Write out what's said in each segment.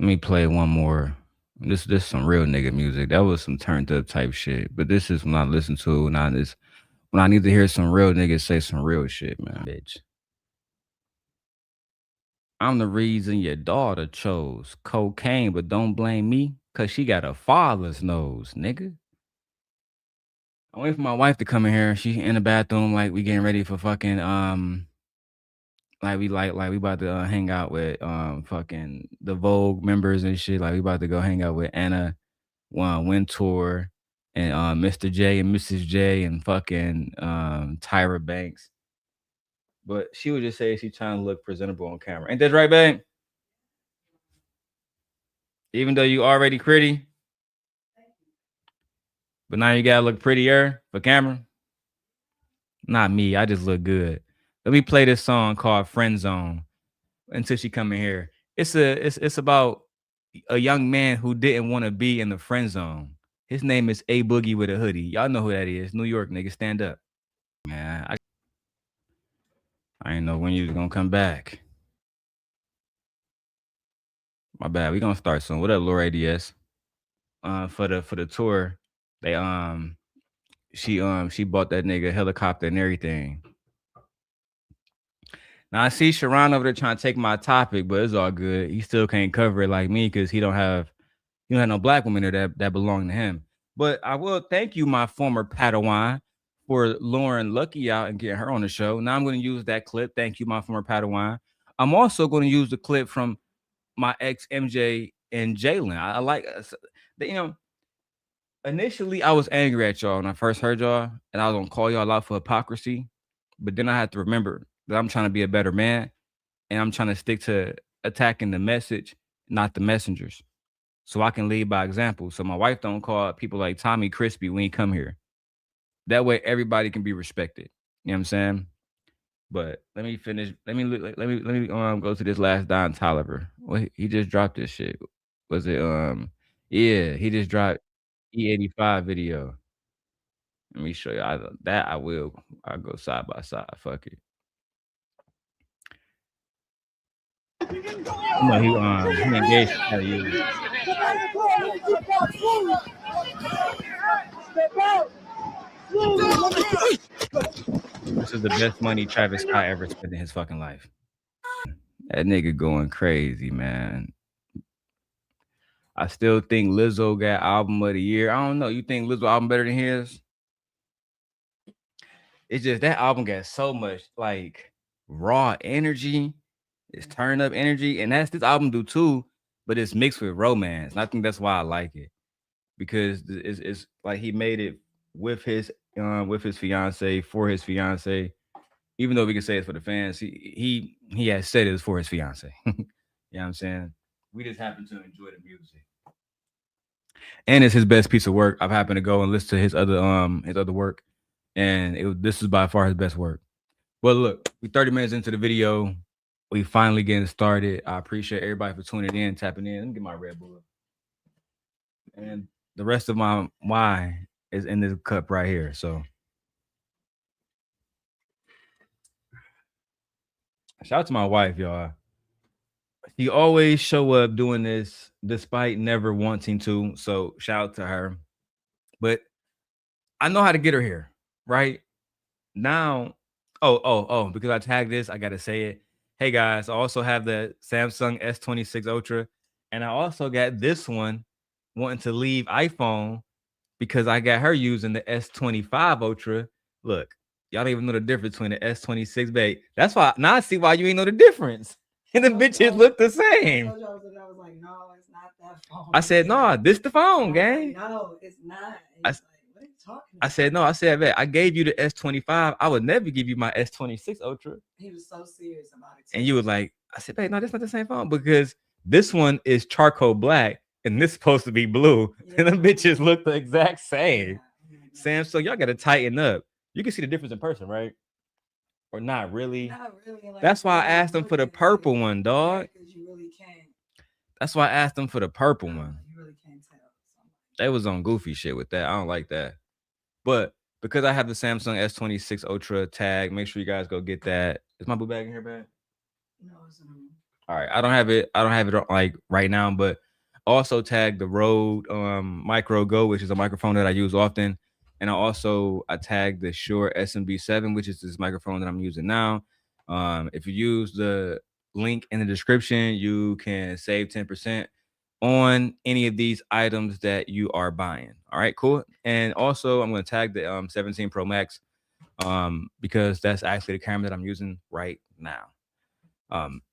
me play one more. This some real nigga music. That was some turned up type shit. But this is when I listen to when I need to hear some real niggas say some real shit, man. Bitch. I'm the reason your daughter chose cocaine, but don't blame me, cause she got a father's nose, nigga. I'm waiting for my wife to come in here. She in the bathroom, like we getting ready for fucking like we about to hang out with fucking the Vogue members and shit. Like we about to go hang out with Anna Wintour and Mr. J and Mrs. J and fucking Tyra Banks. But she would just say she trying to look presentable on camera. Ain't that right, babe? Even though you already pretty, but now you gotta look prettier for camera. Not me. I just look good. Let me play this song called Friend Zone until she come in here. It's about a young man who didn't want to be in the friend zone. His name is A Boogie with a hoodie. Y'all know who that is. New York nigga, stand up. Man, I ain't know when you was gonna come back. My bad. We gonna start soon. What up, Laura ADS? For the tour, they she bought that nigga a helicopter and everything. Now I see Sharon over there trying to take my topic, but it's all good. He still can't cover it like me because he don't have no black women there that belong to him. But I will thank you, my former Padawan, for luring Lucky out and getting her on the show. Now I'm going to use that clip. Thank you, my former Padawan. I'm also going to use the clip from my ex MJ and Jalen. I like, initially I was angry at y'all when I first heard y'all, and I was going to call y'all out for hypocrisy. But then I had to remember that I'm trying to be a better man, and I'm trying to stick to attacking the message, not the messengers, so I can lead by example. So my wife don't call people like Tommy Crispy when he come here. That way everybody can be respected. You know what I'm saying? But let me finish. Let me go to this last Don Tolliver. Well, he just dropped this shit. Was it yeah, he just dropped E85 video. Let me show you. I will. I'll go side by side. Fuck it. No, he engaged to you. This is the best money Travis Scott ever spent in his fucking life. That nigga going crazy, man. I still think Lizzo got album of the year. I don't know. You think Lizzo album better than his? It's just that album got so much like raw energy. It's turn up energy, and that's this album do too. But it's mixed with romance. And I think that's why I like it, because it's like he made it with his fiance, for his fiance. Even though we can say it's for the fans, he has said it's for his fiance. You know what I'm saying? We just happen to enjoy the music. And it's his best piece of work. I've happened to go and listen to his other work, and this is by far his best work. But look, we 30 minutes into the video. We finally getting started. I appreciate everybody for tuning in, tapping in. Let me get my Red Bull. And the rest of my wine is in this cup right here. So shout out to my wife, y'all. She always show up doing this despite never wanting to. So shout out to her. But I know how to get her here, right? Now, because I tagged this, I gotta say it. Hey guys, I also have the Samsung S26 Ultra, and I also got this one wanting to leave iPhone because I got her using the S25 Ultra. Look, y'all don't even know the difference between the S26, babe. That's why now I see why you ain't know the difference. And the bitches look the same. I was like, no, it's not that phone. I said, no, this the phone, gang. Like, no, it's not. I said, no, I said, I gave you the S25. I would never give you my S26 Ultra. He was so serious about it. And you were like, I said, babe, no, that's not the same phone, because this one is charcoal black and this is supposed to be blue. Yeah. And the bitches look the exact same. Yeah. Samsung, y'all got to tighten up. You can see the difference in person, right? Or not really? Not really. Like, that's why I asked them for the purple one, dog. Because you really can't. That's why I asked them for the purple one. You really can't tell. They was on goofy shit with that. I don't like that. But because I have the Samsung S26 Ultra tag, make sure you guys go get that. Is my boot bag in here, bag? No, it's in the room. All right, I don't have it like right now, but also tag the Rode Micro Go, which is a microphone that I use often. And I tagged the Shure SMB7, which is this microphone that I'm using now. If you use the link in the description, you can save 10% on any of these items that you are buying. All right, cool. And also I'm going to tag the 17 Pro Max because that's actually the camera that I'm using right now.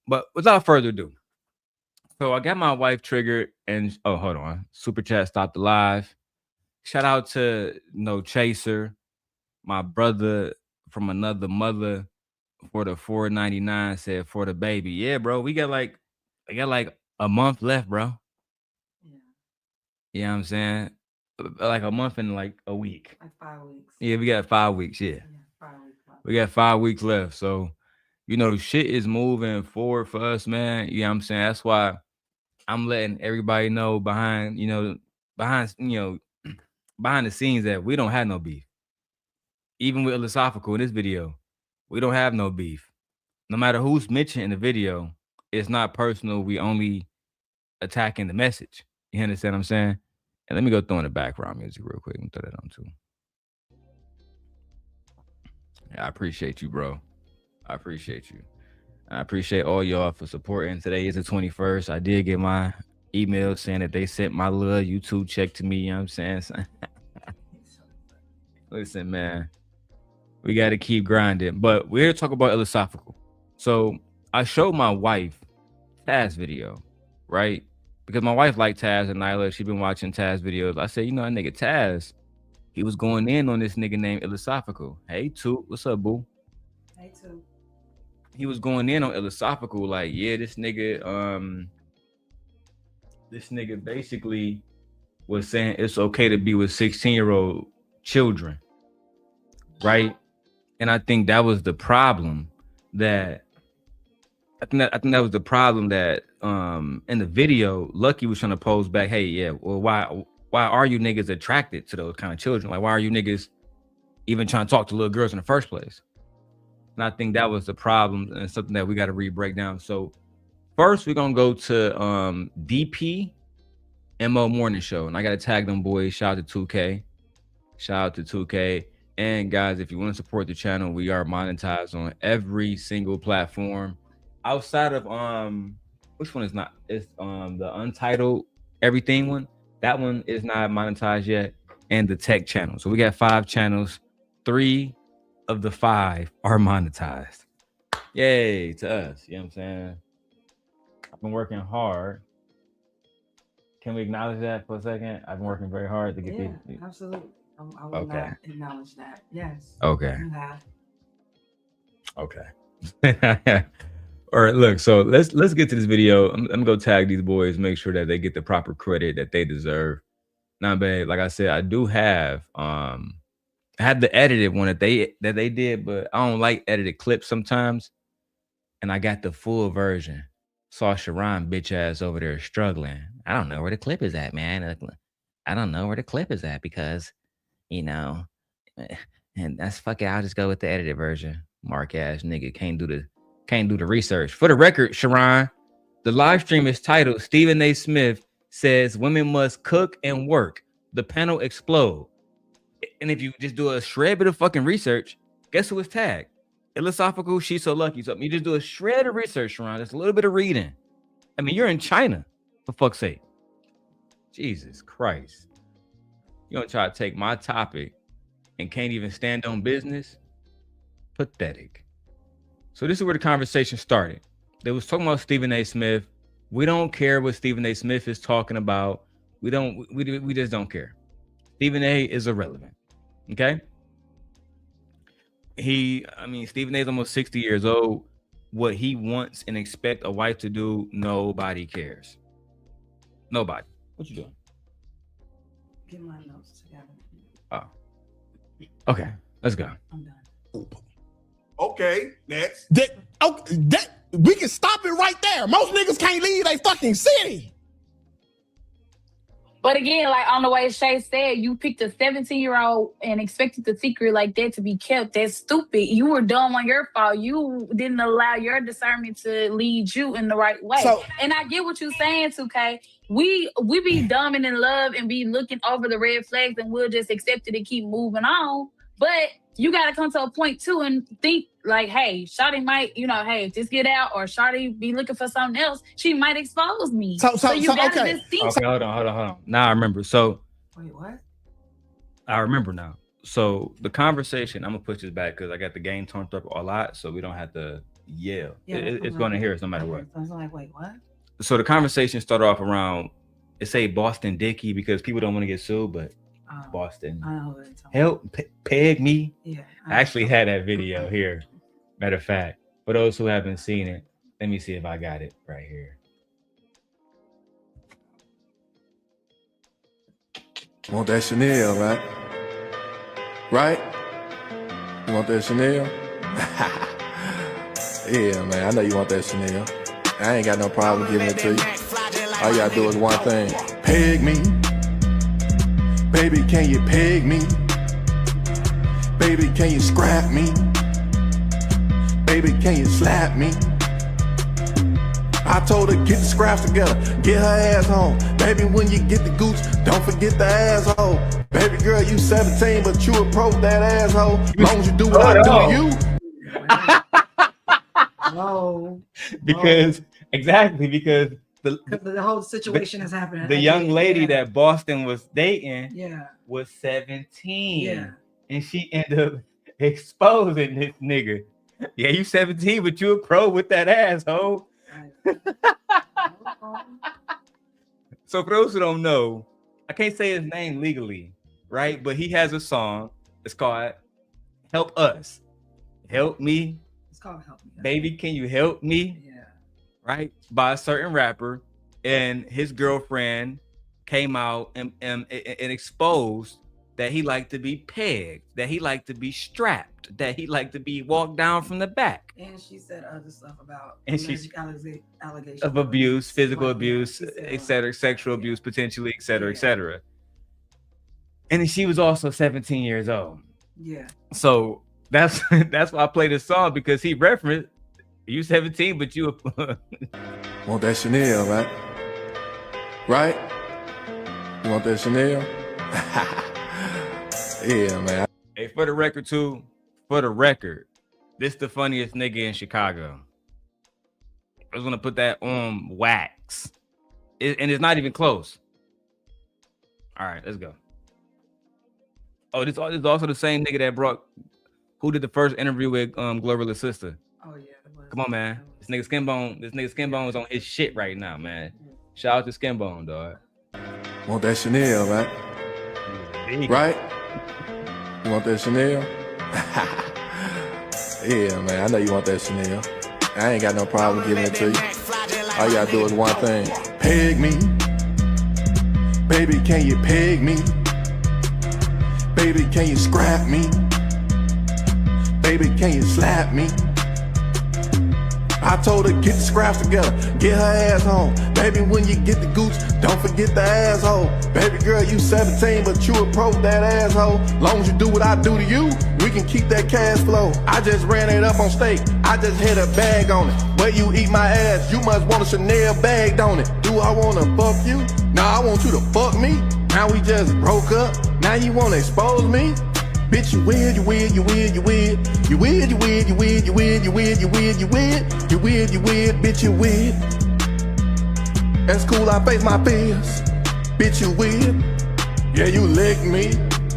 But without further ado, so I got my wife triggered, and oh, hold on, super chat stopped the live. Shout out to No Chaser, my brother from another mother, for the 4.99 said for the baby. Yeah, bro, I got like a month left, bro. Yeah, you know what I'm saying? Like a month and like a week. Like 5 weeks. Yeah, we got 5 weeks. Yeah, 5 weeks. We got 5 weeks left, so you know, shit is moving forward for us, man. You know what I'm saying? That's why I'm letting everybody know behind the scenes that we don't have no beef. Even with iLLAsophical in this video, we don't have no beef. No matter who's mentioned in the video, it's not personal. We only attacking the message. You understand what I'm saying? And let me go throw in the background music real quick and throw that on too. Yeah, I appreciate you, bro. I appreciate you. I appreciate all y'all for supporting. Today is the 21st. I did get my email saying that they sent my little YouTube check to me. You know what I'm saying? Listen, man, we got to keep grinding. But we're here to talk about iLLAsophical. So I showed my wife Taz video, right? Because my wife liked Taz and Nyla. She's been watching Taz videos. I said, you know, that nigga Taz, he was going in on this nigga named iLLAsophical. Hey, Toot, what's up, boo? Hey, Toot. He was going in on iLLAsophical, like, yeah, this nigga basically was saying it's okay to be with 16-year-old children, right? And I think that was the problem that in the video, Lucky was trying to pose back, hey, yeah, well, why are you niggas attracted to those kind of children? Like, why are you niggas even trying to talk to little girls in the first place? And I think that was the problem and something that we got to re-break down. So first, we're going to go to DP MO Morning Show. And I got to tag them boys. Shout out to Tukay. Shout out to Tukay. And guys, if you want to support the channel, we are monetized on every single platform. Outside of which one is not? It's the Untitled Everything one. That one is not monetized yet. And the tech channel. So we got 5 channels. 3 of the 5 are monetized. Yay to us. You know what I'm saying? I've been working hard. Can we acknowledge that for a second? I've been working very hard to get these. Absolutely. I will not acknowledge that. Yes. Okay. You have. Okay. All right, look, so let's get to this video. I'm gonna go tag these boys, make sure that they get the proper credit that they deserve. Now, babe, like I said, I do have I had the edited one that they did, but I don't like edited clips sometimes. And I got the full version. Saw Sharon bitch ass over there struggling. I don't know where the clip is at, man. I don't know where the clip is at because, you know, and that's fuck it. I'll just go with the edited version. Mark ass nigga can't do the research. For the record, Sharon, the live stream is titled Stephen A. Smith says women must cook and work. The panel explode. And if you just do a shred bit of fucking research, guess who is tagged? iLLAsophical, SheSoLucki. So you just do a shred of research, Sharon. Just a little bit of reading. I mean, you're in China, for fuck's sake. Jesus Christ. You gonna try to take my topic and can't even stand on business? Pathetic. So this is where the conversation started. They was talking about Stephen A. Smith. We don't care what Stephen A. Smith is talking about. We just don't care. Stephen A. is irrelevant. Okay? Stephen A. is almost 60 years old. What he wants and expect a wife to do, nobody cares. Nobody. What you doing? Get my notes together. Oh. Okay, let's go. I'm done. Okay, next. We can stop it right there. Most niggas can't leave a fucking city. But again, like on the way Shay said, you picked a 17-year-old and expected the secret like that to be kept. That's stupid. You were dumb on your fault. You didn't allow your discernment to lead you in the right way. And I get what you're saying, Tukay. We be dumb and in love and be looking over the red flags and we'll just accept it and keep moving on. But you got to come to a point too and think like, hey, Shawty might, hey, just get out, or Shawty be looking for something else. She might expose me. So you got to just think. Okay, hold on. Now I remember. So, wait, what? I remember now. So the conversation, I'm gonna push this back because I got the game turned up a lot, so we don't have to yell. Yeah, it's going to hear us no matter what. I was like, wait, what? So the conversation started off around, it say Boston Dickie because people don't want to get sued, but Boston, help peg me. Yeah, I actually had that video here. Matter of fact, for those who haven't seen it, let me see if I got it right here. Want that Chanel, right? Right? You want that Chanel? Yeah, man, I know you want that Chanel. I ain't got no problem giving it to you. All you gotta do is one thing. Peg me. Baby, can you peg me? Baby, can you scrap me? Baby, can you slap me? I told her, get the scraps together, get her ass home. Baby, when you get the gooch, don't forget the asshole. Baby girl, you 17, but you approach that asshole. As long as you do what I do to you. No. Because the whole situation is happening. The young lady that Boston was dating was 17. Yeah. And she ended up exposing this nigga. Yeah, you 17, but you a pro with that asshole. So for those who don't know, I can't say his name legally, right? But he has a song. It's called Help Us. Help Me. It's called Help Me. Baby, can you help me? Yeah. Right? By a certain rapper. And his girlfriend came out and exposed that he liked to be pegged, that he liked to be strapped, that he liked to be walked down from the back. And she said other stuff about allegations of abuse, physical abuse, etc., sexual abuse, potentially, etc. And she was also 17 years old. Yeah. So that's why I play this song, because he referenced you 17, but you want that Chanel, right? Right? You want that Chanel? Yeah, man. Hey, for the record, this the funniest nigga in Chicago. I was gonna put that on wax. And it's not even close. All right, let's go. Oh, this is also the same nigga that who did the first interview with Glorilla's sister. Oh yeah. Come on, man. This nigga Skinbone is on his shit right now, man. Shout out to Skinbone, dog. Want that Chanel, right? Right? You want that Chanel? Yeah, man, I know you want that Chanel. I ain't got no problem giving it to you. All you gotta do is one thing. Peg me. Baby, can you peg me? Baby, can you scrap me? Baby, can you slap me? I told her, get the scraps together, get her ass home. Baby, when you get the gooch, don't forget the asshole. Baby girl, you 17, but you approach that asshole. Long as you do what I do to you, we can keep that cash flow. I just ran it up on steak, I just hit a bag on it. Where you eat my ass, you must want a Chanel bag, don't it? Do I wanna fuck you? Nah, I want you to fuck me. Now we just broke up, now you wanna expose me? Bitch, you weird, you weird, you weird, you weird. You weird, you weird, you weird, you weird, you weird, you weird, you weird. You weird, you weird, bitch, you weird. That's cool, I face my fears. Bitch, you weird. Yeah, you licked me.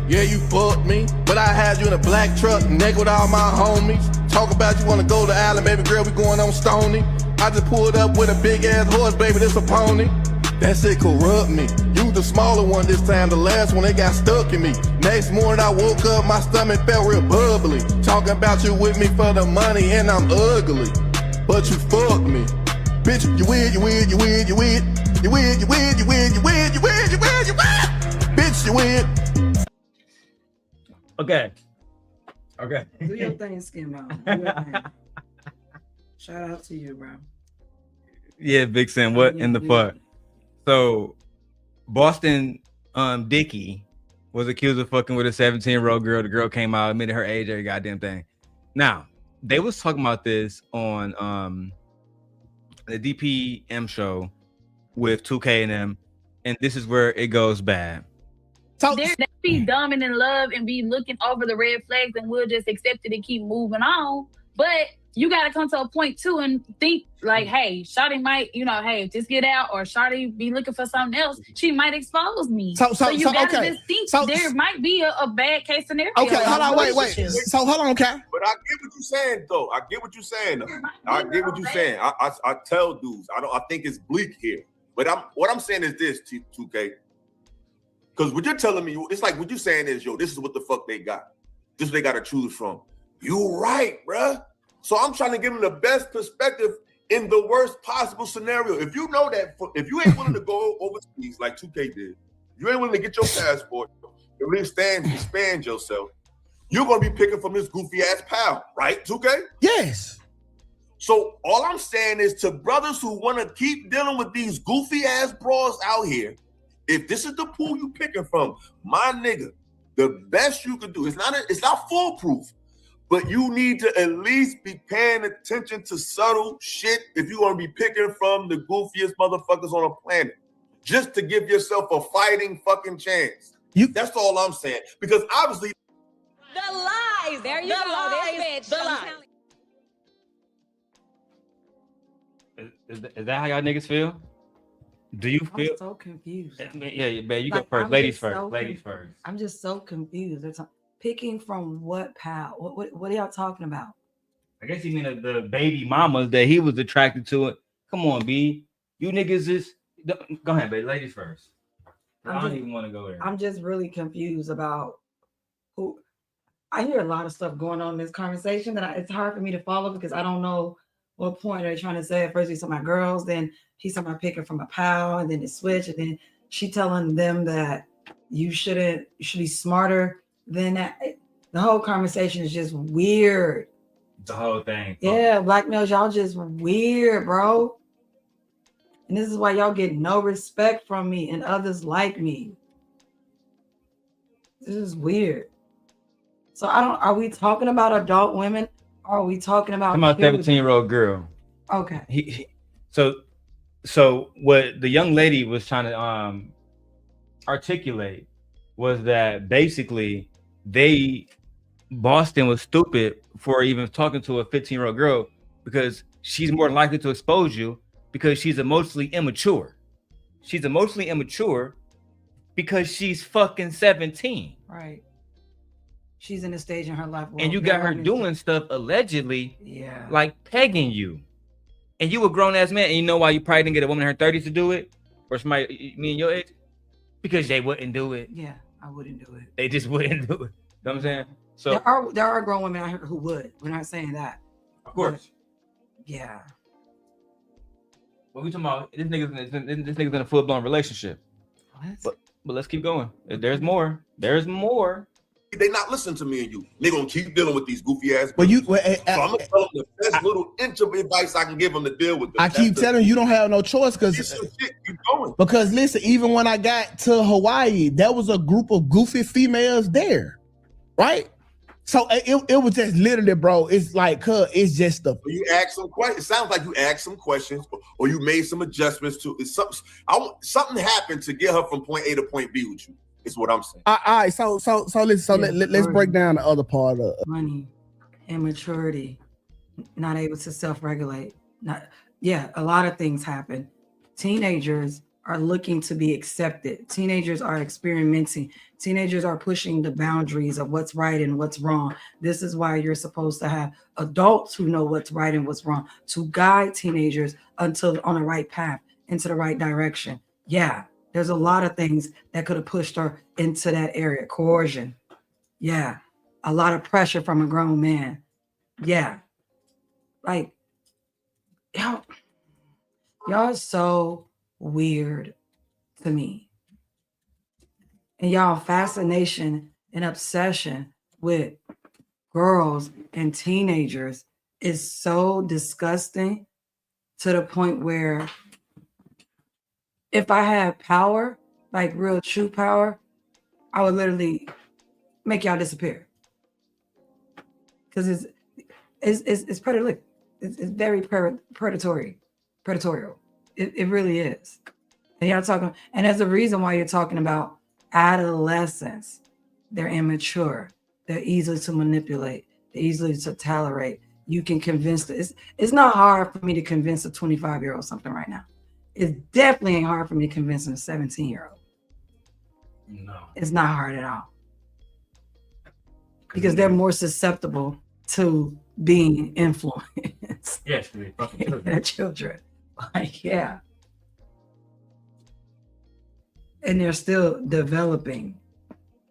Yeah, you fucked me. But I had you in a black truck, neck with all my homies. Talk about you wanna go to Island, baby girl, we going on Stony. I just pulled up with a big ass horse, baby, this a pony. That shit corrupt me. You the smaller one this time, the last one, they got stuck in me. Next morning I woke up, my stomach felt real bubbly. Talking about you with me for the money and I'm ugly. But you fucked me. Bitch, you weird, you weird, you weird, you weird. You weird, you weird, you weird, you weird, you weird, you weird, you weird. Bitch, you weird. Okay. Do your thing, Skinbone. Do your thing. Shout out to you, bro. Yeah, Big Sam, what in the fuck? So Boston Dickey was accused of fucking with a 17-year-old girl. The girl came out, admitted her age, every goddamn thing. Now, they was talking about this on the DPM show with Tukay and them, and this is where it goes bad. So they be dumb and in love and be looking over the red flags, and we'll just accept it and keep moving on. But you got to come to a point too and think like, hey, Shawty might, hey, if this get out or Shawty be looking for something else, she might expose me. So you got to just think there might be a bad case scenario. Okay, hold on, wait. So hold on, okay. But I get what you're saying, though. I get what you're saying. I tell dudes, I think it's bleak here. But what I'm saying is this, 2K. Because what you're telling me, it's like what you're saying is, this is what the fuck they got. This is what they got to choose from. You right, bruh. So I'm trying to give them the best perspective in the worst possible scenario. If you know that, if you ain't willing to go overseas like 2K did, you ain't willing to get your passport, and really expand yourself, you're going to be picking from this goofy ass pal, right, 2K? Yes. So all I'm saying is to brothers who want to keep dealing with these goofy ass bras out here, if this is the pool you picking from, my nigga, the best you could do, it's not foolproof, but you need to at least be paying attention to subtle shit if you're going to be picking from the goofiest motherfuckers on the planet, just to give yourself a fighting fucking chance. That's all I'm saying. Because obviously... The lies! There you go. This bitch. The lies. Is that how y'all niggas feel? Do you feel? I'm so confused. Yeah, man, you go first. Ladies first. Ladies first. I'm just so confused. It's picking from what pal? What are y'all talking about? I guess you mean the baby mamas that he was attracted to. It. Come on, B. You niggas is... Go ahead, baby. Ladies first. I don't even want to go there. I'm just really confused about who... I hear a lot of stuff going on in this conversation that it's hard for me to follow because I don't know what point are they trying to say. At first he's talking about girls, then he's talking about picking from a pal, and then it switched, and then she telling them that you should be smarter than that. The whole conversation is just weird. The whole thing. Yeah, black males, y'all just weird, bro. And this is why y'all get no respect from me and others like me. This is weird. So are we talking about adult women? Or are we talking about 17-year-old girl? Okay. So what the young lady was trying to articulate was that basically Boston was stupid for even talking to a 15-year-old girl because she's more likely to expose you because she's emotionally immature. She's emotionally immature because she's fucking 17. Right. She's in a stage in her life. And you got her doing stuff allegedly, yeah, like pegging you. And you a grown-ass man, and you know why you probably didn't get a woman in her 30s to do it? Or somebody, me and your age? Because they wouldn't do it. Yeah, I wouldn't do it. They just wouldn't do it. You know what I'm saying? So there are grown women out here who would. We're not saying that. Of course. But, yeah. What we talking about? This nigga's in a full-blown relationship. But let's keep going. There's more. There's more. They not listening to me and you. They gonna keep dealing with these goofy ass. So I'm gonna tell them the best little inch of advice I can give them to deal with them. I keep telling you don't have no choice because listen, even when I got to Hawaii, there was a group of goofy females there, right? So it was just literally, bro. It's like, it's just the. You asked some questions. It sounds like you asked some questions, or you made some adjustments to. It's something happened to get her from point A to point B with you. Is what I'm saying. All right, so let's break down the other part of money, immaturity, not able to self-regulate. A lot of things happen. Teenagers are looking to be accepted. Teenagers are experimenting. Teenagers are pushing the boundaries of what's right and what's wrong. This is why you're supposed to have adults who know what's right and what's wrong to guide teenagers until on the right path, into the right direction. Yeah. There's a lot of things that could have pushed her into that area. Coercion. Yeah. A lot of pressure from a grown man. Yeah. Like, y'all are so weird to me. And y'all fascination and obsession with girls and teenagers is so disgusting to the point where if I had power, like real true power, I would literally make y'all disappear. Because it's predatory. It's very predatorial. It really is. And y'all talking, and there's a reason why you're talking about adolescents. They're immature. They're easy to manipulate. They're easy to tolerate. You can convince it's not hard for me to convince a 25-year-old something right now. It's definitely ain't hard for me to convince a 17-year-old. No. It's not hard at all. Because they're more susceptible to being influenced. Yes, Their children. Like, yeah. And they're still developing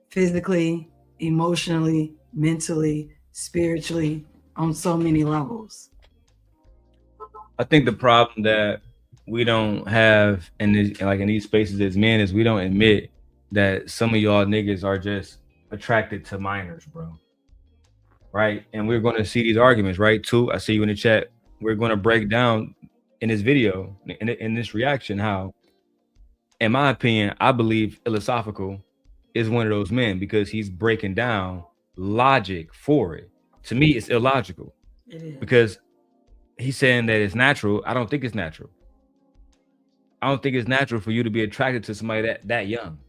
physically, emotionally, mentally, spiritually, on so many levels. I think the problem that we don't have in these spaces as men is we don't admit that some of y'all niggas are just attracted to minors, bro. Right? And we're going to see these arguments, right? Too. I see you in the chat. We're going to break down in this video, in this reaction, how, in my opinion, I believe iLLAsophical is one of those men because he's breaking down logic for it. To me, it's illogical. It is. Because he's saying that it's natural. I don't think it's natural. I don't think it's natural for you to be attracted to somebody that young.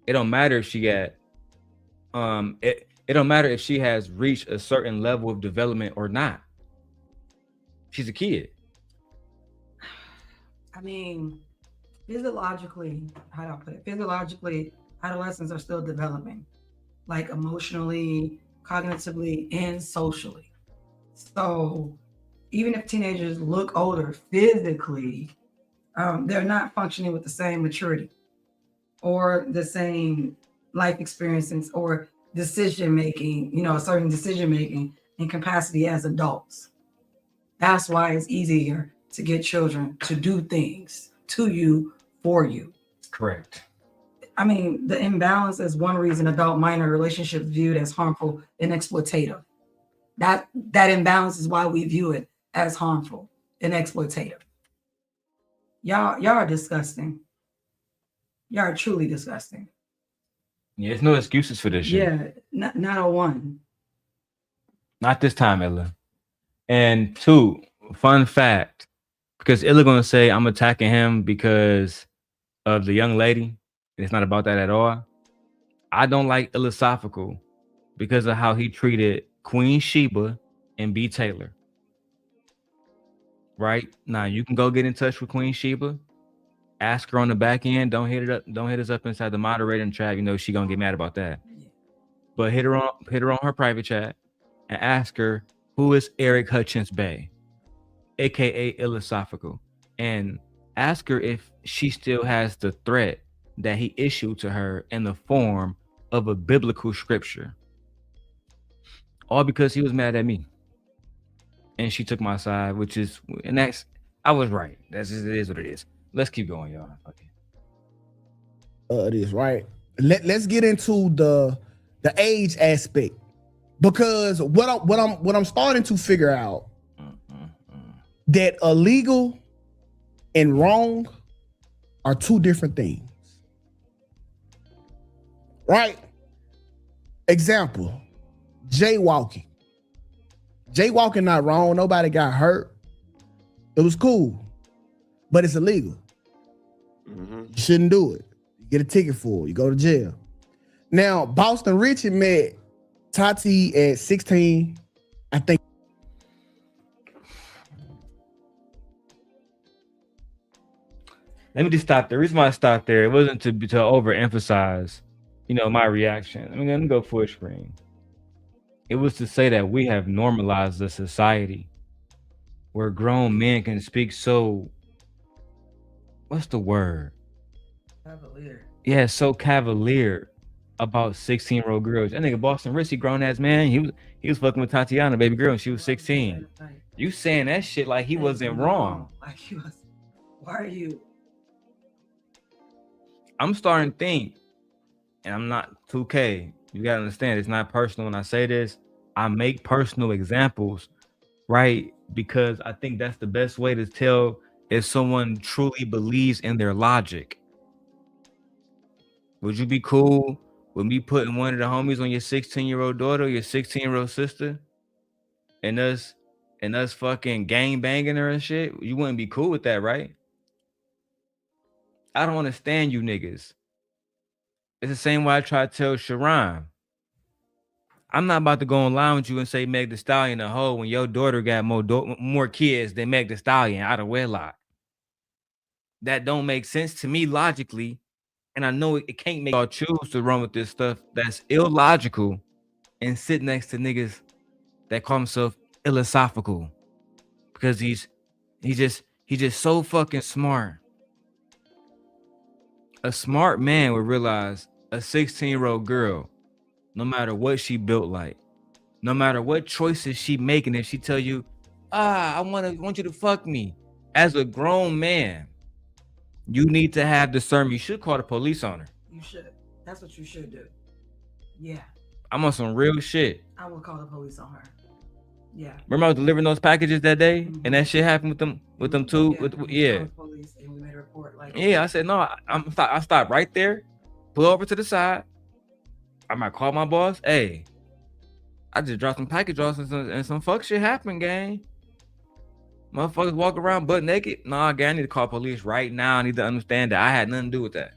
It don't matter if she got it don't matter if she has reached a certain level of development or not. She's a kid. I mean, physiologically, how do I put it? Physiologically, adolescents are still developing, like emotionally, cognitively, and socially. So even if teenagers look older physically, they're not functioning with the same maturity or the same life experiences or decision making, a certain decision making and capacity as adults. That's why it's easier to get children to do things to you for you. Correct. I mean, the imbalance is one reason adult-minor relationships viewed as harmful and exploitative. That imbalance is why we view it as harmful and exploitative. Y'all are disgusting. Y'all are truly disgusting. Yeah, there's no excuses for this shit. Yeah, not a one. Not this time, Illa. And two, fun fact, because Illa gonna say I'm attacking him because of the young lady. It's not about that at all. I don't like iLLAsophical because of how he treated Queen Sheba and B. Taylor. Right now, you can go get in touch with Queen Sheba. Ask her on the back end. Don't hit us up inside the moderator chat. She gonna get mad about that. But hit her on her private chat and ask her who is Eric Hutchins Bay, aka iLLAsophical, and ask her if she still has the threat that he issued to her in the form of a biblical scripture. All because he was mad at me. And she took my side, I was right. It is what it is. Let's keep going, y'all. Okay. It is right. Let's get into the age aspect, because what I'm starting to figure out that illegal and wrong are two different things. Right? Example, jaywalking. Jaywalking not wrong. Nobody got hurt. It was cool, but it's illegal. You shouldn't do it. You get a ticket for it. You go to jail. Now, Boston Richie met Tati at 16, I think. Let me just stop there. The reason why I stopped there, it wasn't to overemphasize, my reaction. Let me go full screen. It was to say that we have normalized a society where grown men can speak so, what's the word? Cavalier. Yeah, so cavalier about 16-year-old girls. That nigga Boston Richie, grown ass man, he was fucking with Tatiana, baby girl, and she was 16. You saying that shit like he wasn't wrong. Like he was. Why are you? I'm starting to think, and I'm not 2K. You gotta understand, it's not personal when I say this. I make personal examples, right? Because I think that's the best way to tell if someone truly believes in their logic. Would you be cool with me putting one of the homies on your 16-year-old daughter, your 16-year-old sister, and us fucking gang banging her and shit? You wouldn't be cool with that, right? I don't understand you niggas. It's the same way I try to tell Sharon. I'm not about to go online with you and say Meg Thee Stallion a hoe when your daughter got more kids than Meg Thee Stallion out of wedlock. That don't make sense to me logically, and I know it can't make y'all choose to run with this stuff that's illogical and sit next to niggas that call himself iLLAsophical because he's just so fucking smart. A smart man would realize a 16-year-old girl, no matter what she built like, no matter what choices she making, if she tell you, I want you to fuck me, as a grown man, you need to have discernment. You should call the police on her. You should. That's what you should do. Yeah. I'm on some real shit. I will call the police on her. Yeah. Remember I was delivering those packages that day, and that shit happened with them two. Yeah. Police, and we made a report. Like, yeah, I said no. I stopped right there, pull over to the side. I might call my boss. Hey, I just dropped some package off and some fuck shit happened, gang. Motherfuckers walk around butt naked. Nah, gang, I need to call police right now. I need to understand that I had nothing to do with that.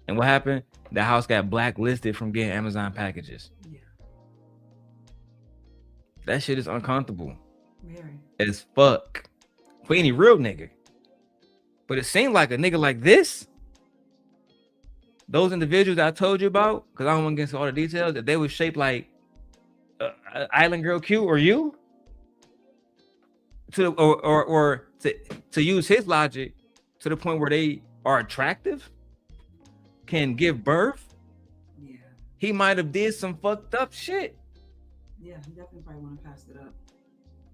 And what happened? The house got blacklisted from getting Amazon packages. Yeah. That shit is uncomfortable. Very. As fuck. For any real nigga. But it seemed like a nigga like this, those individuals that I told you about, because I don't want to get into all the details, that they were shaped like Island Girl Q or you. To use his logic to the point where they are attractive, can give birth. Yeah. He might have did some fucked up shit. Yeah, he definitely probably want to pass it up.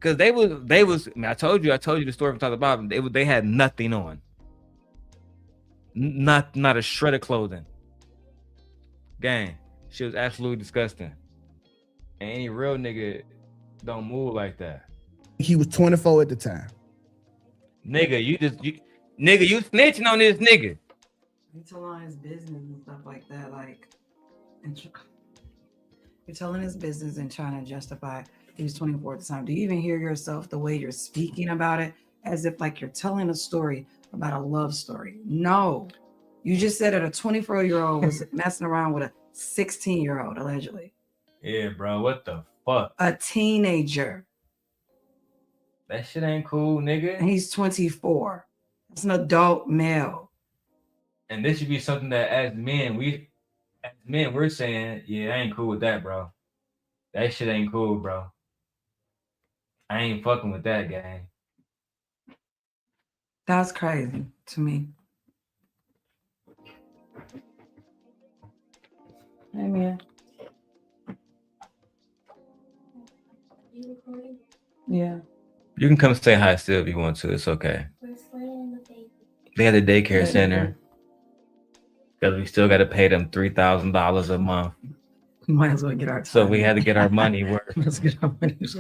Cause they was. I mean, I told you the story from top to bottom. They had nothing on. Not a shred of clothing. Gang, she was absolutely disgusting. And any real nigga don't move like that. He was 24 at the time. Nigga, you snitching on this nigga. He telling his business and stuff like that, like, you're telling his business and trying to justify he was 24 at the time. Do you even hear yourself the way you're speaking about it, as if like you're telling a story about a love story? No, you just said that a 24-year-old was messing around with a 16-year-old allegedly. Yeah, bro, what the fuck? A teenager. That shit ain't cool, nigga. And he's 24. It's an adult male. And this should be something that as men, we're saying, yeah, I ain't cool with that, bro. That shit ain't cool, bro. I ain't fucking with that, gang. That's crazy to me. Hey, man. You recording? Yeah. You can come say hi still if you want to. It's okay. They had a daycare center. Because we still got to pay them $3,000 a month. Might as well get our time. So we had to get our money worth. Let's get our money. Is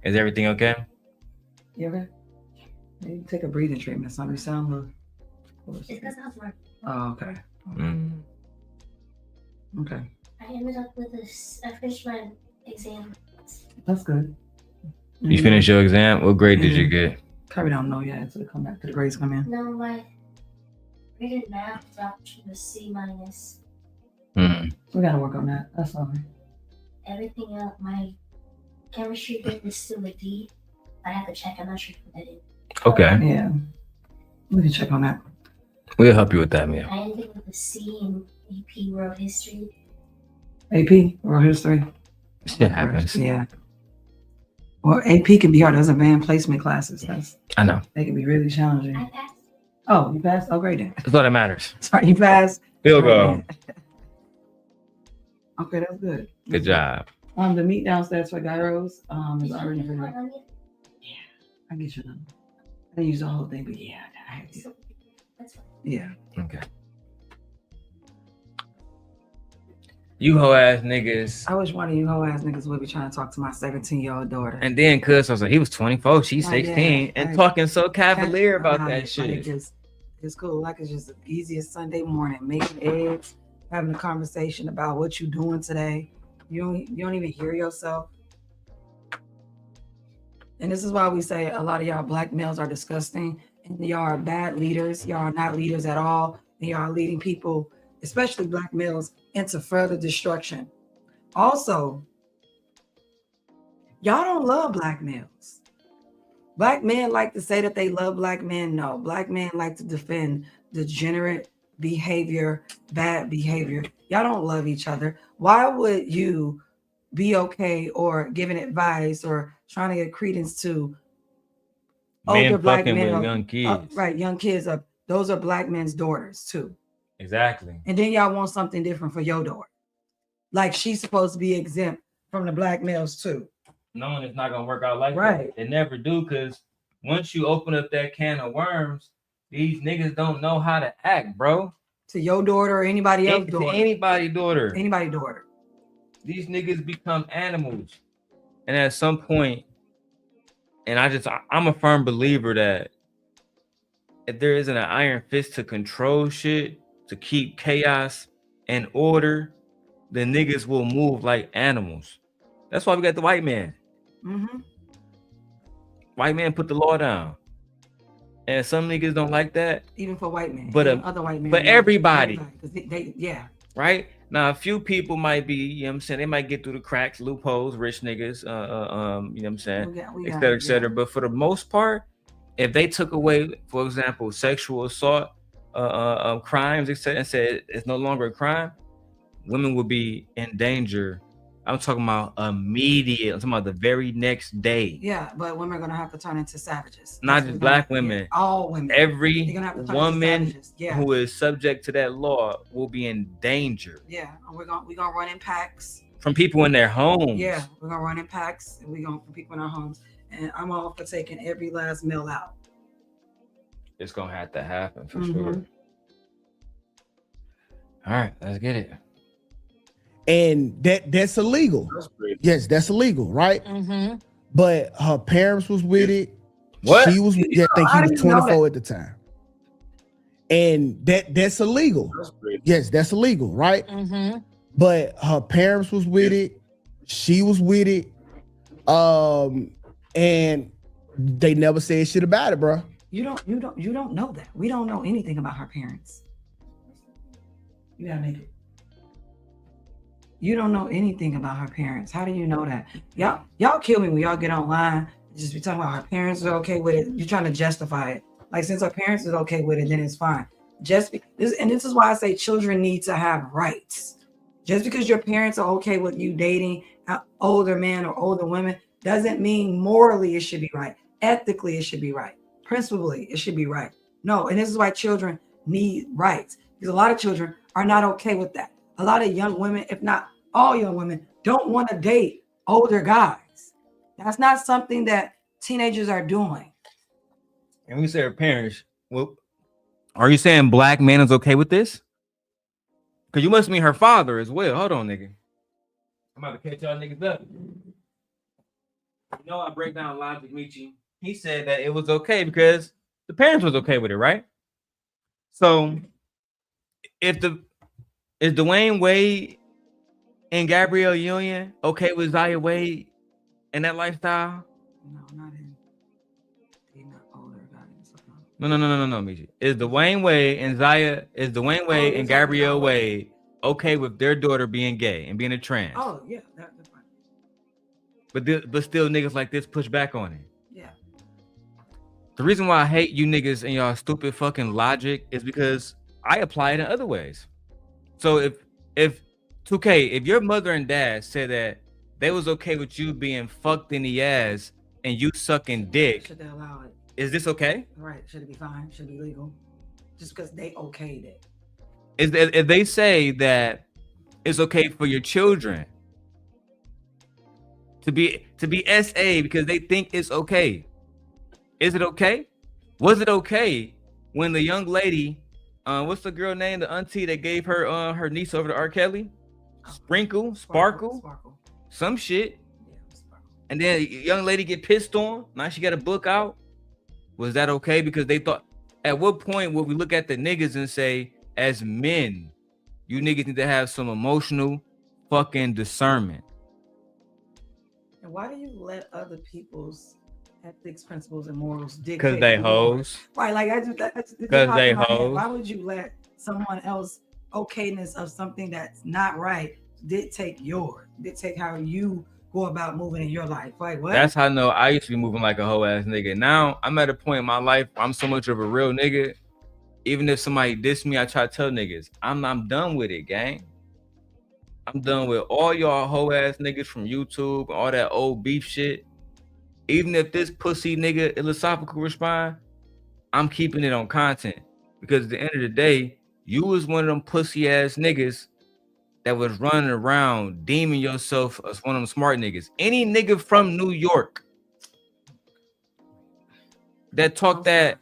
everything okay? You okay? Maybe take a breathing treatment. Something you sound low. It's because I was working. Oh, okay. Mm. Okay. I ended up with this. I finished my exam. That's good. You finished your exam? What grade did you get? Probably don't know yet until come back to the grades come in. No, my reading math dropped to a C-. We gotta work on that. That's all right. Everything else, my chemistry grade is still a D. I have to check. I'm not sure if that is. Okay. Yeah. We can check on that. We'll help you with that, man. I ended with a C in AP World History. AP, World History. Shit happens. Yeah. Well, AP can be hard. Those advanced placement classes. I know. They can be really challenging. I passed. Oh, you passed? Oh, great then. That's all that matters. Sorry, you passed. Field goal. Okay, that's good. Good job. The meat downstairs for gyros is already ready. Yeah, I get your number. I didn't use the whole thing, but yeah, I have you. That's fine. Yeah. Okay. You hoe ass niggas. I wish one of you hoe ass niggas would be trying to talk to my 17-year-old daughter. And then cuz I was like, he was 24, she's Oh, 16, yeah. and talking so cavalier about that shit. It's cool. Like it's just the easiest Sunday morning, making eggs, having a conversation about what you're doing today. You don't even hear yourself. And this is why we say a lot of y'all black males are disgusting and y'all are bad leaders. Y'all are not leaders at all. And y'all are leading people, especially black males, into further destruction. Also, y'all don't love black males. Black men like to say that they love black men. No, black men like to defend degenerate behavior, bad behavior. Y'all don't love each other. Why would you be okay or giving advice or trying to get credence to older black men with young kids? Right, young kids. Those are black men's daughters too. Exactly. And then y'all want something different for your daughter. Like she's supposed to be exempt from the black males too. Knowing it's not gonna work out like right. that. It never do, because once you open up that can of worms, these niggas don't know how to act, bro. To your daughter or anybody else's daughter. To anybody's daughter. Anybody's daughter. These niggas become animals. And at some point, and I'm a firm believer that if there isn't an iron fist to control shit, to keep chaos and order, then niggas will move like animals. That's why we got the white man. Mm-hmm. White man put the law down. And some niggas don't like that. Even for white men. But other white men. But everybody. They, yeah. Right? Now, a few people might be, you know what I'm saying, they might get through the cracks, loopholes, rich niggas, you know what I'm saying, et cetera, et cetera. But for the most part, if they took away, for example, sexual assault, crimes, et cetera, and said it's no longer a crime, women would be in danger. I'm talking about immediate. I'm talking about the very next day. Yeah, but women are going to have to turn into savages. Not just black women. All women. Every woman who is subject to that law will be in danger. Yeah, we're gonna run in packs. From people in their homes. Yeah, we're going to run in packs, and we're going from people in our homes. And I'm all for taking every last male out. It's going to have to happen for sure. All right, let's get it. And that's illegal. Yes, that's illegal, right? Mm-hmm. But her parents was with it. What? She was. Yeah, I think he was 24 at the time. And that's illegal. Yes, that's illegal, right? Mm-hmm. But her parents was with it. She was with it. And they never said shit about it, bro. You don't know that. We don't know anything about her parents. You gotta make it. You don't know anything about her parents. How do you know that? Y'all kill me when y'all get online. Just be talking about her parents are okay with it. You're trying to justify it. Like, since her parents is okay with it, then it's fine. This is why I say children need to have rights. Just because your parents are okay with you dating an older man or older women doesn't mean morally it should be right. Ethically, it should be right. Principally, it should be right. No, and this is why children need rights. Because a lot of children are not okay with that. A lot of young women, if not all young women, don't want to date older guys. That's not something that teenagers are doing. And we say her parents, well, are you saying black man is okay with this? Because you must mean her father as well. Hold on, nigga. I'm about to catch y'all niggas up. You know, I break down logic, Michi. He said that it was okay because the parents was okay with it, right? So is Dwayne Wade and Gabrielle Union okay with Zaya Wade and that lifestyle? No, not in. They're not older guys. No, Michi. Is Dwayne Wade and Gabrielle Wade okay with their daughter being gay and being a trans? Oh yeah, that's fine. But still niggas like this push back on it. Yeah. The reason why I hate you niggas and y'all stupid fucking logic is because I apply it in other ways. So if Tukay, if your mother and dad said that they was okay with you being fucked in the ass and you sucking dick, should they allow it? Is this okay? Right. Should it be fine? Should it be legal? Just because they okayed it. If they say that it's okay for your children to be SA because they think it's okay, is it okay? Was it okay when the young lady, what's the girl name, the auntie that gave her niece over to R. Kelly? Sparkle, some shit. Yeah, Sparkle. And then a young lady get pissed on. Now she got a book out. Was that okay? Because they thought At what point will we look at the niggas and say, as men, you niggas need to have some emotional fucking discernment? And why do you let other people's ethics, principles, and morals dictate? Because they who you are? hoes. Right, like that's Because they my head. hoes. Why would you let someone else okayness of something that's not right dictate how you go about moving in your life? Like what? That's how I know I used to be moving like a hoe ass nigga. Now I'm at a point in my life where I'm so much of a real nigga. Even if somebody diss me, I try to tell niggas, I'm done with it, gang. I'm done with all y'all hoe ass niggas from YouTube, all that old beef shit. Even if this pussy nigga iLLAsophical respond, I'm keeping it on content. Because at the end of the day, you was one of them pussy ass niggas that was running around deeming yourself as one of them smart niggas. Any nigga from New York that talk that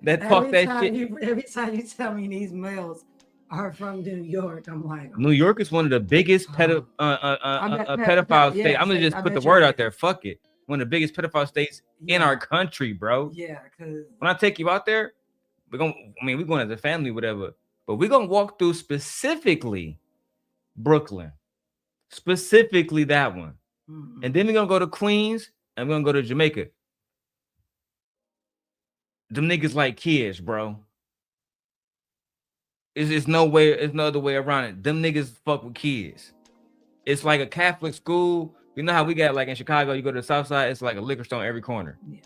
talk that shit. Every time you tell me these males are from New York, I'm like, New York is one of the biggest pedophile states. I'm gonna just put the word out there. Fuck it. One of the biggest pedophile states in our country, bro. Yeah, because when I take you out there, we're going as a family, whatever. But we're gonna walk through specifically Brooklyn, specifically that one, and then we're gonna go to Queens and we're gonna go to Jamaica. Them niggas like kids, bro. It's no other way around it. Them niggas fuck with kids. It's like a Catholic school. You know how we got like in Chicago, you go to the South Side, it's like a liquor store on every corner. Yeah.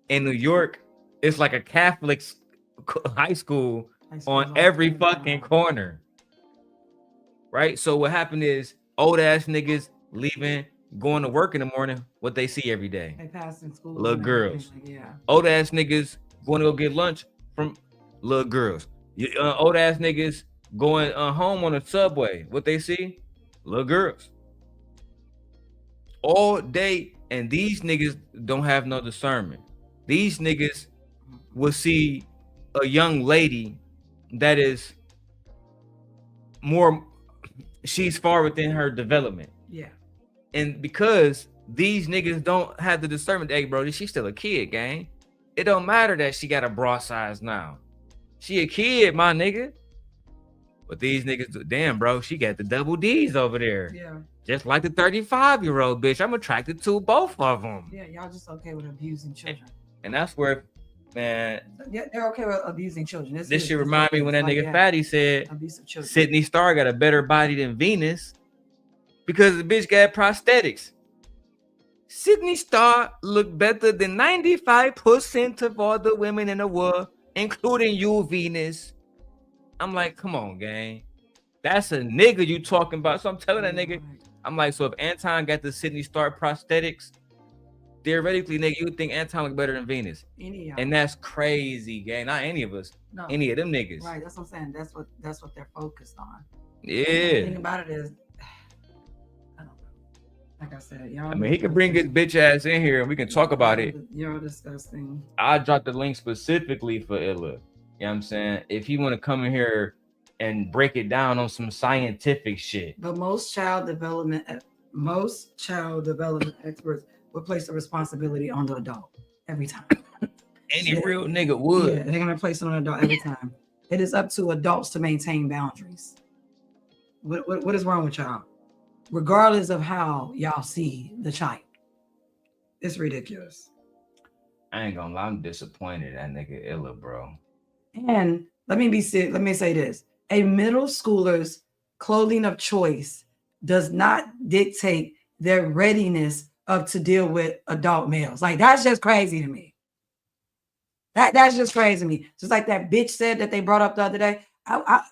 In New York, it's like a Catholic high school on every fucking corner. Right? So what happened is old ass niggas leaving, going to work in the morning, what they see every day. They pass in school. Little girls. Like, yeah. Old ass niggas going to go get lunch from little girls. Old ass niggas going home on the subway. What they see? Little girls. All day, and these niggas don't have no discernment. These niggas will see a young lady that is she's far within her development. Yeah. And because these niggas don't have the discernment, hey bro, she's still a kid, gang. It don't matter that she got a bra size now. She a kid, my nigga. But these niggas, damn, bro, she got the double D's over there. Yeah. Just like the 35-year-old bitch. I'm attracted to both of them. Yeah, y'all just okay with abusing children. And that's where, man. Yeah, they're okay with abusing children. This shit remind me when that nigga Fatty said Sydney Star got a better body than Venus because the bitch got prosthetics. Sydney Star looked better than 95% of all the women in the world, including you, Venus. I'm like, come on, gang. That's a nigga you talking about. So I'm telling that nigga, I'm like, so if Anton got the Sydney Star prosthetics, theoretically, nigga, you would think Anton look better than Venus. And that's crazy, gang. Not any of us. No. Any of them niggas. Right, that's what I'm saying. That's what they're focused on. Yeah. The thing about it is, I don't know. Like I said, y'all. I mean, he can bring his bitch ass in here and we can talk about it. Y'all disgusting. I dropped the link specifically for Illa. You know what I'm saying? If you want to come in here and break it down on some scientific shit. But most child development experts would place the responsibility on the adult every time. Any real nigga would. Yeah, they're gonna place it on an adult every time. It is up to adults to maintain boundaries. What is wrong with y'all? Regardless of how y'all see the child. It's ridiculous. I ain't gonna lie, I'm disappointed that nigga Illa, bro. And let me say this. A middle schooler's clothing of choice does not dictate their readiness to deal with adult males. Like, that's just crazy to me. That's just crazy to me. Just like that bitch said that they brought up the other day. I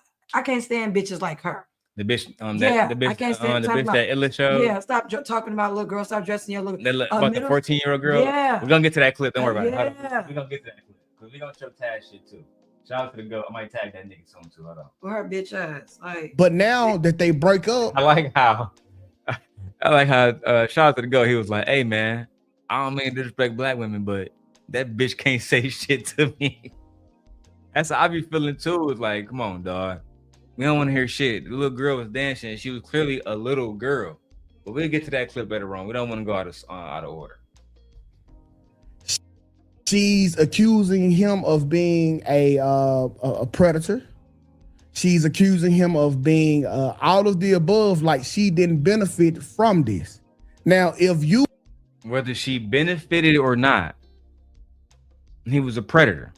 can't stand bitches like her. The bitch I can't stand the bitch that Illa showed. Yeah, stop talking about little girl. Stop dressing your little. About the 14-year-old girl. Yeah, we're gonna get to that clip. Don't worry about it. Yeah, we're gonna get to that clip because we're gonna show tag shit too. Shout out to the girl. I might tag that nigga soon too. Hold on. With her bitch ass. Like, but now that they break up, I like how shout out to the girl. He was like, "Hey man, I don't mean to disrespect black women, but that bitch can't say shit to me." That's how I be feeling too. It's like, come on, dog. We don't want to hear shit. The little girl was dancing. She was clearly a little girl. But we'll get to that clip later on. We don't want to go out of order. She's accusing him of being a predator. She's accusing him of being all of the above, like she didn't benefit from this. Now, if you Whether she benefited or not, he was a predator.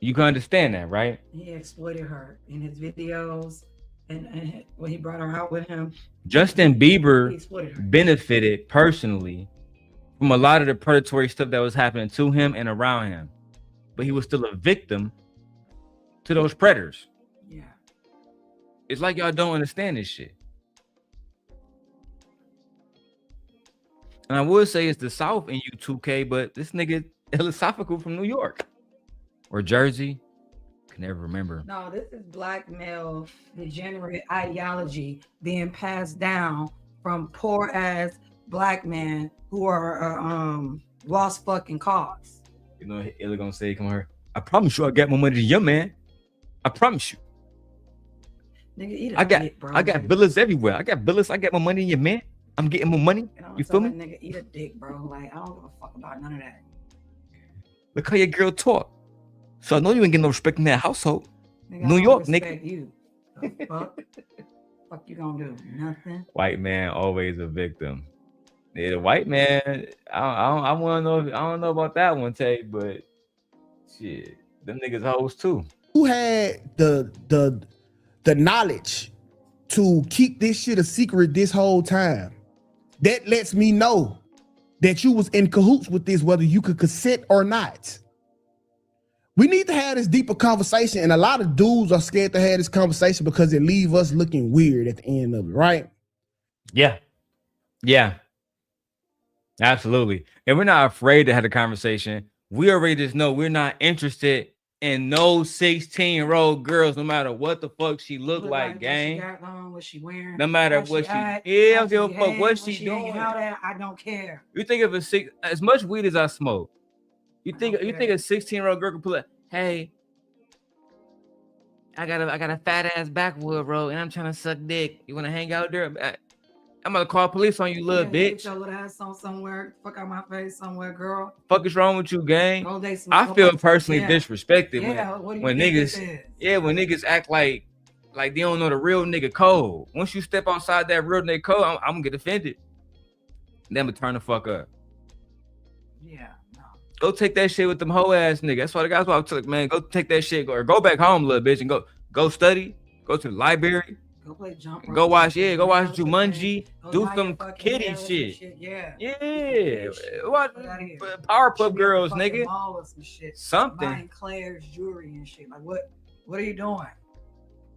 You can understand that, right? He exploited her in his videos, and when he brought her out with him. Justin He Bieber exploited her. benefited personally from a lot of the predatory stuff that was happening to him and around him, but he was still a victim to those predators. Yeah. It's like y'all don't understand this shit. And I would say it's the South in you, Tukay, but this nigga iLLAsophical from New York or Jersey. Can never remember. No, this is black male degenerate ideology being passed down from poor ass black men who are lost fucking cause. You know, Illa gonna say, come here. I promise you, I got more money than your man. I promise you. Nigga, eat I got dick, bro. I got villas everywhere. I got villas. I got more money than your man. I'm getting more money. You feel me? Nigga, eat a dick, bro. Like, I don't give a fuck about none of that. Look how your girl talk. So I know you ain't getting no respect in that household. Nigga, New I don't York, respect nigga. You. The fuck? Fuck you gonna do? Nothing. White man always a victim. Yeah, the white man. I want to know. I don't know about that one, Tay, but shit, them niggas hoes too. who had the knowledge to keep this shit a secret this whole time, that lets me know that you was in cahoots with this, whether you could consent or not. We need to have this deeper conversation, and a lot of dudes are scared to have this conversation because it leave us looking weird at the end of it, right? Yeah. Yeah. Absolutely. And we're not afraid to have a conversation. We already just know we're not interested in no 16-year-old girls, no matter what the fuck she look like, gang. What she wearing? No matter what she, yeah, I don't give a fuck what she doing. I don't care. You think of as much weed as I smoke, you think a 16-year-old girl can pull up, hey, I got a fat ass backwood, bro, and I'm trying to suck dick. You want to hang out there? I'm gonna call police on you, little bitch. Get your little ass on somewhere. Fuck out my face somewhere, girl. Fuck is wrong with you, gang? I feel personally disrespected when niggas, when niggas act like they don't know the real nigga code. Once you step outside that real nigga code, I'm gonna get offended. Then I'm gonna turn the fuck up. Yeah, no. Go take that shit with them hoe ass niggas. That's why the guys want to took, man. Go take that shit or go back home, little bitch, and go study. Go to the library. Go play jump. Go watch Jumanji. Do some kitty shit. Yeah. Watch Powerpuff Girls, nigga. Something. Buying Claire's jewelry and shit. Like what are you doing?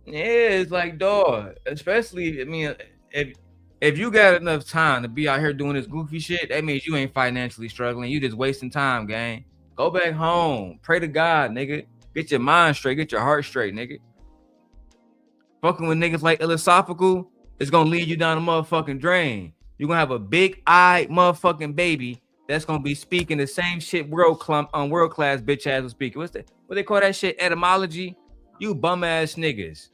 Yeah, it's like, dog. Especially, I mean, if you got enough time to be out here doing this goofy shit, that means you ain't financially struggling. You just wasting time, gang. Go back home. Pray to God, nigga. Get your mind straight. Get your heart straight, nigga. Fucking with niggas like iLLAsophical, it's gonna lead you down a motherfucking drain. You're gonna have a big-eyed motherfucking baby that's gonna be speaking the same shit world class bitch ass was speaking. What they call that shit? Etymology? You bum ass niggas.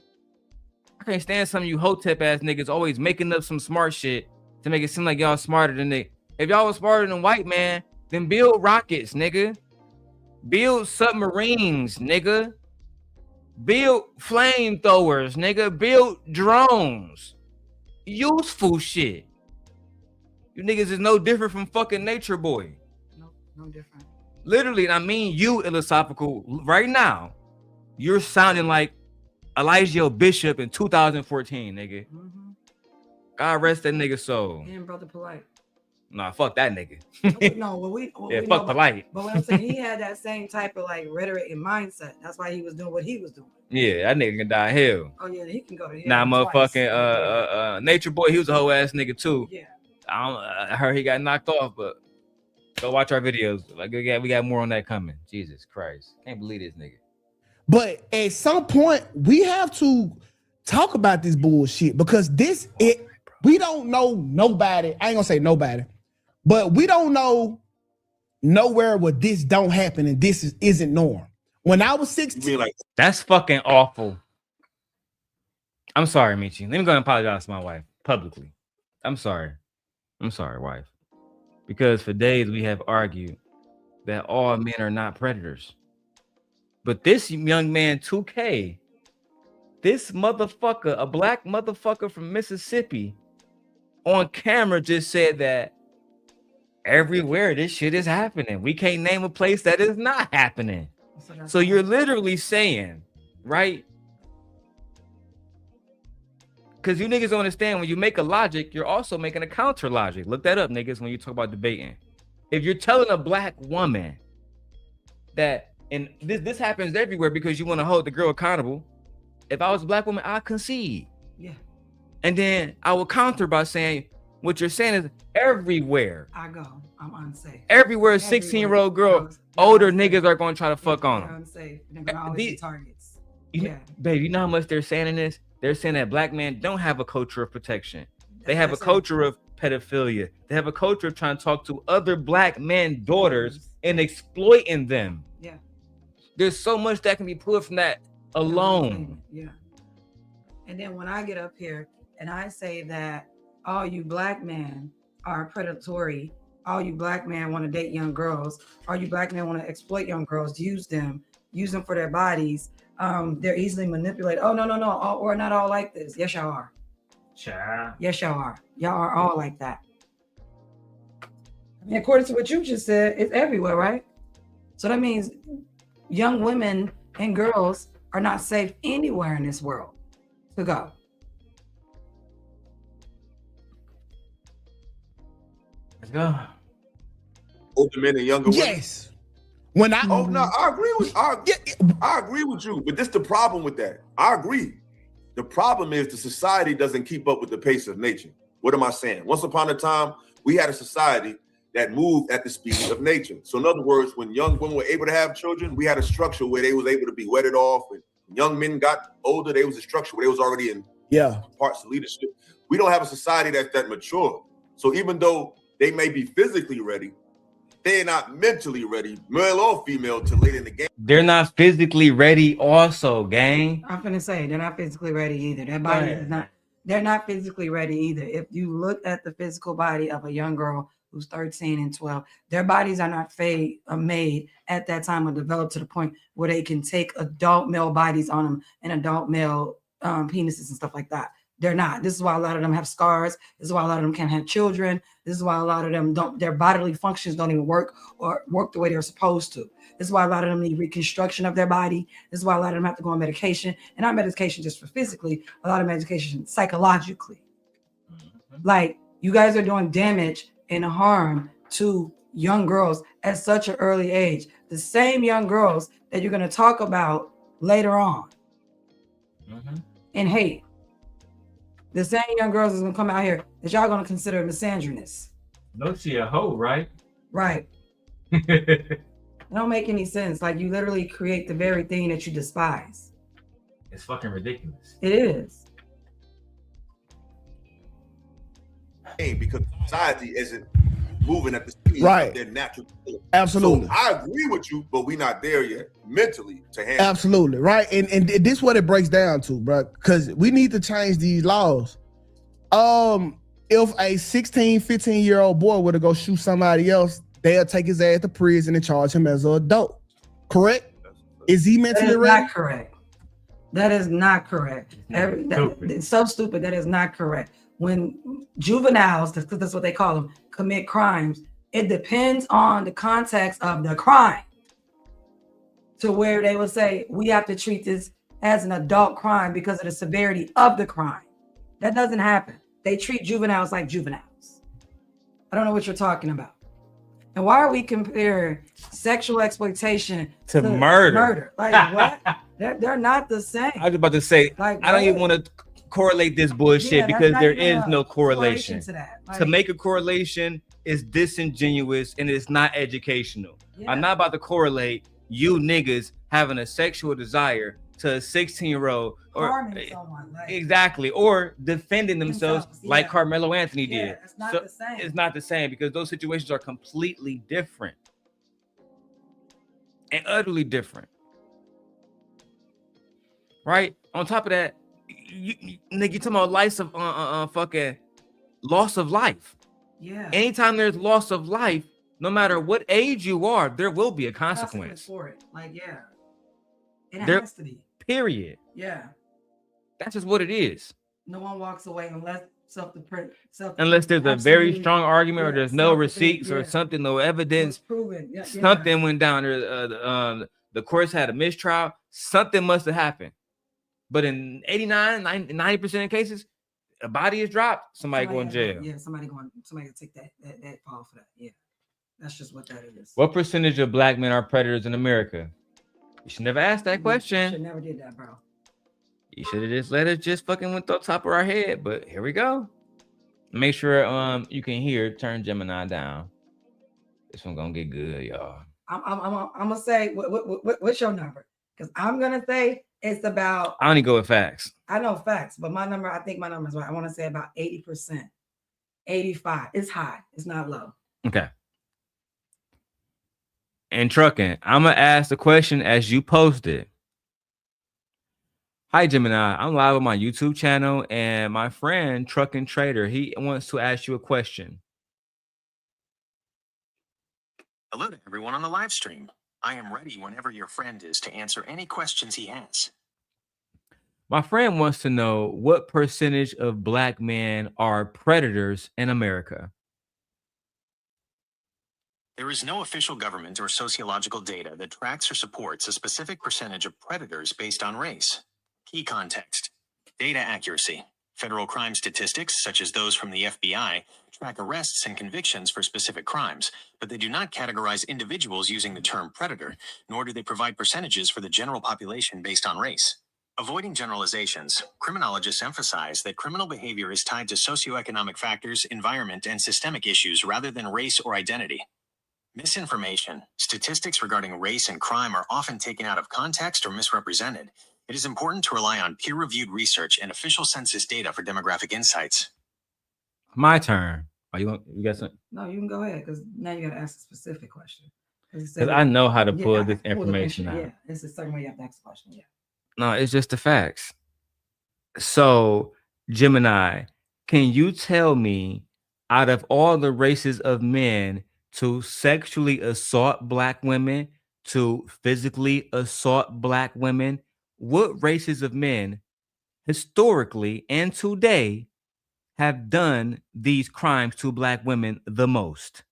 I can't stand some of you hotep ass niggas always making up some smart shit to make it seem like y'all smarter than they. If y'all was smarter than white man, then build rockets, nigga. Build submarines, nigga. Build flamethrowers, nigga. Build drones. Useful shit. You niggas is no different from fucking Nature Boy. No different. Literally, I mean you, iLLAsophical, right now, you're sounding like Elijah Bishop in 2014, nigga. Mm-hmm. God rest that nigga soul. And Brother Polite. Nah, fuck that nigga. Fuck Polite. But what I'm saying, he had that same type of like rhetoric and mindset. That's why he was doing what he was doing. Yeah, that nigga can die hell. Oh yeah, he can go to hell. Nah, motherfucking Nature Boy, he was a whole ass nigga too. Yeah. I heard he got knocked off, but go watch our videos. Like we got more on that coming. Jesus Christ, can't believe this nigga. But at some point, we have to talk about this bullshit because we don't know nobody. I ain't gonna say nobody, but we don't know nowhere where this don't happen and this isn't norm. When I was 16, that's fucking awful. I'm sorry, Michi. Let me go and apologize to my wife publicly. I'm sorry, wife, because for days we have argued that all men are not predators. But this young man, 2K, this motherfucker, a black motherfucker from Mississippi, on camera just said that everywhere this shit is happening. We can't name a place that is not happening. So you're literally saying, right? Because you niggas don't understand, when you make a logic, you're also making a counter logic. Look that up, niggas, when you talk about debating. If you're telling a black woman that, and this happens everywhere because you want to hold the girl accountable. If I was a black woman, I concede. Yeah. And then I will counter by saying, what you're saying is everywhere. I go. I'm unsafe. Everywhere, 16-year-old girl, older niggas are going to try to fuck on them. Unsafe. They're going to always be targets. Babe, you know how much they're saying in this? They're saying that black men don't have a culture of protection. They have a culture of pedophilia. They have a culture of trying to talk to other black men, daughters, and exploiting them. Yeah. There's so much that can be pulled from that alone. Yeah. And then when I get up here and I say that all you black men are predatory, all you black men want to date young girls, all you black men want to exploit young girls, use them for their bodies, they're easily manipulated. Oh, no, we're not all like this. Yes, y'all are. Child. Yes, y'all are. Y'all are all like that. I mean, according to what you just said, it's everywhere, right? So that means young women and girls are not safe anywhere in this world to go. Let's go. Older men and younger women. Yes. When I Oh no, I agree with you, but this the problem with that. I agree. The problem is the society doesn't keep up with the pace of nature. What am I saying? Once upon a time, we had a society that moved at the speed of nature. So in other words, when young women were able to have children, we had a structure where they was able to be wedded off. And when young men got older, there was a structure where they was already in parts of leadership. We don't have a society that's that mature. So even though they may be physically ready, they're not mentally ready, male or female, to late in the game. They're not physically ready also, gang. I'm finna say they're not physically ready either. Their body is not, they're not physically ready either. If you look at the physical body of a young girl who's 13 and 12, their bodies are not made at that time or developed to the point where they can take adult male bodies on them and adult male penises and stuff like that. They're not. This is why a lot of them have scars. This is why a lot of them can't have children. This is why a lot of them their bodily functions don't even work the way they're supposed to. This is why a lot of them need reconstruction of their body. This is why a lot of them have to go on medication, and not medication just for physically, a lot of medication psychologically. Like, you guys are doing damage and harm to young girls at such an early age. The same young girls that you're going to talk about later on and hate. The same young girls is gonna come out here that y'all gonna consider misandrous. No, she a hoe, right? Right. It don't make any sense. Like, you literally create the very thing that you despise. It's fucking ridiculous. It is. Because society isn't moving at the speed of their natural. Absolutely. So I agree with you, but we're not there yet mentally to handle. Absolutely, right? And this is what it breaks down to, bro, because we need to change these laws. If a 16, 15-year-old boy were to go shoot somebody else, they'll take his ass to prison and charge him as an adult. Correct? Is he mentally ready? Not correct. That is not correct. It's so stupid. That is not correct. When juveniles, because that's what they call them, commit crimes, it depends on the context of the crime, to where they will say, we have to treat this as an adult crime because of the severity of the crime. That doesn't happen. They treat juveniles like juveniles. I don't know what you're talking about. And why are we comparing sexual exploitation to murder? Like, what? They're not the same. I was about to say, like, I don't even want to correlate this bullshit because there is no correlation. To make a correlation is disingenuous and it's not educational. I'm not about to correlate you niggas having a sexual desire to a 16-year-old or harming someone, like, exactly, or defending themselves like Carmelo Anthony did. It's not the same. It's not the same because those situations are completely different and utterly different. Right? On top of that, you talking about fucking loss of life. Yeah. Anytime there's loss of life, No matter what age you are, there will be a consequence. for it. Like, yeah. And it There- has to be. Period. Yeah. That's just what it is. No one walks away unless Unless there's a very strong argument or there's no receipts or yeah. something, no evidence, proven. Yeah, something went down. The courts had a mistrial. Something must have happened. But in 89, 90% of cases, a body is dropped. Somebody go in jail. Yeah, somebody take that fall for that. Yeah. That's just what that is. What percentage of black men are predators in America? You should never ask that question. Should never did that, bro. You should have just let it just fucking went on top of our head. But here we go. Make sure you can hear. Turn Gemini down. This one gonna get good, y'all. I'm gonna say what's your number? Because I'm gonna say it's about. I only go with facts. I know facts, but I think my number is right. I want to say about 80%, 85. It's high. It's not low. Okay. And trucking, I'm gonna ask the question as you posted. Hi Gemini, I'm live on my YouTube channel, and my friend Trucking Trader, he wants to ask you a question. Hello to everyone on the live stream. I am ready whenever your friend is to answer any questions he has. My friend wants to know what percentage of black men are predators in America. There is no official government or sociological data that tracks or supports a specific percentage of predators based on race. Key context: data accuracy. Federal crime statistics, such as those from the FBI, track arrests and convictions for specific crimes, but they do not categorize individuals using the term predator, nor do they provide percentages for the general population based on race. Avoiding generalizations, criminologists emphasize that criminal behavior is tied to socioeconomic factors, environment, and systemic issues rather than race or identity. Misinformation. Statistics regarding race and crime are often taken out of context or misrepresented. It is important to rely on peer-reviewed research and official census data for demographic insights. My turn. Are you got something? No, you can go ahead because now you got to ask a specific question. Because I know how to pull this information out. Yeah, it's a certain way you have to ask a question. Yeah. No, it's just the facts. So, Gemini, can you tell me, out of all the races of men to sexually assault black women, to physically assault black women, what races of men historically and today have done these crimes to black women the most?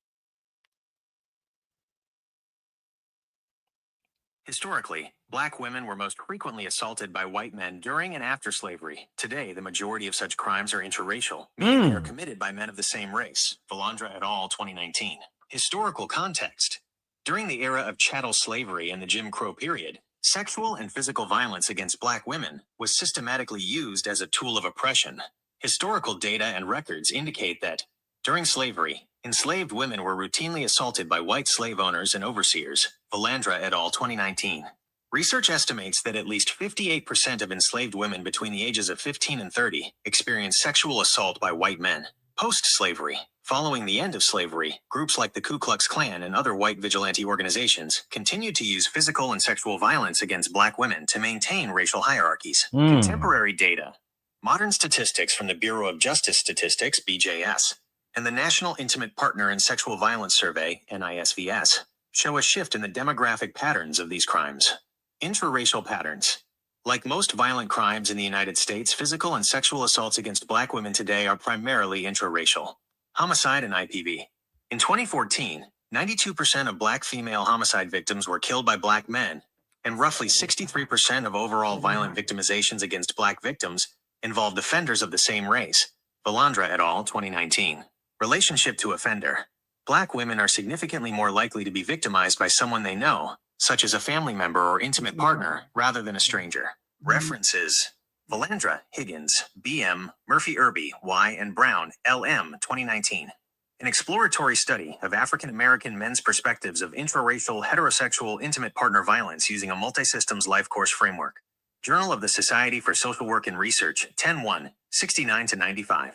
Historically, black women were most frequently assaulted by white men during and after slavery. Today, the majority of such crimes are interracial, meaning they are committed by men of the same race. Valandra et al., 2019. Historical context. During the era of chattel slavery and the Jim Crow period, sexual and physical violence against black women was systematically used as a tool of oppression. Historical data and records indicate that, during slavery, enslaved women were routinely assaulted by white slave owners and overseers. Valandra et al., 2019. Research estimates that at least 58% of enslaved women between the ages of 15 and 30 experienced sexual assault by white men. Post-slavery, following the end of slavery, groups like the Ku Klux Klan and other white vigilante organizations continued to use physical and sexual violence against black women to maintain racial hierarchies. Contemporary data. Modern statistics from the Bureau of Justice Statistics, BJS, and the National Intimate Partner and Sexual Violence Survey, NISVS, show a shift in the demographic patterns of these crimes. Intraracial patterns. Like most violent crimes in the United States, physical and sexual assaults against black women today are primarily intraracial. Homicide and IPV. In 2014, 92% of black female homicide victims were killed by black men, and roughly 63% of overall violent victimizations against black victims involved offenders of the same race. Valandra et al., 2019. Relationship to offender. Black women are significantly more likely to be victimized by someone they know, such as a family member or intimate partner, rather than a stranger. References. Valandra, Higgins, B.M., Murphy-Irby, Y. and Brown, L.M., 2019. An exploratory study of African American men's perspectives of intraracial heterosexual intimate partner violence using a multi-systems life course framework. Journal of the Society for Social Work and Research, 10-1, 69-95.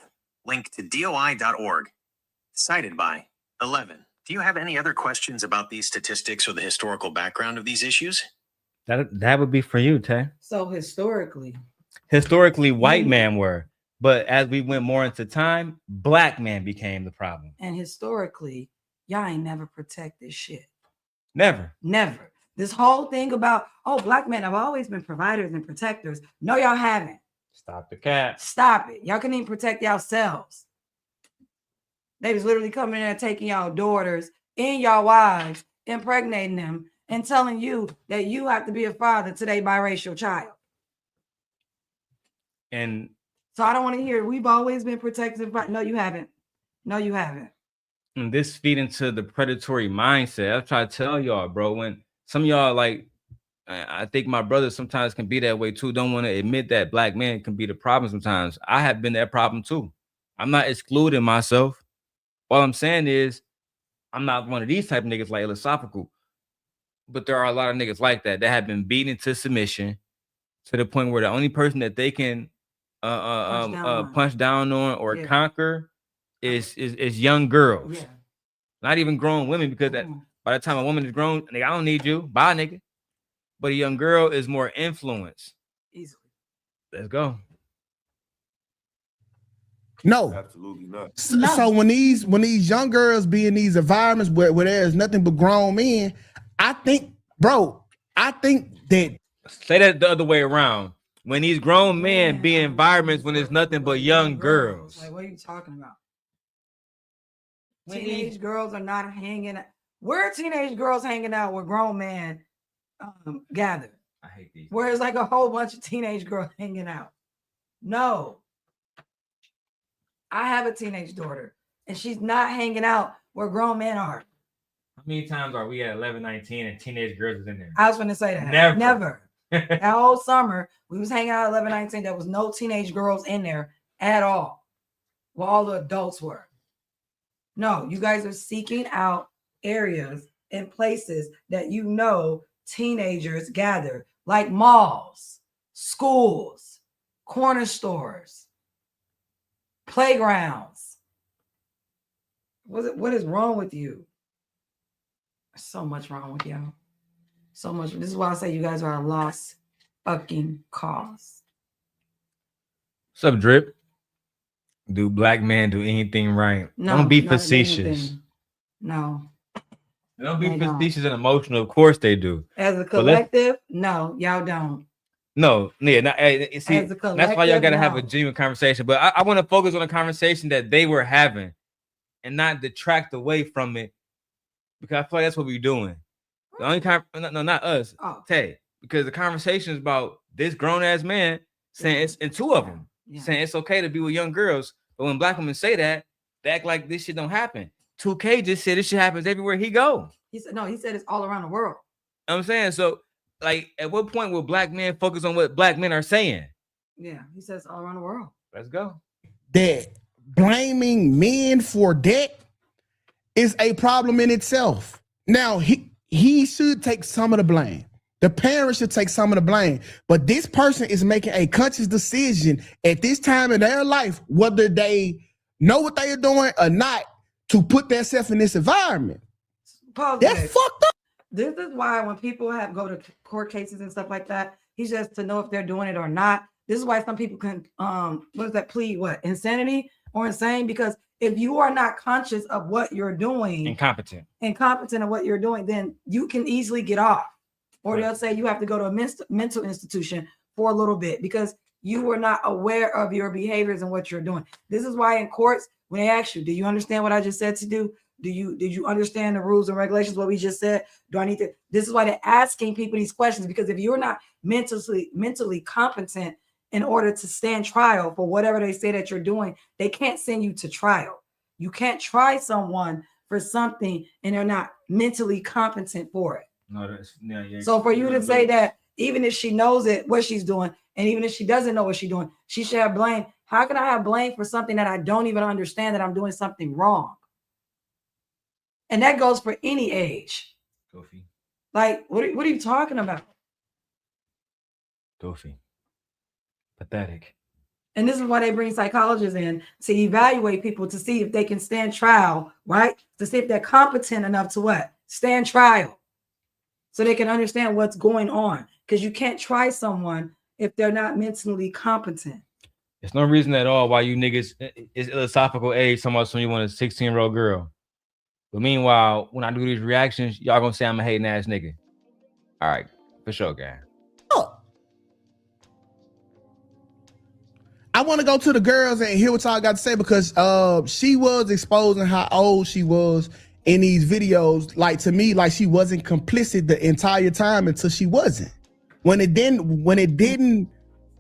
Link to DOI.org. Cited by 11. Do you have any other questions about these statistics or the historical background of these issues? That would be for you, Tay. So historically, white men were, but as we went more into time, black men became the problem. And historically, Y'all ain't never protected shit. Never. Never. This whole thing about, oh, black men have always been providers and protectors. No, y'all haven't. Stop the cap. Stop it. Y'all can even protect yourselves. They was literally coming in and taking y'all daughters and y'all wives, impregnating them, and telling you that you have to be a father to their biracial child. And so I don't want to hear we've always been protected. No, you haven't. No, you haven't. And this feed into the predatory mindset. I try to tell y'all, bro, when some of y'all, like, I think my brothers sometimes can be that way too. Don't want to admit that black men can be the problem sometimes. I have been that problem too. I'm not excluding myself. All I'm saying is I'm not one of these type of niggas like iLLAsophical. But there are a lot of niggas like that have been beaten into submission to the point where the only person that they can punch down on or conquer is young girls. Yeah. Not even grown women, because that by the time a woman is grown, nigga, I don't need you. Bye, nigga. But a young girl is more influenced. Easily. Let's go. No, absolutely not. So when these young girls be in these environments where there's nothing but grown men, I think that say that the other way around. When these grown men be in environments when there's nothing but young girls. Like, what are you talking about? Teenage girls are not hanging out. Where are teenage girls hanging out where grown men gather? I hate these. Where it's like a whole bunch of teenage girls hanging out. No. I have a teenage daughter, and she's not hanging out where grown men are. How many times are we at 11, 19 and teenage girls is in there? I was going to say that. Never. That whole summer, we was hanging out at 11, 19. There was no teenage girls in there at all. Where all the adults were. No, you guys are seeking out areas and places that you know teenagers gather, like malls, schools, corner stores, playgrounds. What is wrong with you? There's so much wrong with y'all. So much. This is why I say you guys are a lost fucking cause. What's up, Drip? Do black men do anything right? No, don't be facetious. No. Don't be facetious and emotional. Of course they do. As a collective, no, y'all don't. No, yeah. See, that's why y'all gotta have a genuine conversation. But I want to focus on a conversation that they were having and not detract away from it, because I feel like that's what we're doing. The only no, not us, Tay, because the conversation is about this grown ass man saying it's, and two of them saying it's okay to be with young girls. But when black women say that, they act like this shit don't happen. Tukay just said this shit happens everywhere he go. He said no. He said it's all around the world. You know what I'm saying, so like, at what point will black men focus on what black men are saying? Yeah, he says all around the world. Let's go. That blaming men for that is a problem in itself. Now he should take some of the blame. The parents should take some of the blame. But this person is making a conscious decision at this time in their life, whether they know what they are doing or not, to put themselves in this environment. That's fucked up. This is why when people go to court cases and stuff like that, he's just to know if they're doing it or not. This is why some people can plead insanity or insane, because if you are not conscious of what you're doing, incompetent of what you're doing, then you can easily get off. Or they'll say you have to go to a mental institution for a little bit because you were not aware of your behaviors and what you're doing. This is why in courts, when they ask you, do you understand what I just said to do? Did you understand the rules and regulations, what we just said? Do I need to? This is why they're asking people these questions, because if you're not mentally competent in order to stand trial for whatever they say that you're doing, they can't send you to trial. You can't try someone for something and they're not mentally competent for it. No, so for you to say that even if she knows it, what she's doing, and even if she doesn't know what she's doing, she should have blame. How can I have blame for something that I don't even understand, that I'm doing something wrong? And that goes for any age. Goofy. Like, what are you talking about? Goofy. Pathetic. And this is why they bring psychologists in to evaluate people to see if they can stand trial, right? To see if they're competent enough to what? Stand trial. So they can understand what's going on. Because you can't try someone if they're not mentally competent. There's no reason at all why you niggas is iLLAsophical age so much when you want a 16-year-old girl. But meanwhile, when I do these reactions, y'all gonna say I'm a hating ass nigga. All right, for sure, guy. I want to go to the girls and hear what y'all got to say, because she was exposing how old she was in these videos. Like, to me, like she wasn't complicit the entire time until she wasn't. When it didn't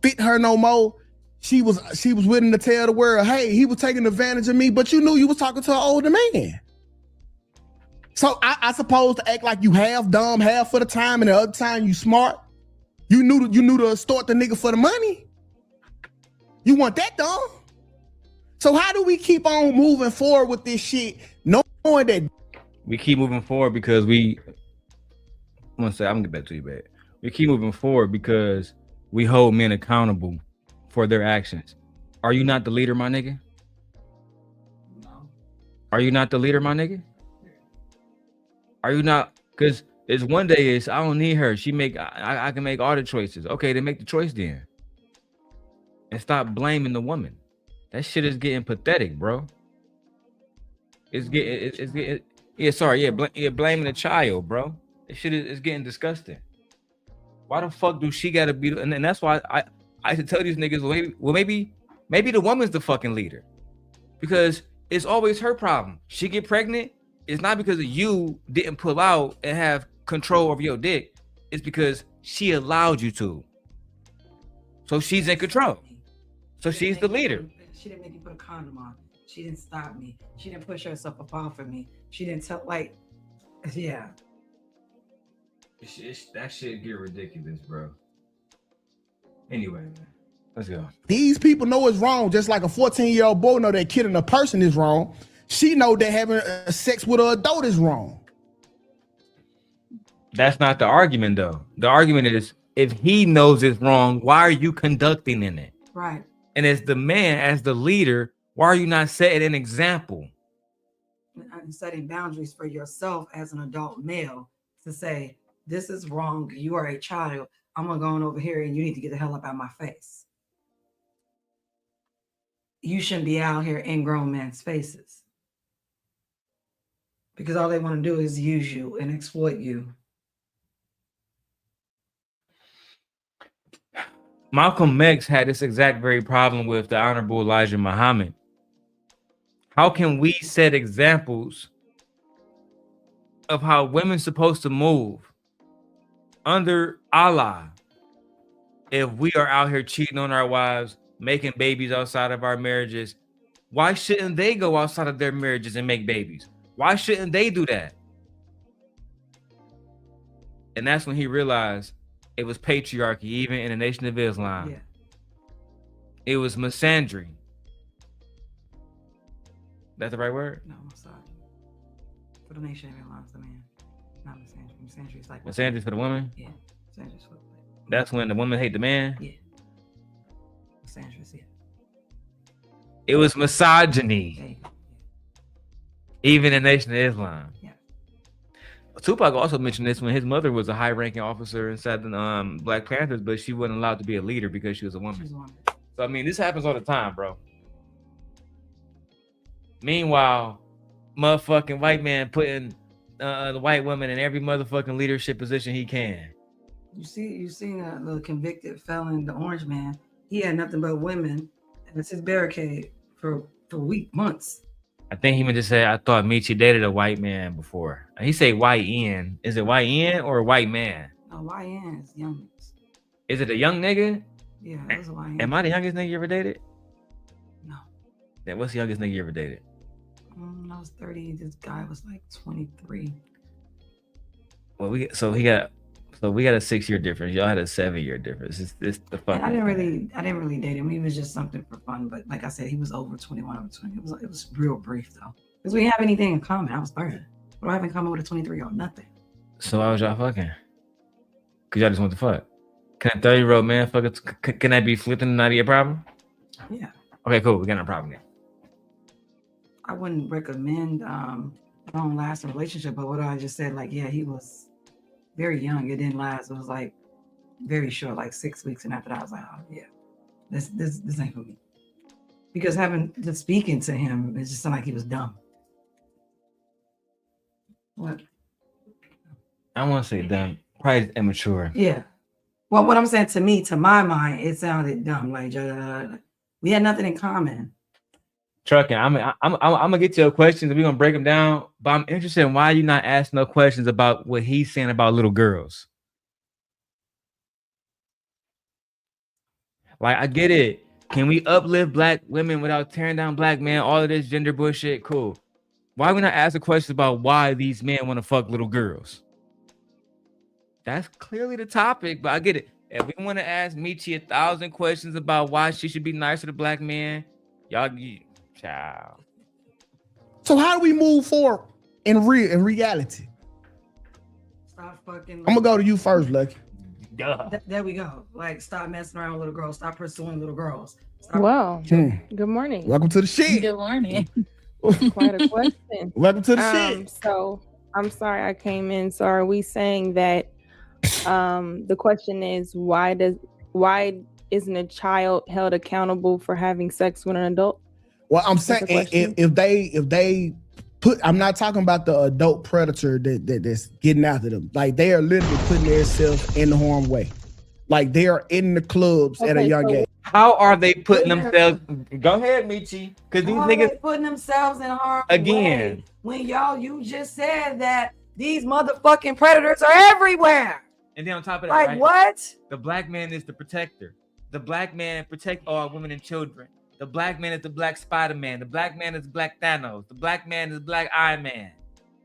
fit her no more, she was willing to tell the world, hey, he was taking advantage of me, but you knew you was talking to an older man. So I suppose to act like you half dumb, half for the time, and the other time you smart. You knew to extort the nigga for the money. You want that dumb? So how do we keep on moving forward with this shit, knowing that we keep moving forward because I'm gonna get back to you, babe. We keep moving forward because we hold men accountable for their actions. Are you not the leader, my nigga? No. Are you not the leader, my nigga? Are you not? Because it's one day is I don't need her. I can make all the choices. Okay, then make the choice then. And stop blaming the woman. That shit is getting pathetic, bro. It's getting blaming the child, bro. This shit is getting disgusting. Why the fuck do she gotta be? And that's why I should tell these niggas, well, maybe the woman's the fucking leader, because it's always her problem. She get pregnant, it's not because of you didn't pull out and have control over your dick. It's because she allowed you to. So she's in control. So she's the leader. She didn't make me put a condom on. She didn't stop me. She didn't push herself up off of me. She didn't tell, like, yeah. That shit get ridiculous, bro. Anyway, let's go. these people know it's wrong, just like a 14-year-old boy know that killing a person is wrong. She know that having sex with an adult is wrong. That's not the argument, though. The argument is, if he knows it's wrong, why are you conducting in it? Right. And as the man, as the leader, why are you not setting an example? And setting boundaries for yourself as an adult male to say, this is wrong. You are a child. I'm going to go on over here and you need to get the hell up out of my face. You shouldn't be out here in grown men's faces. Because all they want to do is use you and exploit you. Malcolm X had this exact very problem with the Honorable Elijah Muhammad. How can we set examples of how women's supposed to move under Allah if we are out here cheating on our wives, making babies outside of our marriages? Why shouldn't they go outside of their marriages and make babies? Why shouldn't they do that? And that's when he realized it was patriarchy, even in the Nation of Islam. Yeah. It was misandry. That's the right word? No, I'm sorry. For the Nation of Islam, the man. Not misandry. Misandry is like... Misandry for the woman? Yeah. Misandry is for... That's when the woman hate the man? Yeah. Misandry is, yeah. It was misogyny. Yeah. Even in the Nation of Islam. Yeah. Tupac also mentioned this when his mother was a high-ranking officer inside the Black Panthers, but she wasn't allowed to be a leader because she was a woman. She's a woman. So, I mean, this happens all the time, bro. Meanwhile, motherfucking white man putting the white woman in every motherfucking leadership position he can. You seen the convicted felon, the orange man. He had nothing but women, and it's his barricade for months. I think he meant to say, I thought Michi dated a white man before. He say white N. Is it white N or a white man? No, YN is young. Is it a young nigga? Yeah, it was a YN. Am I the youngest nigga you ever dated? No. Then what's the youngest nigga you ever dated? I was 30. This guy was like 23. Well, we got a 6-year difference. Y'all had a 7-year difference. It's the fuck. I didn't really date him. He was just something for fun. But like I said, he was over 21, over 20. It was real brief though, because we didn't have anything in common. I was 30. What do I have in common with a 23-year-old? Nothing. So why was y'all fucking? Cause y'all just want to fuck. Can a 30-year-old man fuck it? Can that be flipping and not be a problem? Yeah. Okay, cool. We got no problem there. I wouldn't recommend a long-lasting relationship, but what I just said, like, yeah, he was very young. It didn't last. It was like very short, like 6 weeks, and after that, I was like, oh yeah, this ain't for me. Because just speaking to him, it just sounded like he was dumb. What? I want to say dumb. Probably immature. Yeah. Well, what I'm saying, to me, to my mind, it sounded dumb. Like we had nothing in common. Trucking. I'm gonna get to your questions and we're gonna break them down. But I'm interested in why you not asking no questions about what he's saying about little girls. Like, I get it. Can we uplift black women without tearing down black men? All of this gender bullshit, cool. Why we not asking questions about why these men want to fuck little girls? That's clearly the topic, but I get it. If we want to ask Michi 1,000 questions about why she should be nicer to black men, y'all, child. So how do we move forward in reality? Stop fucking. I'm gonna go to you first, Lucky. There we go. Like, stop messing around with little girls. Stop pursuing little girls. Stop. Well, good morning. Welcome to the shit. Good morning. Quite a question. Welcome to the shit. So I'm sorry I came in. So are we saying that the question is why isn't a child held accountable for having sex with an adult? Well, I'm saying if they put, I'm not talking about the adult predator that's getting after them. Like, they are literally putting themselves in the harm's way. Like, they are in the clubs at a young age. How are they putting themselves? Go ahead, Michi. Because these niggas putting themselves in harm's again. way when you just said that these motherfucking predators are everywhere. And then on top of that, like, right, what? The black man is the protector. The black man protects all women and children. The black man is the black Spider-Man. The black man is black Thanos. The black man is black Iron Man.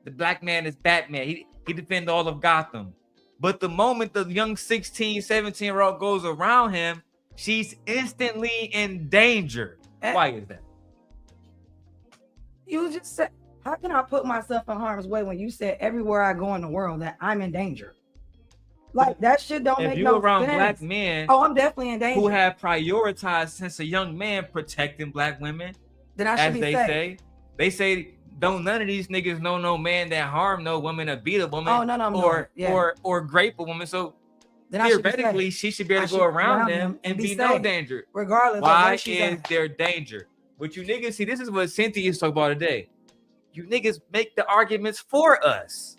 The black man is Batman. He defends all of Gotham. But the moment the young 16, 17-year-old goes around him, she's instantly in danger. Why is that? You just said, how can I put myself in harm's way when you said everywhere I go in the world that I'm in danger? Like, that shit don't make no sense. If you around black men, I'm definitely in danger. Who have prioritized since a young man protecting black women, then I should as be they safe. say. They say don't none of these niggas know no man that harm no woman or beat a woman or grape a woman. So then theoretically, she should be able to go around them and be no danger. Regardless. Why is there danger? But you niggas, see, this is what Cynthia is talking about today. You niggas make the arguments for us.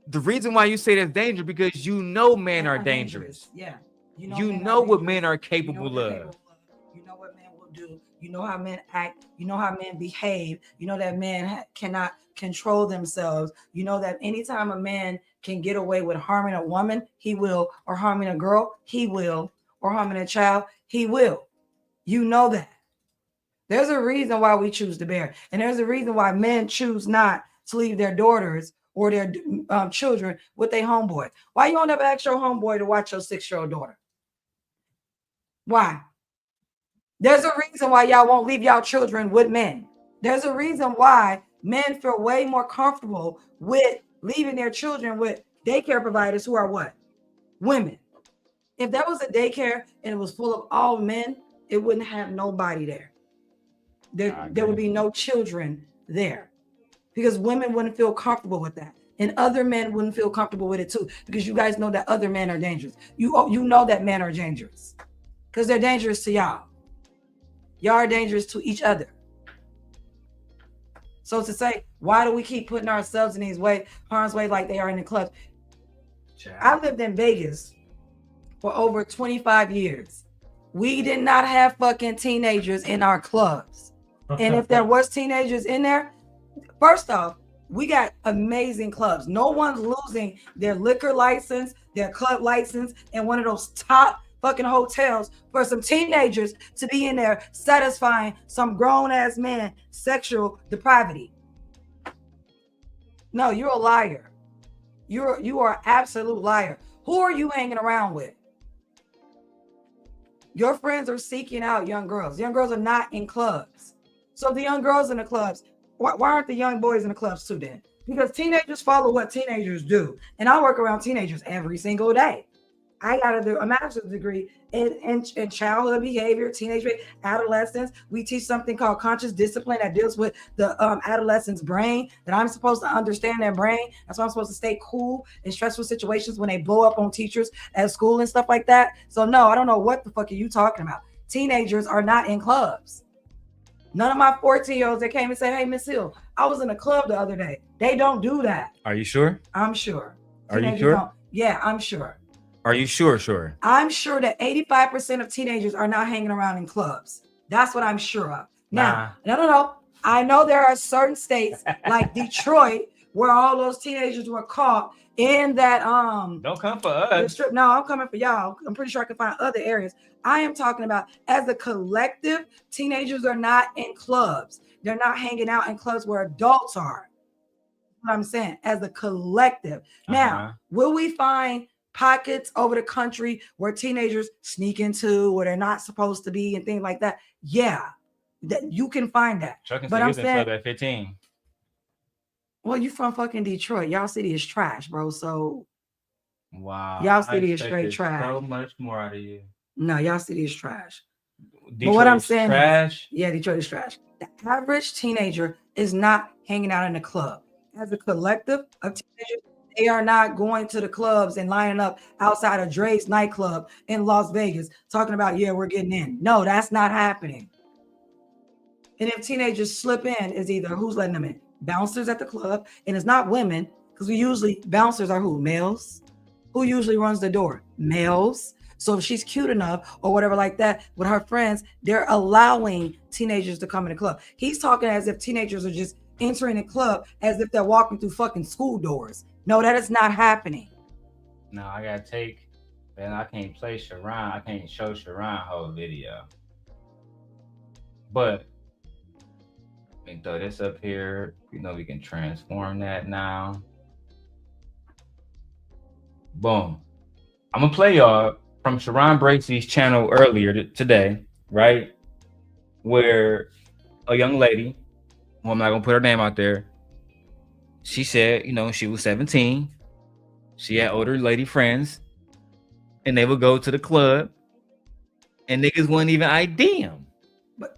The reason why you say there's danger because you know men are dangerous. Yeah. You know what men are capable of. You know what men will do. You know how men act. You know how men behave. You know that men cannot control themselves. You know that anytime a man can get away with harming a woman, he will, or harming a girl, he will, or harming a child, he will. You know that. There's a reason why we choose to bear. And there's a reason why men choose not to leave their daughters or their children with their homeboy. Why you don't ever ask your homeboy to watch your 6-year-old daughter? Why? There's a reason why y'all won't leave y'all children with men. There's a reason why men feel way more comfortable with leaving their children with daycare providers who are what? Women. If that was a daycare and it was full of all men, it wouldn't have nobody there. There would be no children there. Because women wouldn't feel comfortable with that. And other men wouldn't feel comfortable with it too. Because you guys know that other men are dangerous. You know that men are dangerous. Because they're dangerous to y'all. Y'all are dangerous to each other. So to say, why do we keep putting ourselves in these harm's way like they are in the clubs? I lived in Vegas for over 25 years. We did not have fucking teenagers in our clubs. And if there was teenagers in there, first off, we got amazing clubs. No one's losing their liquor license, their club license, and one of those top fucking hotels for some teenagers to be in there satisfying some grown-ass man sexual depravity. No, you're a liar. You are an absolute liar. Who are you hanging around with? Your friends are seeking out young girls. Young girls are not in clubs. So the young girls in the clubs, why aren't the young boys in the clubs too then? Because teenagers follow what teenagers do. And I work around teenagers every single day. I got a master's degree in childhood behavior, teenage adolescence. We teach something called conscious discipline that deals with the adolescent's brain, that I'm supposed to understand their brain. That's why I'm supposed to stay cool in stressful situations when they blow up on teachers at school and stuff like that. So no, I don't know what the fuck are you talking about. Teenagers are not in clubs. None of my 14-year-olds that came and said, hey, Miss Hill, I was in a club the other day. They don't do that. Are you sure? I'm sure. Are you Teenagers sure? don't. Yeah, I'm sure. Are you sure? Sure. I'm sure that 85% of teenagers are not hanging around in clubs. That's what I'm sure of. Now, no. I know there are certain states like Detroit where all those teenagers were caught in that Don't come for us. No, I'm coming for y'all. I'm pretty sure I can find other areas. I am talking about as a collective, teenagers are not in clubs. They're not hanging out in clubs where adults are. That's what I'm saying, as a collective. Now, will we find pockets over the country where teenagers sneak into where they're not supposed to be and things like that? Yeah, that you can find that. But I'm saying at 15. Well, you from fucking Detroit. Y'all city is trash, bro. So wow, y'all city is straight trash. So much more out of you. No, y'all city is trash. Detroit but what I'm saying trash. Is, yeah, Detroit is trash. The average teenager is not hanging out in a club. As a collective of teenagers, they are not going to the clubs and lining up outside of Dre's nightclub in Las Vegas talking about, yeah, we're getting in. No, that's not happening. And if teenagers slip in, is either who's letting them in? Bouncers at the club, and it's not women, because we usually, bouncers are who? Males. Who usually runs the door? Males. So if she's cute enough or whatever like that with her friends, they're allowing teenagers to come in the club. He's talking as if teenagers are just entering the club as if they're walking through fucking school doors. No, that is not happening. No, I gotta take, man, I can't play Sharon. I can't show Sharon whole video. But we can throw this up here. You know, we can transform that now. Boom. I'm gonna play y'all from Sharon Bracey's channel earlier today, right? Where a young lady, well, I'm not gonna put her name out there. She said, you know, she was 17. She had older lady friends, and they would go to the club, and niggas wouldn't even ID them. But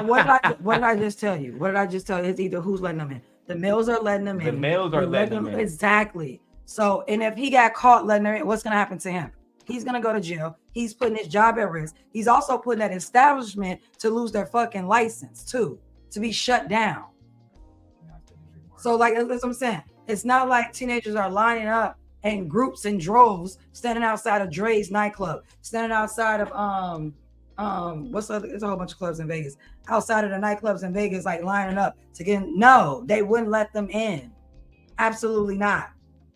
what did I just tell you? What did I just tell you? It's either who's letting them in. The males are letting them in. The males are letting them in. Exactly. So, and if he got caught letting them in, what's going to happen to him? He's going to go to jail. He's putting his job at risk. He's also putting that establishment to lose their fucking license too, to be shut down. So like, that's what I'm saying. It's not like teenagers are lining up in groups and droves, standing outside of Dre's nightclub, standing outside of, there's a whole bunch of clubs in Vegas, outside of the nightclubs in Vegas, like lining up to get in. No, they wouldn't let them in. Absolutely not.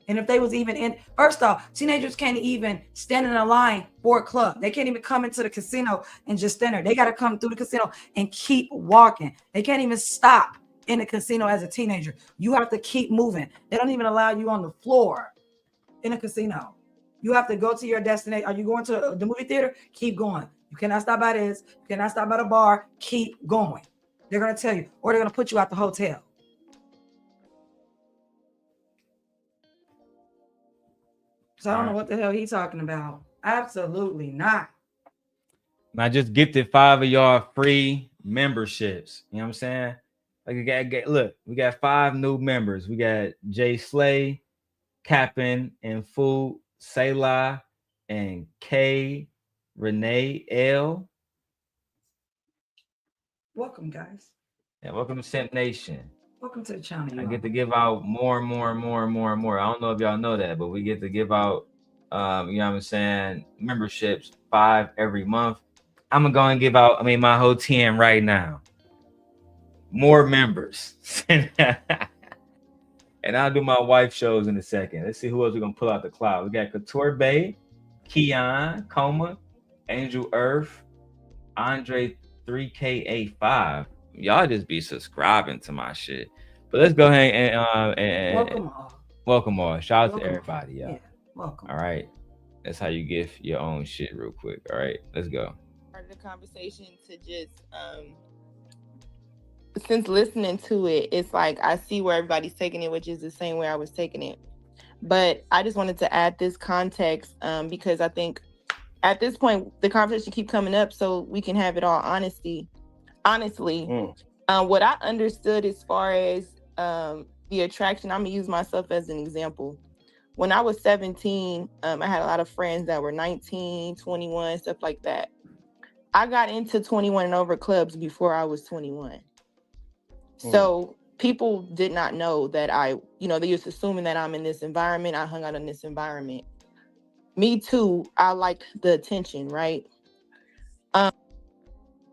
And if they was even in, first off, teenagers can't even stand in a line for a club. They can't even come into the casino and just stand there. They got to come through the casino and keep walking. They can't even stop in the casino as a teenager. You have to keep moving. They don't even allow you on the floor in a casino. You have to go to your destination. Are you going to the movie theater? Keep going. You cannot stop by this. You cannot stop by the bar. Keep going. They're going to tell you, or they're going to put you at the hotel. So I don't know what the hell he's talking about. Absolutely not. And I just gifted 5 of y'all free memberships. You know what I'm saying? Like, look, we got 5 new members. We got Jay Slay, Captain, and Fu, Selah, and K, Renee L. Welcome, guys. Yeah, welcome to Simp Nation. Welcome to the channel. I get to give out more and more and more and more and more. I don't know if y'all know that, but we get to give out, you know what I'm saying, memberships 5 every month. I'm gonna go and give out, my whole 10 right now. More members. And I'll do my wife shows in a second. Let's see who else we're gonna pull out the cloud. We got Couture Bay, Keon, Coma, Angel Earth, Andre 3K85. Y'all just be subscribing to my shit. But let's go ahead and welcome all. Welcome all. Shout out to everybody, y'all. Yeah, welcome. All right. That's how you gift your own shit real quick. All right, let's go. Part of the conversation to just since listening to it, it's like I see where everybody's taking it, which is the same way I was taking it. But I just wanted to add this context because I think at this point the conversation keep coming up, so we can have it all honestly. What I understood as far as the attraction, I'm gonna use myself as an example. When I was 17, I had a lot of friends that were 19, 21, stuff like that. I got into 21 and over clubs before I was 21. So people did not know that they used assuming that I'm in this environment. I hung out in this environment. Me too. I like the attention, right?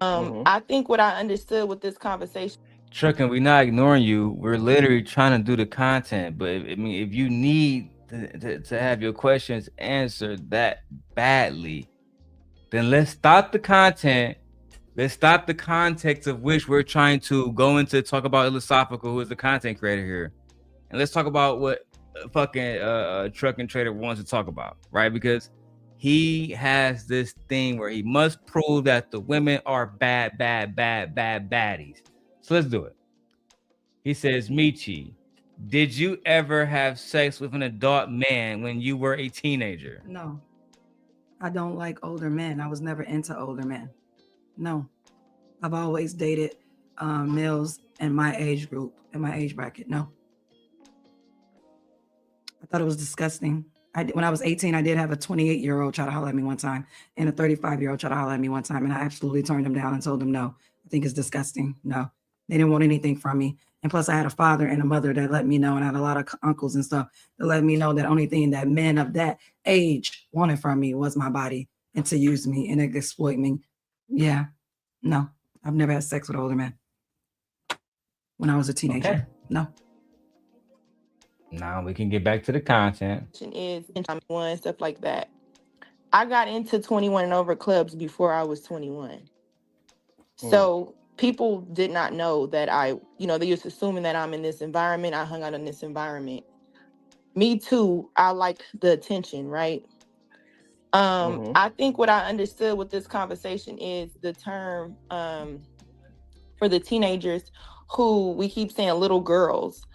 I think what I understood with this conversation. Trucking, we're not ignoring you. We're literally trying to do the content. But I mean, if you need to have your questions answered that badly, then let's stop the content. Let's stop the context of which we're trying to go into talk about iLLAsophical, who is the content creator here. And let's talk about what fucking trucking trader wants to talk about, right? Because he has this thing where he must prove that the women are bad baddies. So let's do it. He says, Michi, did you ever have sex with an adult man when you were a teenager? No. I don't like older men. I was never into older men. No. I've always dated males in my age group, in my age bracket. No. I thought it was disgusting. When I was 18, I did have a 28-year-old try to holler at me one time and a 35-year-old try to holler at me one time, and I absolutely turned him down and told him no. I think it's disgusting. No. They didn't want anything from me. And plus, I had a father and a mother that let me know, and I had a lot of uncles and stuff that let me know that only thing that men of that age wanted from me was my body and to use me and exploit me. Yeah. No. I've never had sex with an older man when I was a teenager. Okay. No. Now we can get back to the content. Is in 21, stuff like that. I got into 21 and over clubs before I was 21. So people did not know that they used assuming that I'm in this environment. I hung out in this environment. Me too. I like the attention, right? I think what I understood with this conversation is the term for the teenagers who we keep saying little girls.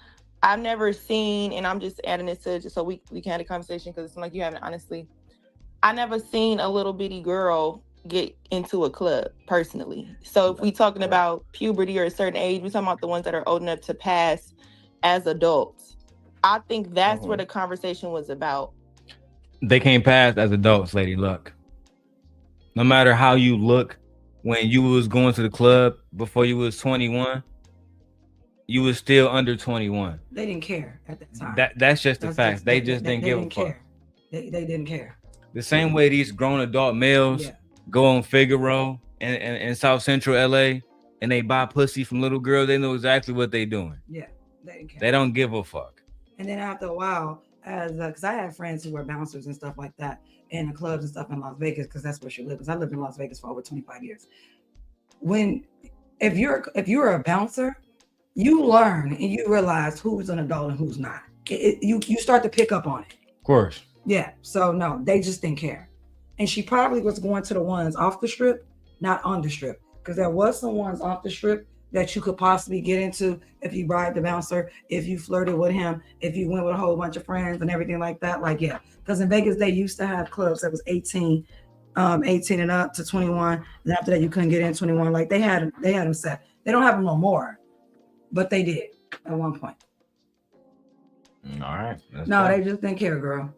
I've never seen, and I'm just adding this to just so we can have a conversation because it's like you haven't honestly. I never seen a little bitty girl get into a club personally. So if we talking about puberty or a certain age, we're talking about the ones that are old enough to pass as adults. I think that's where the conversation was about. They can't pass as adults, Lady Luck. No matter how you look, when you was going to the club before you was 21, you was still under 21. They didn't care at that time. That's just the fact. They just didn't give a fuck. They didn't care. The same way these grown adult males go on Figaro in South Central LA and they buy pussy from little girls, they know exactly what they doing. Yeah, they didn't care. They don't give a fuck. And then after a while, because I had friends who were bouncers and stuff like that in the clubs and stuff in Las Vegas, because that's where she lived. Because I lived in Las Vegas for over 25 years. If you're a bouncer, you learn and you realize who's an adult and who's not. You start to pick up on it. Of course. Yeah. So no, they just didn't care. And she probably was going to the ones off the strip, not on the strip, because there was some ones off the strip that you could possibly get into if you bribed the bouncer, if you flirted with him, if you went with a whole bunch of friends and everything like that. Like, yeah, because in Vegas, they used to have clubs that was 18 and up to 21. And after that, you couldn't get in 21. Like they had them set. They don't have them no more, but they did at one point. All right. No, they just didn't care, girl.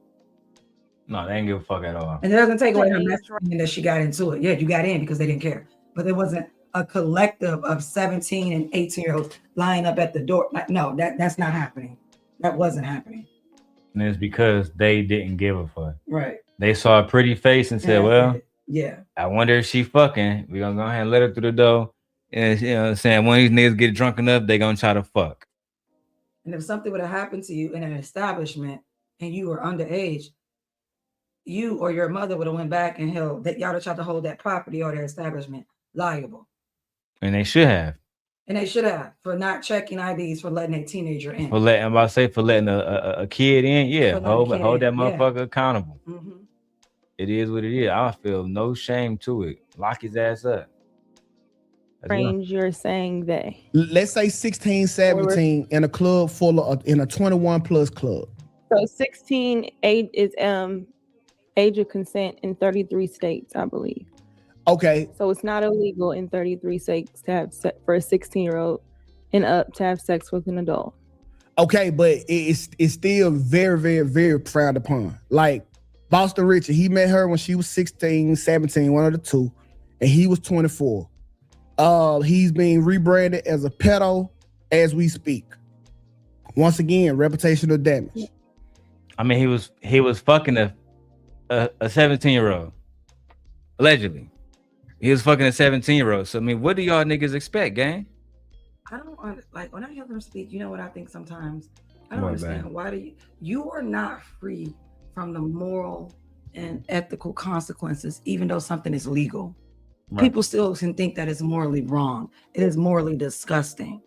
No, they didn't give a fuck at all. And it doesn't take away her messaging that she got into it. Yeah, you got in because they didn't care. But there wasn't a collective of 17 and 18-year-olds lying up at the door. No, that's not happening. That wasn't happening. And it's because they didn't give a fuck. Right. They saw a pretty face and said, well, yeah, I wonder if she fucking. We're going to go ahead and let her through the door. And you know what I'm saying? When these niggas get drunk enough, they going to try to fuck. And if something would have happened to you in an establishment and you were underage, you or your mother would have went back and held that y'all would have tried to hold that property or their establishment liable. And they should have. And they should have for not checking IDs for letting a teenager in. For letting a kid in, yeah. Hold that motherfucker accountable. Mm-hmm. It is what it is. I feel no shame to it. Lock his ass up. Range you're saying they. Let's say 16, 17 in a club in a 21 plus club. So 16 age is age of consent in 33 states, I believe. Okay. So it's not illegal in 33 states to have for a 16-year-old and up to have sex with an adult. Okay, but it's still very, very, very frowned upon. Like Boston Richard, he met her when she was 16, 17, one of the two. and he was 24. He's being rebranded as a pedo as we speak. Once again, reputational damage. I mean, he was fucking a 17-year-old. Allegedly. He was fucking a 17-year-old. So I mean, what do y'all niggas expect, gang? I don't like when I hear them speak, you know what I think sometimes? I don't understand why you are not free from the moral and ethical consequences, even though something is legal. Right. People still can think that it's morally wrong. It is morally disgusting.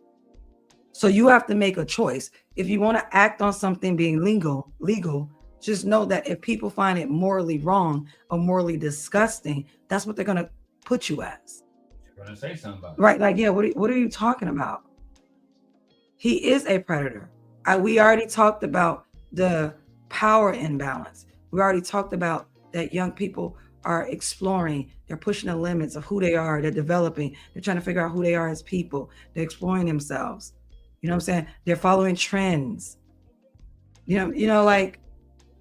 So you have to make a choice. If you want to act on something being legal, just know that if people find it morally wrong or morally disgusting, that's what they're going to put you as. You're going to say something about it. Right. Like, yeah, what are you talking about? He is a predator. We already talked about the power imbalance. We already talked about that young people are exploring. They're pushing the limits of who they are. They're developing. They're trying to figure out who they are as people. They're exploring themselves. You know what I'm saying? They're following trends. You know, like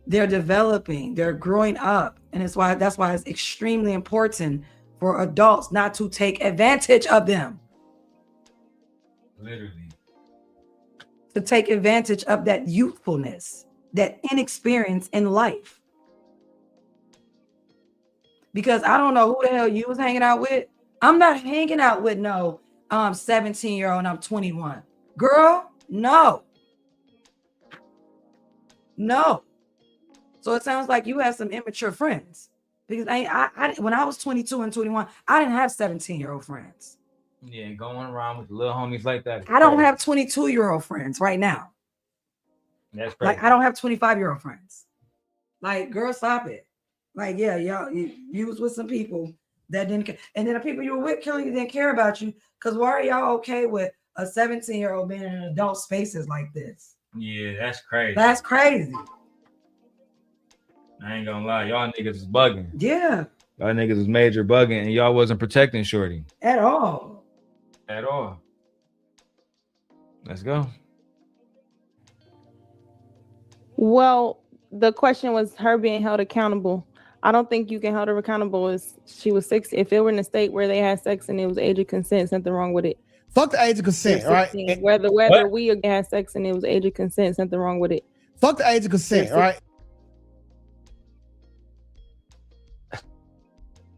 they're developing. They're growing up, and that's why it's extremely important for adults not to take advantage of them. Literally. To take advantage of that youthfulness, that inexperience in life. Because I don't know who the hell you was hanging out with. I'm not hanging out with no 17-year-old and I'm 21. Girl, no. So it sounds like you have some immature friends. Because I when I was 22 and 21, I didn't have 17-year-old friends. Yeah, going around with little homies like that. I don't have 22-year-old friends right now. That's crazy. Like I don't have 25-year-old friends. Like, girl, stop it. Like, yeah, y'all, you was with some people that didn't care. And then the people you were with didn't care about you. Because why are y'all okay with a 17-year-old being in adult spaces like this? Yeah, that's crazy. That's crazy. I ain't gonna lie. Y'all niggas is bugging. Yeah. Y'all niggas was major bugging and y'all wasn't protecting Shorty. At all. At all. Let's go. Well, the question was her being held accountable. I don't think you can hold her accountable as she was 6. If it were in a state where they had sex and it was age of consent, something wrong with it. Fuck the age of consent, right? Whether we had sex and it was age of consent, something wrong with it. Fuck the age of consent, right?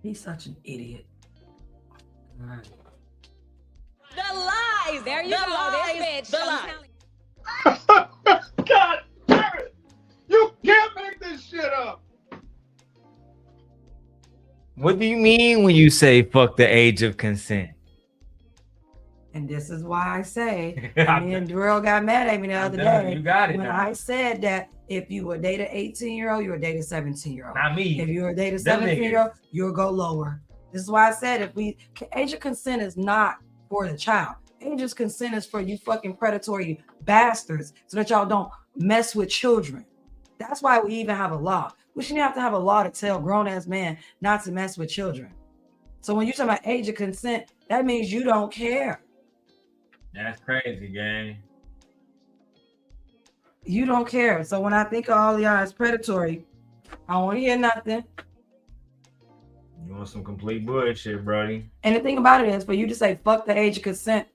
He's such an idiot. The lies. There you go. This bitch. The lies. God damn it! You can't make this shit up. What do you mean when you say fuck the age of consent? And this is why I say, me and Darrel got mad at me the other day. You got it. When I said that if you would date an 18-year-old, you would date a 17-year-old. Not me. If you would date a 17-year-old, you'll go lower. This is why I said age of consent is not for the child. Age of consent is for you fucking predatory bastards so that y'all don't mess with children. That's why we even have a law. We shouldn't have to have a law to tell grown-ass men not to mess with children. So when you talk about age of consent, that means you don't care. That's crazy, gang. You don't care. So when I think of all y'all as predatory, I don't want to hear nothing. You want some complete bullshit, brody. And the thing about it is, for you to say fuck the age of consent,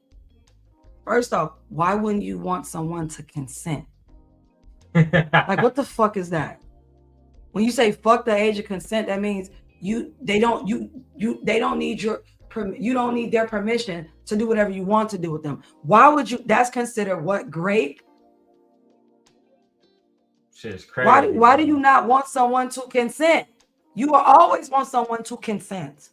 first off, why wouldn't you want someone to consent? Like, what the fuck is that? When you say fuck the age of consent, that means they don't need you don't need their permission to do whatever you want to do with them. Why would you? That's considered what? Grape? Shit's crazy. Why do you not want someone to consent? You will always want someone to consent.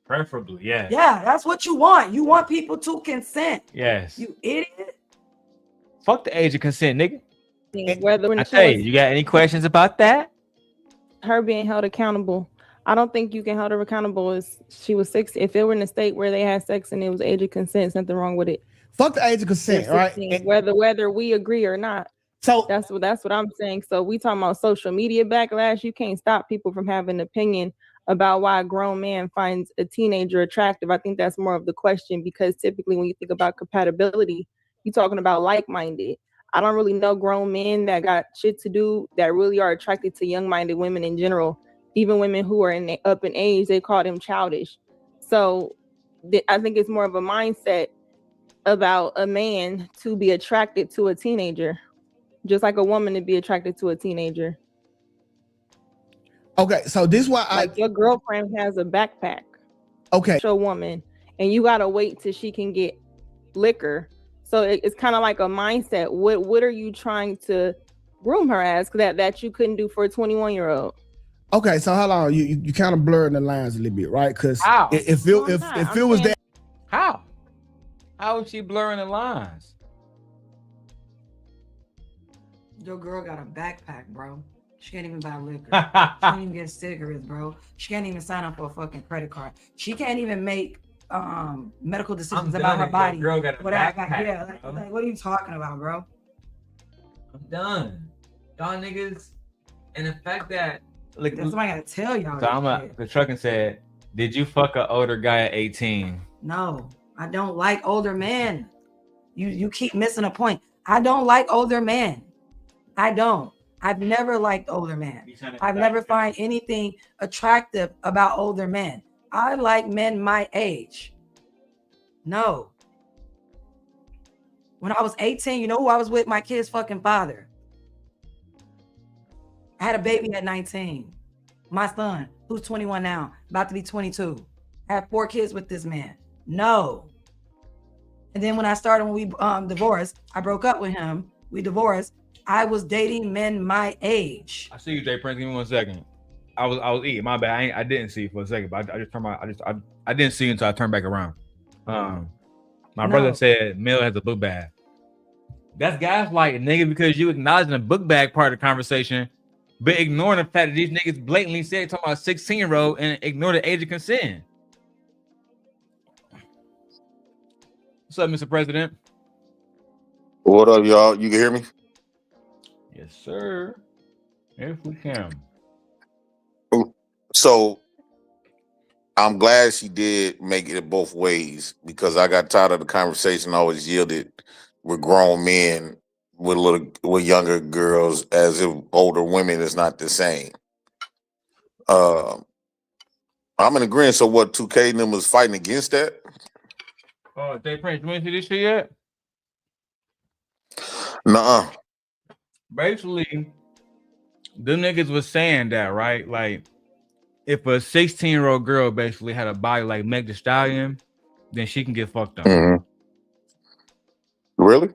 Preferably, yeah. Yeah, that's what you want. You want people to consent. Yes. You idiot. Fuck the age of consent, nigga. Whether I tell you got any questions about that? Her being held accountable. I don't think you can hold her accountable as she was 6. If it were in a state where they had sex and it was age of consent, something wrong with it. Fuck the age of consent, right? Whether we agree or not. So that's what I'm saying. So we talking about social media backlash. You can't stop people from having an opinion about why a grown man finds a teenager attractive. I think that's more of the question, because typically when you think about compatibility, you're talking about like-minded. I don't really know grown men that got shit to do that really are attracted to young-minded women in general. even women who are up in age, they call them childish. So I think it's more of a mindset about a man to be attracted to a teenager, just like a woman to be attracted to a teenager. Okay, so this is why like your girlfriend has a backpack. Okay. Show woman, and you gotta wait till she can get liquor. So it's kind of like a mindset. What are you trying to groom her as that you couldn't do for a 21-year-old? Okay, so hold on, you kind of blurring the lines a little bit, right? Because if it was that, how is she blurring the lines? Your girl got a backpack, bro. She can't even buy liquor. She can't even get cigarettes, bro. She can't even sign up for a fucking credit card. She can't even make medical decisions about her body. Girl got a backpack. Yeah, like, what are you talking about, bro? I'm done. Y'all niggas, and the fact that like somebody gotta tell y'all. So the trucking said, did you fuck an older guy at 18? No, I don't like older men. You keep missing a point. I don't like older men. I don't. I've never liked older men. I've never find anything attractive about older men. I like men my age. No. When I was 18, you know who I was with? My kid's fucking father. I had a baby at 19. My son, who's 21 now, about to be 22. I had 4 kids with this man. No. And then when we divorced, I broke up with him. We divorced. I was dating men my age. I see you, Jay Prince. Give me 1 second. I was eating. My bad. I didn't see you for a second, but I just turned I didn't see you until I turned back around. My brother said Mel has a book bag. That's gaslighting, nigga, because you acknowledging the book bag part of the conversation, but ignoring the fact that these niggas blatantly said talking about a 16-year-old and ignore the age of consent. What's up, Mr. President? What up, y'all? You can hear me? Yes, sir. If we can. So I'm glad she did make it both ways, because I got tired of the conversation always yielded with grown men with younger girls as if older women is not the same. I'm in agreement. So what, Tukay and them was fighting against that? Oh, Jay Prince, you want to see this shit yet? Nuh-uh. Basically, them niggas was saying that, right? Like, if a 16-year-old girl basically had a body like Meg Thee Stallion, then she can get fucked up. Mm-hmm. Really?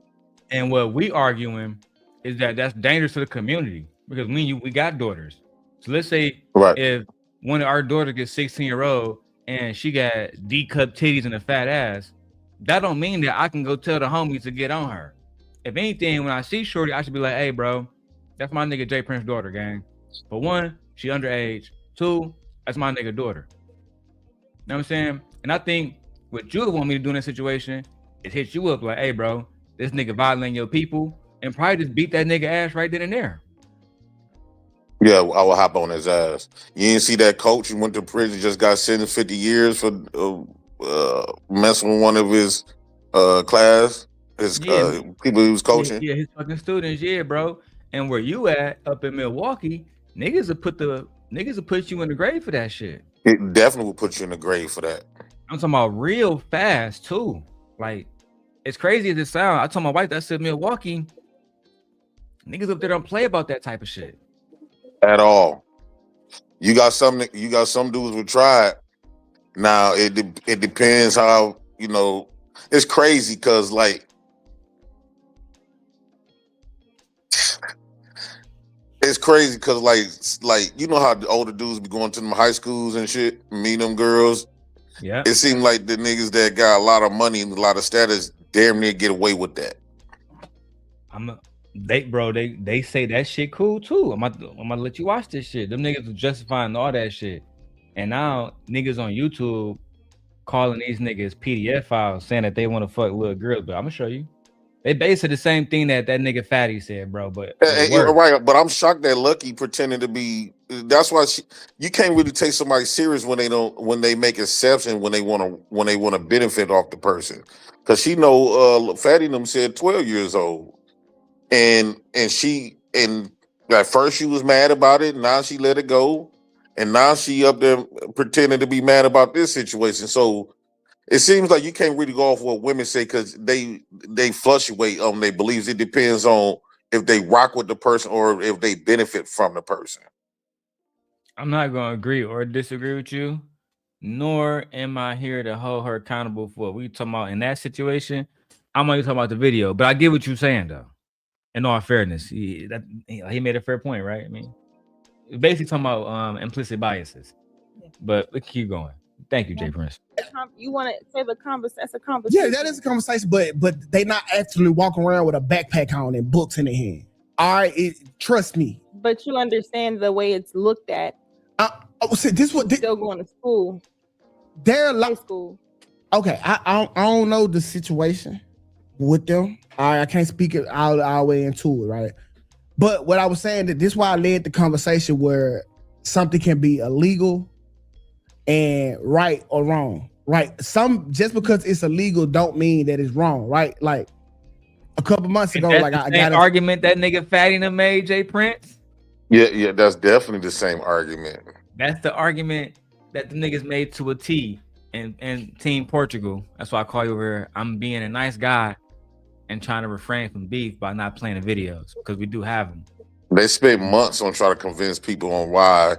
And what we arguing is that that's dangerous to the community, because we got daughters. So let's say if one of our daughters gets 16-year-old and she got D-cup titties and a fat ass, that don't mean that I can go tell the homies to get on her. If anything, when I see shorty, I should be like, hey, bro, that's my nigga Jay Prince's daughter, gang. For 1, she underage. 2, that's my nigga daughter. You know what I'm saying? And I think what you would want me to do in that situation is hit you up like, hey, bro, this nigga violating your people, and probably just beat that nigga ass right then and there. Yeah, I will hop on his ass. You didn't see that coach who went to prison, just got sentenced 50 years for messing with one of his class, his people he was coaching. Yeah, his fucking students, yeah, bro. And where you at up in Milwaukee, niggas will put you in the grave for that shit. It definitely will put you in the grave for that. I'm talking about real fast too. Like, it's crazy as it sounds. I told my wife that I said Milwaukee, niggas up there don't play about that type of shit at all. You got some dudes will try it. Now it depends how, you know, it's crazy because like it's crazy because like you know how the older dudes be going to them high schools and shit, meet them girls. Yeah. It seemed like the niggas that got a lot of money and a lot of status damn near get away with that. They say that shit cool too. I'm gonna let you watch this shit. Them niggas are justifying all that shit. And now niggas on YouTube calling these niggas PDF files saying that they want to fuck little girls. But I'm gonna show you. They basically the same thing that nigga Fatty said, bro. But you're right. But I'm shocked that Lucky pretending to be. That's why you can't really take somebody serious when they make exception when they want to benefit off the person. Because she know Fatty them said 12 years old, and at first she was mad about it. Now she let it go, and now she up there pretending to be mad about this situation. So it seems like you can't really go off what women say because they fluctuate on their beliefs. It depends on if they rock with the person or if they benefit from the person. I'm not going to agree or disagree with you, nor am I here to hold her accountable for what we talking about in that situation. I'm only talking about the video, but I get what you're saying though. In all fairness, he made a fair point, right? I mean, basically talking about implicit biases, but we keep going. Thank you, Jay Prince. You want to say that's a conversation? Yeah, that is a conversation, but they not actually walking around with a backpack on and books in their hand. All right, trust me. But you understand the way it's looked at. Still going to school. They're like school. Okay, I don't know the situation with them. I can't speak it all the way into it, right? But what I was saying that this is why I led the conversation where something can be illegal and right or wrong, right? Just because it's illegal don't mean that it's wrong, right? Like a couple months ago, like I got an argument that nigga Fatty done made, Jay Prince. Yeah, that's definitely the same argument. That's the argument that the niggas made to a T and Team Portugal. That's why I call you over here. I'm being a nice guy and trying to refrain from beef by not playing the videos because we do have them. They spent months on trying to convince people on why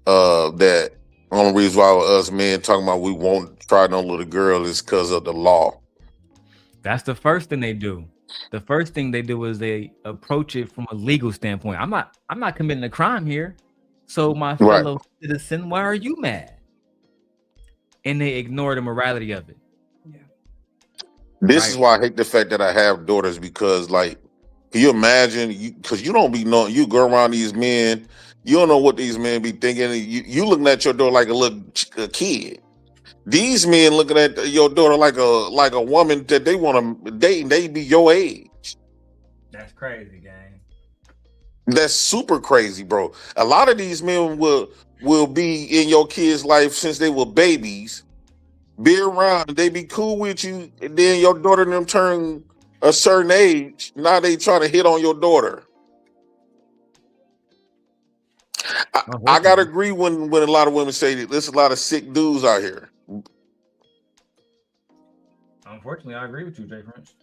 that only reason why us men talking about we won't try no little girl is because of the law. That's the first thing they do. The first thing they do is they approach it from a legal standpoint. I'm not committing a crime here. So my fellow citizen, why are you mad? And they ignore the morality of it. This is why I hate the fact that I have daughters because, like, can you imagine? Because you don't be knowing. You go around these men, you don't know what these men be thinking. You looking at your daughter like a kid. These men looking at your daughter like a woman that they want to date, and they be your age. That's crazy, gang. That's super crazy, bro. A lot of these men will be in your kids' life since they were babies. Be around, they be cool with you, and then your daughter and them turn a certain age. Now they trying to hit on your daughter. I gotta agree when a lot of women say that there's a lot of sick dudes out here. Unfortunately, I agree with you, Jay Prince.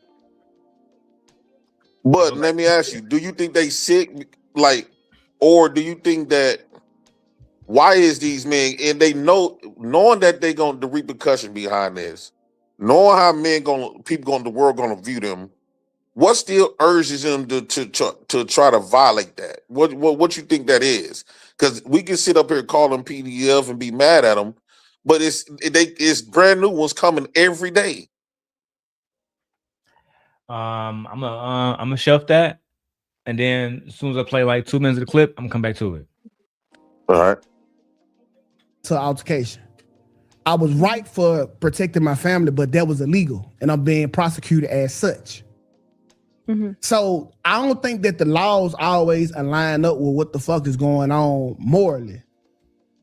But let me ask you, do you think they sick? Like, or do you think that why is these men and they knowing that they the repercussion behind this, knowing how people in the world gonna view them, what still urges them to try to violate that? What you think that is? Because we can sit up here call them PDF and be mad at them, but it's brand new ones coming every day. I'm gonna shelf that, and then as soon as I play like 2 minutes of the clip, I'm gonna come back to it. All right. To altercation. I was right for protecting my family, but that was illegal, and I'm being prosecuted as such. Mm-hmm. So I don't think that the laws always align up with what the fuck is going on morally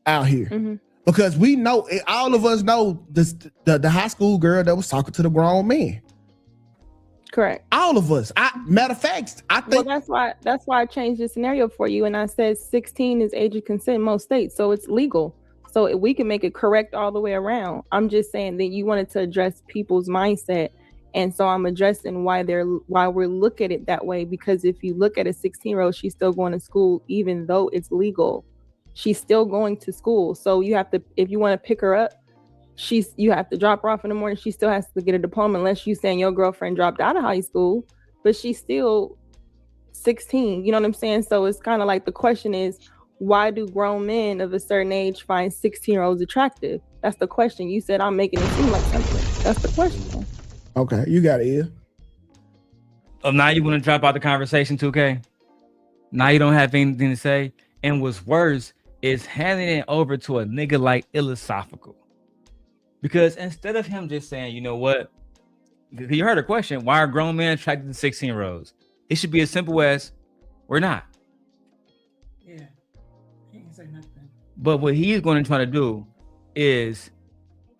out here. Mm-hmm. Because we know, all of us know the high school girl that was talking to the grown man. Correct. All of us. Matter of fact, I think that's why I changed the scenario for you, and I said 16 is age of consent in most states, so it's legal. So we can make it correct all the way around. I'm just saying that you wanted to address people's mindset, and so I'm addressing why we're look at it that way. Because if you look at a 16-year-old, she's still going to school, even though it's legal. She's still going to school. So you have to, if you want to pick her up, you have to drop her off in the morning. She still has to get a diploma, unless you saying your girlfriend dropped out of high school, but she's still 16. You know what I'm saying? So it's kind of like the question is, why do grown men of a certain age find 16-year-olds attractive? That's the question. You said I'm making it seem like something. That's the question. Okay, you got it, ear. Oh, now you want to drop out the conversation, Tukay? Now you don't have anything to say? And what's worse is handing it over to a nigga like iLLAsophical. Because instead of him just saying, you know what? You heard a question, why are grown men attracted to 16-year-olds? It should be as simple as, we're not. Yeah, he can say nothing. But what he's going to try to do is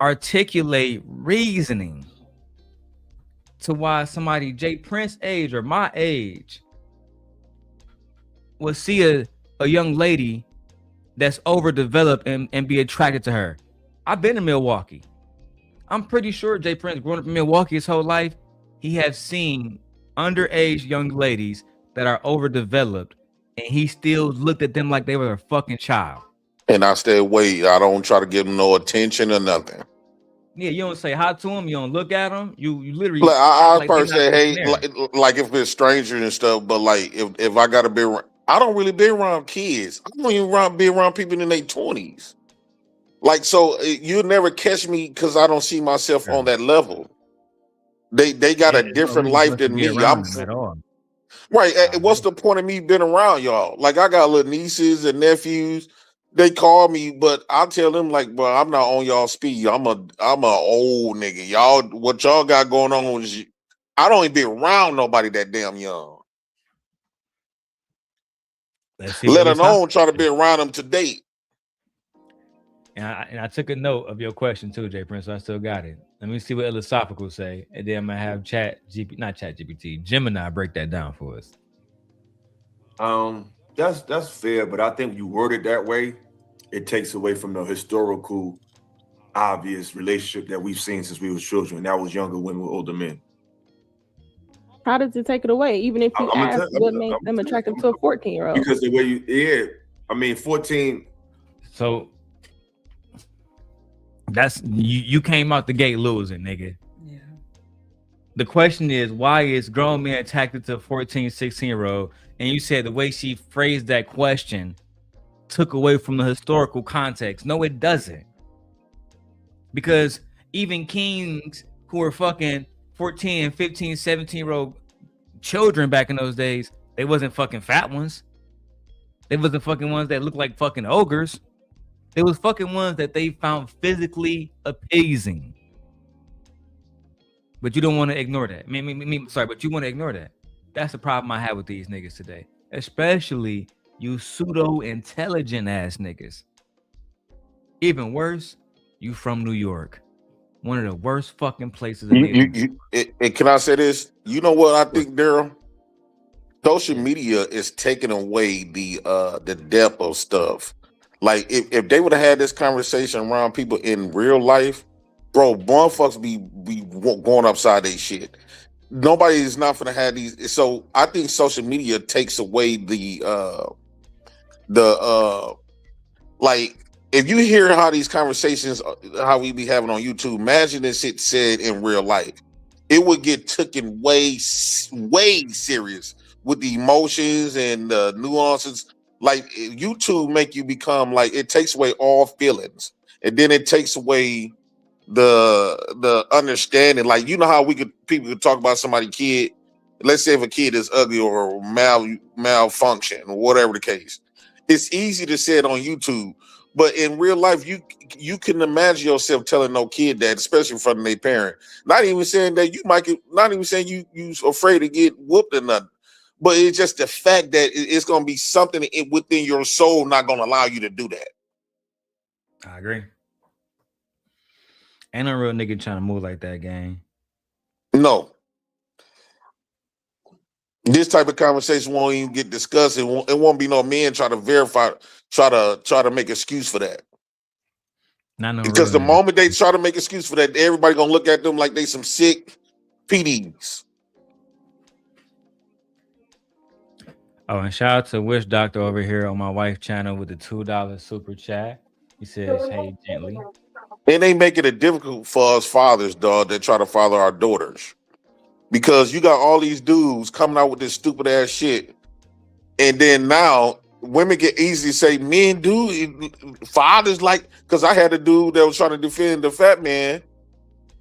articulate reasoning to why somebody Jay Prince age or my age will see a young lady that's overdeveloped and be attracted to her. I've been in Milwaukee. I'm pretty sure Jay Prince, growing up in Milwaukee his whole life, he has seen underage young ladies that are overdeveloped, and he still looked at them like they were a fucking child. And I stay away. I don't try to give them no attention or nothing. Yeah, you don't say hi to them. You don't look at them. You literally. Like I like probably say, hey, there. like if it's strangers and stuff. But like if I gotta be around, I don't really be around kids. I don't even be around people in their 20s. Like, so you'll never catch me because I don't see myself on that level. They got a different life than me. I'm at all. Right. What's the point of me being around y'all? Like, I got little nieces and nephews. They call me, but I tell them like, bro, I'm not on y'all speed. I'm a old nigga. Y'all, what y'all got going on is I don't even be around nobody that damn young. Let alone try to be around them to date. And I took a note of your question too, Jay Prince. So I still got it. Let me see what iLLAsophical say, and then I'm gonna have Gemini break that down for us. That's fair, but I think you word it that way, it takes away from the historical, obvious relationship that we've seen since we were children. That was younger women with older men. How does it take it away? Even if you ask what made them attractive to a 14-year-old? Because the way 14. So that's you came out the gate losing, nigga. Yeah. The question is, why is grown men attracted to a 14, 16-year-old? And you said the way she phrased that question took away from the historical context. No, it doesn't. Because even kings who were fucking 14, 15, 17-year-old children back in those days, they wasn't fucking fat ones. They wasn't fucking ones that looked like fucking ogres. They was fucking ones that they found physically appeasing. But you don't want to ignore that. Sorry, but you want to ignore that. That's the problem I have with these niggas today. Especially you pseudo-intelligent ass niggas. Even worse, you from New York. One of the worst fucking places in and can I say this? You know what I think, Darrel? Social media is taking away the depth of stuff. Like if they would have had this conversation around people in real life, bro, motherfuckers be going upside their shit. Nobody is not gonna have these. So I think social media takes away the like if you hear how these conversations, how we be having on YouTube, imagine this shit said in real life. It would get taken way serious with the emotions and the nuances. Like YouTube make you become like, it takes away all feelings, and then it takes away the understanding. Like, you know how people could talk about somebody's kid. Let's say if a kid is ugly or malfunction or whatever the case, it's easy to say it on YouTube, but in real life, you can imagine yourself telling no kid that, especially in front of their parent. Not even saying that not even saying you afraid to get whooped or nothing. But it's just the fact that it's going to be something within your soul not going to allow you to do that. I agree. Ain't no real nigga trying to move like that, gang. No. This type of conversation won't even get discussed. It won't be no men try to verify, try to make excuse for that. Because the moment they try to make excuse for that, everybody going to look at them like they some sick PDs. Oh, and shout out to Wish Doctor over here on my wife's channel with the $2 super chat. He says, hey, gently. And they make it difficult for us fathers, dog, that try to father our daughters. Because you got all these dudes coming out with this stupid ass shit. And then now women get easily say, men do, fathers like, because I had a dude that was trying to defend the fat man.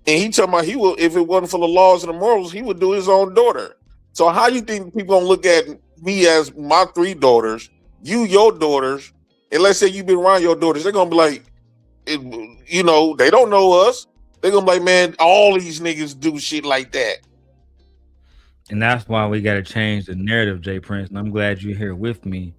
And he talking about if it wasn't for the laws and the morals, he would do his own daughter. So how you think people gonna look at me as my 3 daughters, your daughters, and let's say you've been around your daughters, they're gonna be like, they don't know us. They're gonna be like, man, all these niggas do shit like that. And that's why we got to change the narrative, Jay Prince. And I'm glad you're here with me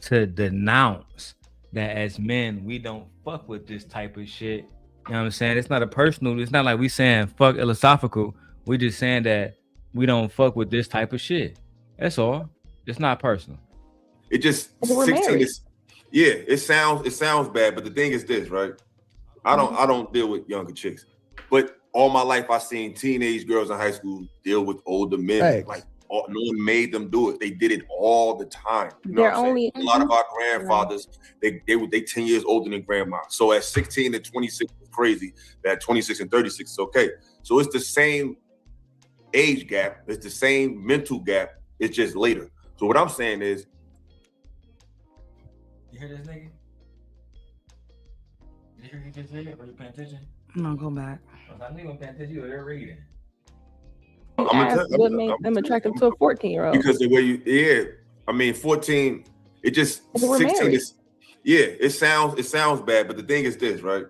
to denounce that as men, we don't fuck with this type of shit. You know what I'm saying? It's not a personal, it's not like we saying fuck iLLAsophical. We just saying that we don't fuck with this type of shit. That's all. It's not personal. It just 16 is Yeah, it sounds bad, but the thing is this, right? I don't deal with younger chicks, but all my life I seen teenage girls in high school deal with older men. Thanks. Like no one made them do it. They did it all the time. You know They're what I'm saying? only A lot of our grandfathers, they 10 years older than grandma. So at 16 and 26 is crazy. At 26 and 36 is okay. So it's the same age gap. It's the same mental gap. It's just later. So what I'm saying is, you hear this nigga? Did you hear he just said it? Were you paying attention? No, go back. I knew you were paying attention. You were reading. What made them attractive to a 14-year-old? Because the way I mean 14, it just 16 is it sounds bad, but the thing is this, right?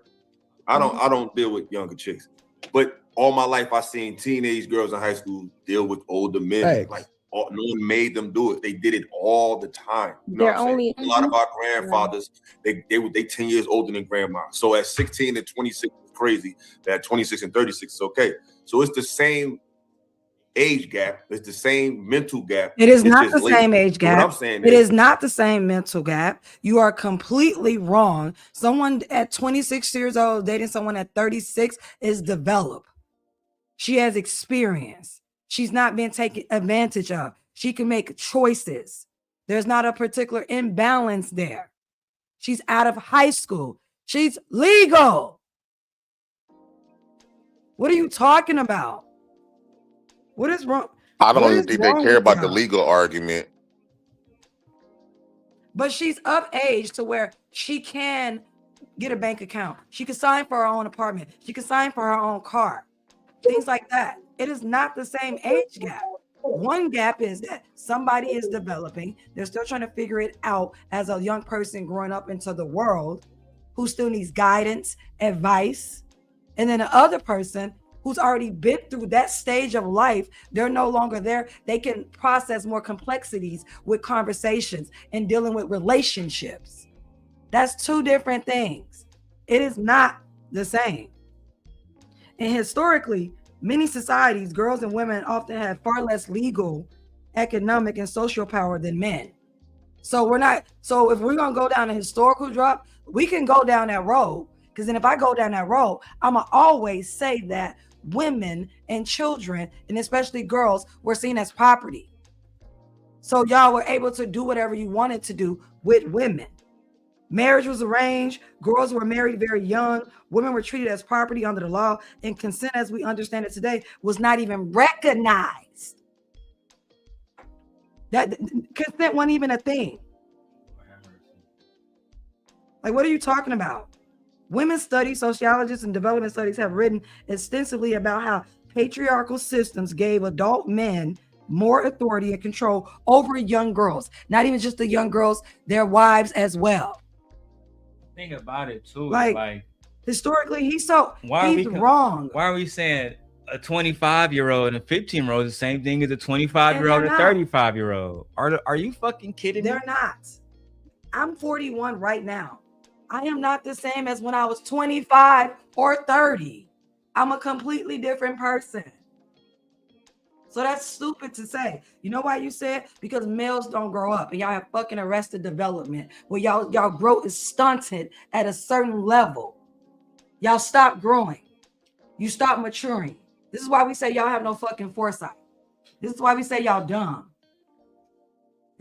I don't deal with younger chicks. But all my life I seen teenage girls in high school deal with older men. Thanks. Like no one made them do it. They did it all the time. You know They're what I'm saying? only A lot of our grandfathers, they 10 years older than grandma. So at 16 and 26 is crazy. At 26 and 36 is okay. So it's the same age gap. It's the same mental gap. It is It's not just the later. same age So gap. what I'm saying It is not the same mental gap. You are completely wrong. Someone at 26 years old dating someone at 36 is developed. She has experience. She's not being taken advantage of. She can make choices. There's not a particular imbalance there. She's out of high school. She's legal. What are you talking about? What is wrong? I don't What even is think they wrong care with about the y'all? legal argument. But she's of age to where she can get a bank account. She can sign for her own apartment. She can sign for her own car. Things like that. It is not the same age gap. One gap is that somebody is developing. They're still trying to figure it out as a young person growing up into the world who still needs guidance, advice. And then the other person who's already been through that stage of life, they're no longer there. They can process more complexities with conversations and dealing with relationships. That's two different things. It is not the same. And historically, many societies, girls and women often have far less legal, economic, and social power than men. So if we're gonna go down a historical drop, we can go down that road. Because then if I go down that road, I'ma always say that women and children, and especially girls, were seen as property. So y'all were able to do whatever you wanted to do with women. Marriage was arranged. Girls were married very young. Women were treated as property under the law, and consent, as we understand it today, was not even recognized. That consent wasn't even a thing. Like, what are you talking about? Women's studies, sociologists, and development studies have written extensively about how patriarchal systems gave adult men more authority and control over young girls. Not even just the young girls, their wives as well. Think about it too. Like historically, he's wrong. Why are we saying a 25-year-old and a 15-year-old is the same thing as a 25-year-old and a 35-year-old? Are you fucking kidding me? They're not. I'm 41 right now. I am not the same as when I was 25 or 30. I'm a completely different person. So that's stupid to say. You know why you said? Because males don't grow up and y'all have fucking arrested development where y'all growth is stunted at a certain level. Y'all stop growing. You stop maturing. This is why we say y'all have no fucking foresight. This is why we say y'all dumb.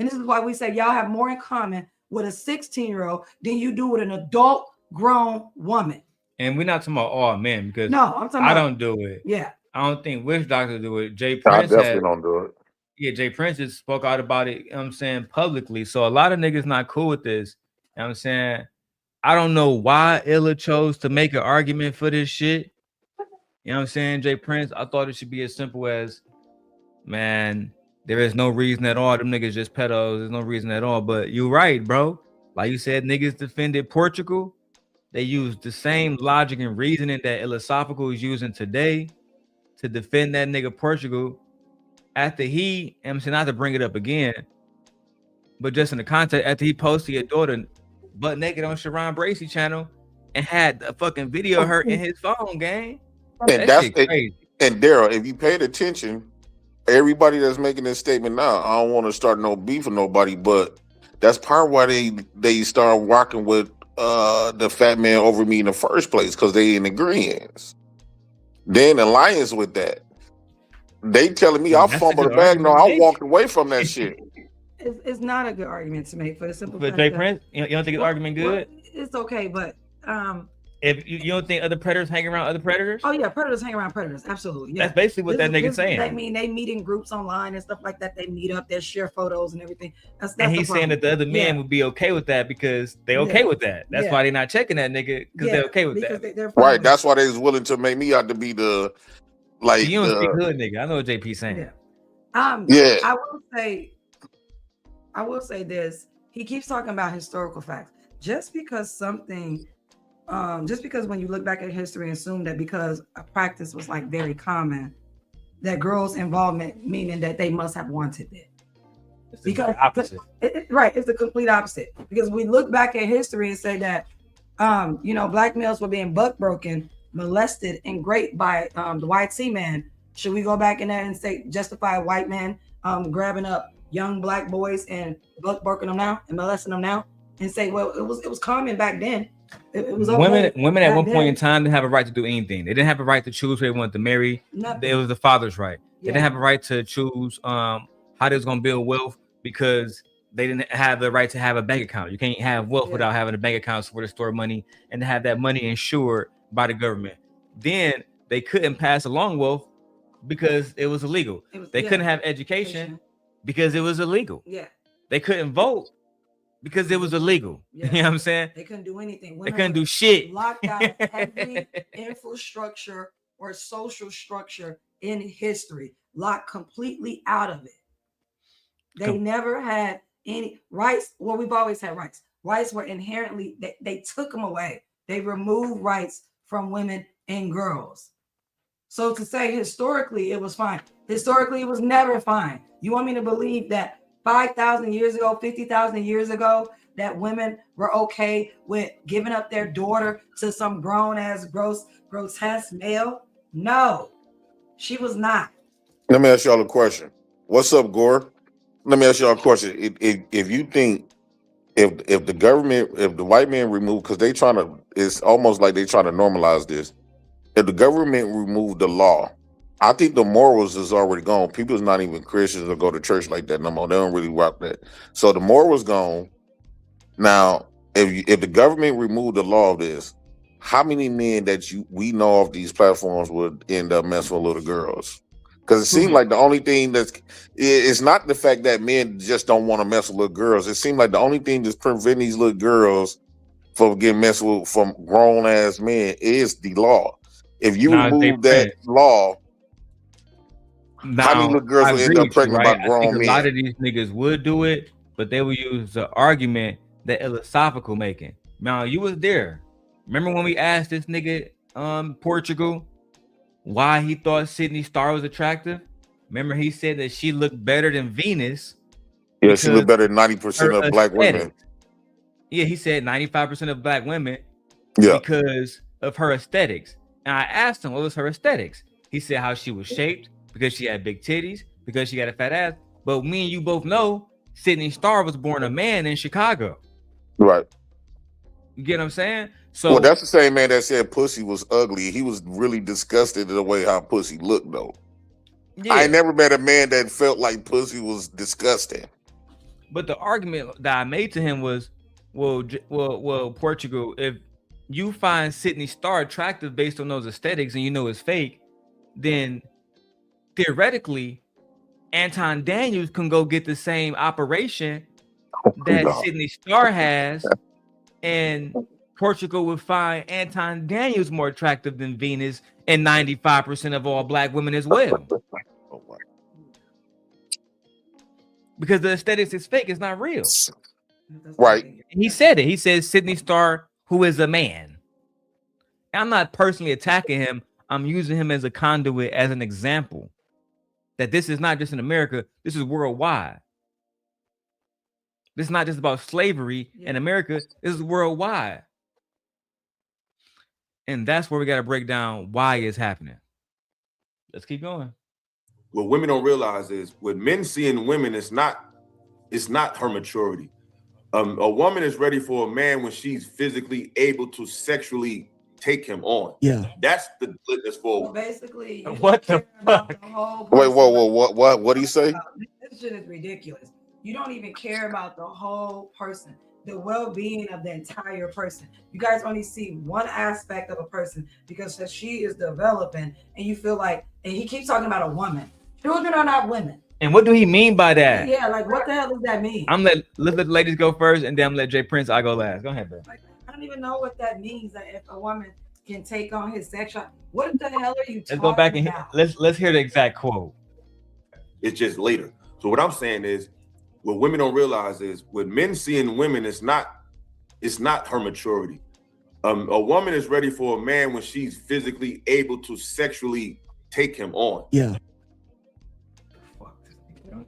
And this is why we say y'all have more in common with a 16-year-old than you do with an adult grown woman. And we're not talking about all men because no, I'm talking I about, don't do it. Yeah. I don't think witch doctors do it. Jay I Prince definitely don't do it. Yeah, Jay Prince just spoke out about it, you know what I'm saying, publicly. So a lot of niggas not cool with this. You know what I'm saying? I don't know why Illa chose to make an argument for this shit. You know what I'm saying? Jay Prince, I thought it should be as simple as, man, there is no reason at all. Them niggas just pedos. There's no reason at all. But you're right, bro. Like you said, niggas defended Portugal. They used the same logic and reasoning that iLLAsophical is using today to defend that nigga Portugal. After he, I'm saying, not to bring it up again, but just in the context, after he posted your daughter butt naked on Sharon Bracey channel and had a fucking video of her in his phone, gang. And that's crazy. And Darrel, if you paid attention, everybody that's making this statement now, I don't want to start no beef with nobody, but That's part why they start rocking with the fat man over me in the first place, because they in agreement. They in alliance with that. They telling me I That's a fumbled good the bag. No, argument to I make. walked away from that shit. It's not a good argument to make for the simple For fact Jay that Prince, you don't think his argument good? it's okay, but If you don't think other predators hang around other predators? oh yeah, predators hang around predators. Absolutely. Yeah. That's basically what that nigga's saying. I mean, they meet in groups online and stuff like that. They meet up, they share photos and everything. That's And the he's saying that the other men would be okay with that because they okay with that. That's why they're not checking that nigga, because they're okay with that. Right. That's why they was willing to make me out to be the like. You don't speak hood, nigga. I know what JP's saying. Yeah. I will say this. He keeps talking about historical facts. Just because something, just because when you look back at history and assume that because a practice was like very common, that girls' involvement, meaning that they must have wanted it. Because opposite. Right, it's the complete opposite. Because we look back at history and say that, black males were being buck broken, molested, and raped by the white C-man. Should we go back in there and say justify a white man grabbing up young black boys and buck broken them now and molesting them now, and say, well, it was common back then. It was okay women at one back point then. in time didn't have a right to do anything. They didn't have a right to choose who they wanted to marry. Nothing. It was the father's right. They Yeah. didn't have a right to choose how they was gonna build wealth because they didn't have the right to have a bank account. You can't have wealth without having a bank account where to store money and to have that money insured by the government. Then they couldn't pass along wealth because it was illegal. They couldn't have education because it was illegal. Yeah. They couldn't vote because it was illegal. Yeah. You know what I'm saying? They couldn't do anything. They couldn't do shit. Locked out of every infrastructure or social structure in history. Locked completely out of it. They never had any rights. Well, we've always had rights. Rights were inherently, they took them away. They removed rights from women and girls. So to say historically it was fine. Historically, it was never fine. You want me to believe that 5,000 years ago, 50,000 years ago, that women were okay with giving up their daughter to some grown-ass, grotesque male? No, she was not. Let me ask y'all a question. What's up, Gore? Let me ask y'all a question. If you think if the government, if the white man remove, because they trying to, it's almost like they trying to normalize this. If the government removed the law, I think the morals is already gone. People's not even Christians or go to church like that no more. They don't really rock that. So the morals gone. Now, if the government removed the law of this, how many men that we know of these platforms would end up messing with little girls? Because it seemed like the only thing it's not the fact that men just don't want to mess with little girls. It seemed like the only thing that's preventing these little girls from getting messed with from grown ass men is the law. If you remove that law, how many little girls will end up pregnant by grown men? A lot of these niggas would do it, but they would use the argument that iLLAsophical making. Now, you was there. Remember when we asked this nigga Portugal why he thought Sydney Starr was attractive? Remember he said that she looked better than Venus. Yeah, she looked better than 90% of black women. Yeah, he said 95% of black women because of her aesthetics. And I asked him, what was her aesthetics? He said how she was shaped, because she had big titties, because she had a fat ass. But me and you both know Sydney Starr was born a man in Chicago. Right. You get what I'm saying? So well, that's the same man that said pussy was ugly. He was really disgusted in the way how pussy looked, though. Yeah. I never met a man that felt like pussy was disgusting. But the argument that I made to him was, well, Portugal, if you find Sydney Starr attractive based on those aesthetics and you know it's fake, then theoretically, Anton Daniels can go get the same operation that Sydney Starr has, and Portugal would find Anton Daniels more attractive than Venus and 95% of all black women as well. Because the aesthetics is fake, it's not real. Right. He said it. He says Sydney Starr, who is a man. I'm not personally attacking him. I'm using him as a conduit, as an example. That this is not just in America, this is worldwide. This is not just about slavery in America, this is worldwide. And that's where we got to break down why it's happening. Let's keep going. What women don't realize is what men see in women is not her maturity. A woman is ready for a man when she's physically able to sexually take him on. Yeah. That's the litmus for. So basically, you What the about fuck? the whole Wait, person. what do you say? This shit is ridiculous. You don't even care about the whole person, the well-being of the entire person. You guys only see one aspect of a person because she is developing, and you feel like, and he keeps talking about a woman. Children are not women. And what do he mean by that? Yeah, like what the hell does that mean? Let's let the ladies go first, and then I'm let Jay Prince. I go last. Go ahead, bro. Like, I don't even know what that means. That if a woman can take on his sexual, what the hell are you Let's go back and let's hear the exact quote. It's just later. So what I'm saying is, what women don't realize is, what men see in women, it's not her maturity. A woman is ready for a man when she's physically able to sexually take him on. Yeah.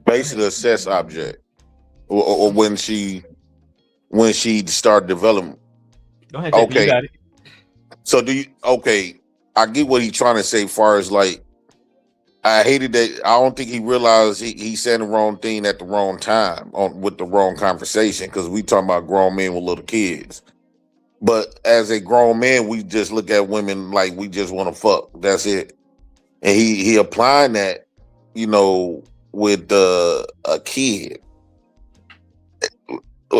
Basically a sex object, or when she start developing. Go ahead, okay. You got it. So do you? Okay, I get what he's trying to say. Far as like, I hated that. I don't think he realized he said the wrong thing at the wrong time with the wrong conversation, because we talking about grown men with little kids. But as a grown man, we just look at women like we just want to fuck. That's it. And he applying that, you know, with a kid.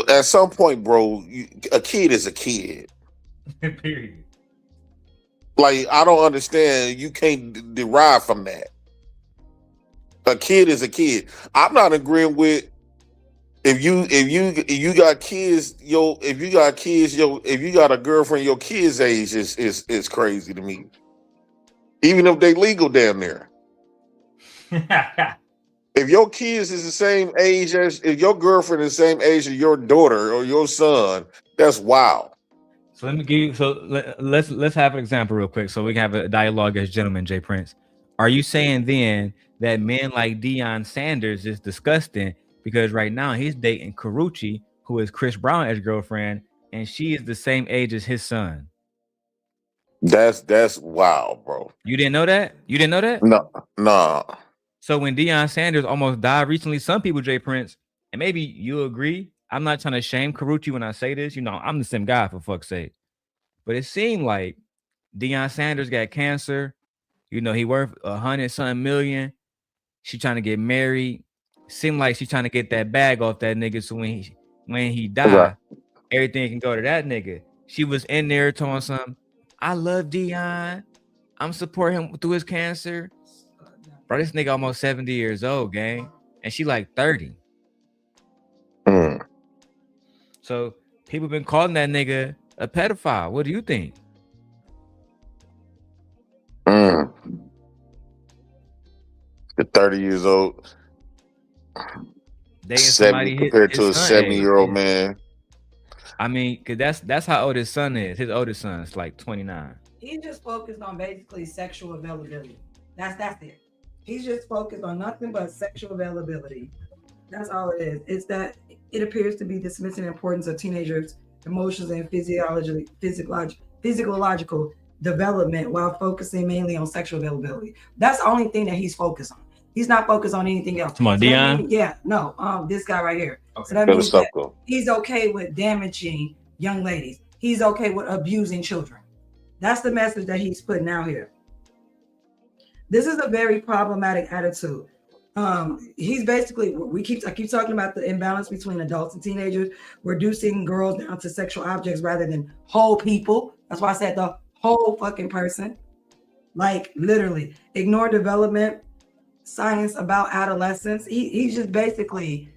At some point, bro, a kid is a kid. Period. Like, I don't understand. You can't derive from that. A kid is a kid. I'm not agreeing with if you got kids, if you got a girlfriend your kid's age is crazy to me. Even if they legal down there. If your kids is the same age if your girlfriend is the same age as your daughter or your son, that's wild. So let me give you. So let's have an example real quick, so we can have a dialogue as gentlemen. Jay Prince, are you saying then that men like Deion Sanders is disgusting because right now he's dating Karuchi, who is Chris Brown's girlfriend, and she is the same age as his son? That's wild, bro. You didn't know that? You didn't know that? No. So when Deion Sanders almost died recently, some people, Jay Prince, and maybe you agree, I'm not trying to shame Karuchi when I say this. You know, I'm the same guy, for fuck's sake. But it seemed like Deion Sanders got cancer. You know, he worth $100-something million. She trying to get married. Seemed like she's trying to get that bag off that nigga. So when he died, right, everything can go to that nigga. She was in there telling something. I love Deion. I'm supporting him through his cancer. Bro, this nigga almost 70 years old, gang. And she like 30. So people been calling that nigga a pedophile. What do you think? The 30 years old. Dating somebody compared to a 70-year-old man. I mean, cause that's how old his son is. His oldest son is like 29. He's just focused on basically sexual availability. That's it. He's just focused on nothing but sexual availability. That's all it is. It's that it appears to be dismissing the importance of teenagers' emotions and physiological development while focusing mainly on sexual availability. That's the only thing that he's focused on. He's not focused on anything else. Come on, Deion. This guy right here. Okay. So that means that he's okay with damaging young ladies. He's okay with abusing children. That's the message that he's putting out here. This is a very problematic attitude. He's basically, I keep talking about the imbalance between adults and teenagers, reducing girls down to sexual objects rather than whole people. That's why I said the whole fucking person. Like literally, ignore development, science about adolescence. He's just basically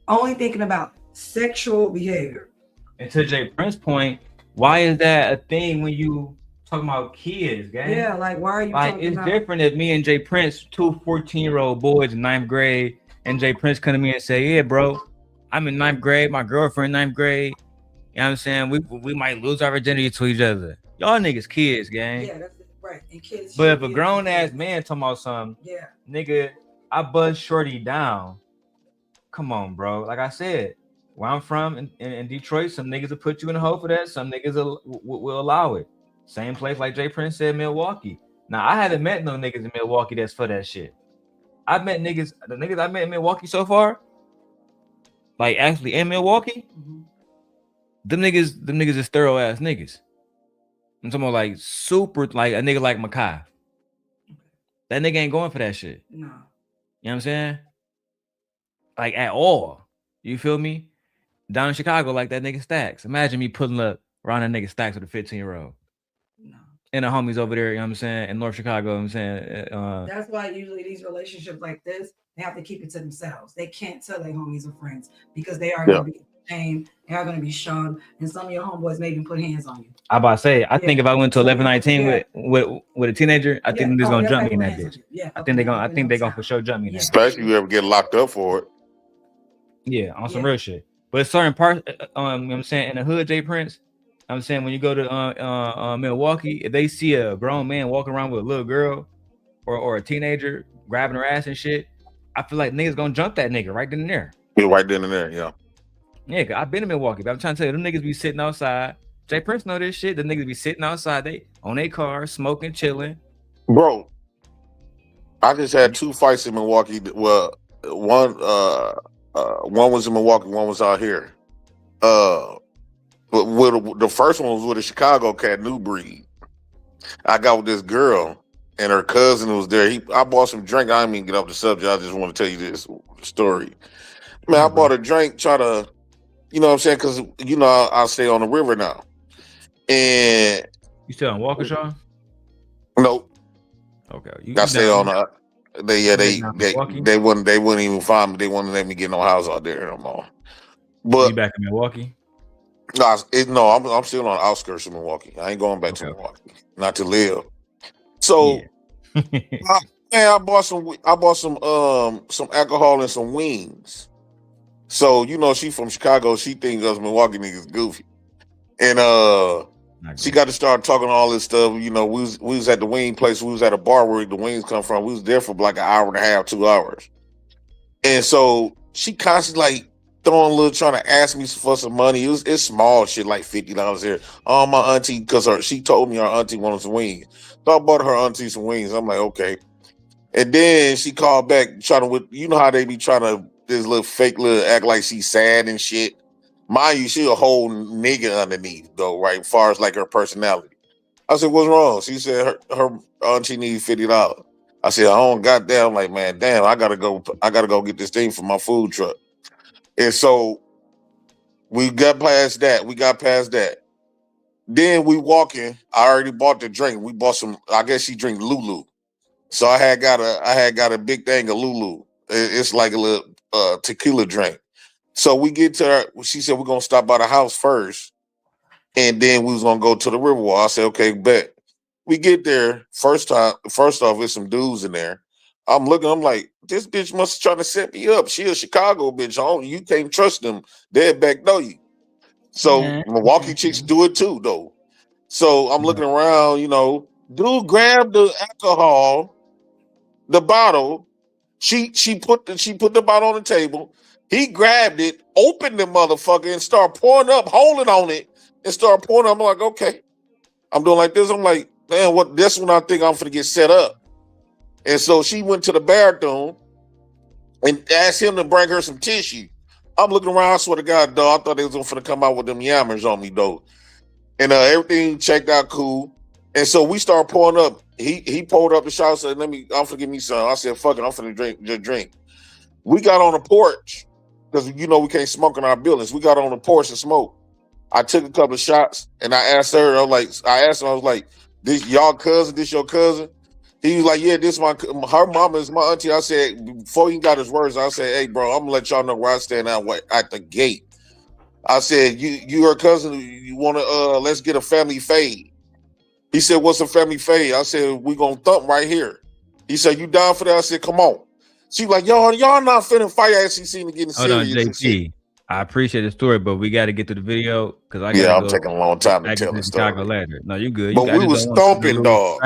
only thinking about sexual behavior. And to Jay Prince's point, why is that a thing when you talking about kids, gang? Yeah, like why are you like talking it's about different if me and Jay Prince, two 14-year-old boys in 9th grade, and Jay Prince come to me and say, yeah, bro, I'm in 9th grade, my girlfriend 9th grade. You know what I'm saying? We might lose our virginity to each other. Y'all niggas kids, gang. Yeah, that's right. And kids. But if a grown ass man talking about something, yeah, nigga, I buzzed shorty down. Come on, bro. Like I said, where I'm from in Detroit, some niggas will put you in a hole for that. Some niggas will allow it. Same place like Jay Prince said, Milwaukee. Now, I haven't met no niggas in Milwaukee that's for that shit. I've met niggas, the niggas I met in Milwaukee so far, like actually in Milwaukee, them niggas is thorough ass niggas. I'm talking about like super, like a nigga like Makai. That nigga ain't going for that shit. No. You know what I'm saying? Like at all. You feel me? Down in Chicago, like that nigga Stacks. Imagine me pulling up around that nigga Stacks with a 15-year-old. No. And the homies over there, you know what I'm saying, in North Chicago, you know what I'm saying. That's why usually these relationships like this, they have to keep it to themselves. They can't tell their homies or friends because they are going to be ashamed, they are going to be shunned, and some of your homeboys may even put hands on you. I about to say, I think if I went to 11-19 with a teenager, I think they're gonna jump me in that bitch. I think they're gonna for sure jump me in that. Especially if you ever get locked up for it. Yeah, on some real shit. But certain parts, you know what I'm saying, in the hood, J Prince, I'm saying when you go to Milwaukee, if they see a grown man walking around with a little girl or a teenager grabbing her ass and shit, I feel like niggas gonna jump that nigga right then and there. Yeah, right then and there, yeah. Yeah, cause I've been in Milwaukee, but I'm trying to tell you, them niggas be sitting outside. J Prince know this shit. The niggas be sitting outside, they on their car, smoking, chilling. Bro, I just had 2 fights in Milwaukee. Well, one was in Milwaukee, one was out here. But the first one was with a Chicago cat, New Breed. I got with this girl, and her cousin was there. I bought some drink. I didn't even get off the subject. I just want to tell you this story. Man, I bought a drink, try to, you know what I'm saying? Because, you know, I stay on the river now. And you still on Waukesha? Nope. Okay. I stay on they wouldn't even find me. They wouldn't let me get no house out there no more. But you back in Milwaukee? No, I'm still on the outskirts of Milwaukee. I ain't going back to Milwaukee, not to live. So, I bought some alcohol and some wings. So, you know, she from Chicago. She thinks us Milwaukee niggas goofy, and she got to start talking all this stuff. You know, we was at the wing place. We was at a bar where the wings come from. We was there for like an hour and a half, 2 hours, and so she constantly like throwing a little, trying to ask me for some money. It's small shit, like $50 here. Oh, my auntie, because she told me her auntie wanted some wings. So I bought her auntie some wings. I'm like, okay. And then she called back trying to, you know how they be trying to, this little fake little act like she's sad and shit. Mind you, she a whole nigga underneath though, right? As far as like her personality. I said, what's wrong? She said her auntie needs $50. I said, I don't got that. I'm like, man, damn, I gotta go get this thing for my food truck. And so we got past that. Then we walking. I already bought the drink. We bought some, I guess she drink Lulu. So I had got a big thing of Lulu. It's like a little tequila drink. So we get to her, she said we're gonna stop by the house first, and then we was gonna go to the Riverwalk. I said, okay, bet. We get there, first off, there's some dudes in there. I'm looking, I'm like, this bitch must be trying to set me up. She a Chicago bitch. You can't trust them. They'll backdoor you. So Milwaukee chicks do it too, though. So I'm looking around, you know, dude grabbed the alcohol, the bottle. She put the bottle on the table. He grabbed it, opened the motherfucker, and started pouring up, holding on it, and started pouring up. I'm like, okay. I'm doing like this. I'm like, man, what? This one I think I'm finna get set up. And so she went to the bathroom and asked him to bring her some tissue. I'm looking around, I swear to God, dog, I thought they was gonna come out with them yammers on me, though. And everything checked out cool. And so we started pouring up. He pulled up the shot and said, I'm finna give me some. I said, fuck it, I'm finna drink. We got on the porch, because you know we can't smoke in our buildings. We got on the porch and smoked. I took a couple of shots and I asked her, I was like, this y'all cousin, this your cousin? He was like, yeah, this her mama is my auntie. I said, before he got his words, I said, hey, bro, I'm gonna let y'all know where I stand at the gate. I said, you her cousin, you wanna let's get a family fade. He said, what's a family fade? I said, we gonna thump right here. He said, you down for that? I said, come on. She like, y'all not finna fight at SEC and getting serious. Hold on, JP. I appreciate the story, but we got to get to the video because I'm taking a long time to tell the story. Later. No, you good. But we was stomping, dog.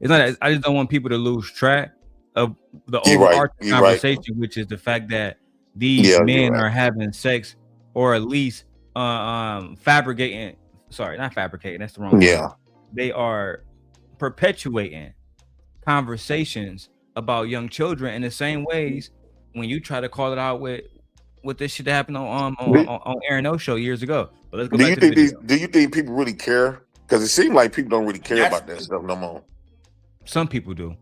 It's not. I just don't want people to lose track of the overarching conversation, which is the fact that these men are having sex, or at least fabricating. Sorry, not fabricating. That's the wrong word. They are perpetuating conversations about young children in the same ways when you try to call it out with with this shit that happened on Aaron O show years ago. But let's go Do back you to the think video. do you think people really care? Because it seems like people don't really care That's- about that stuff no more. Some people do.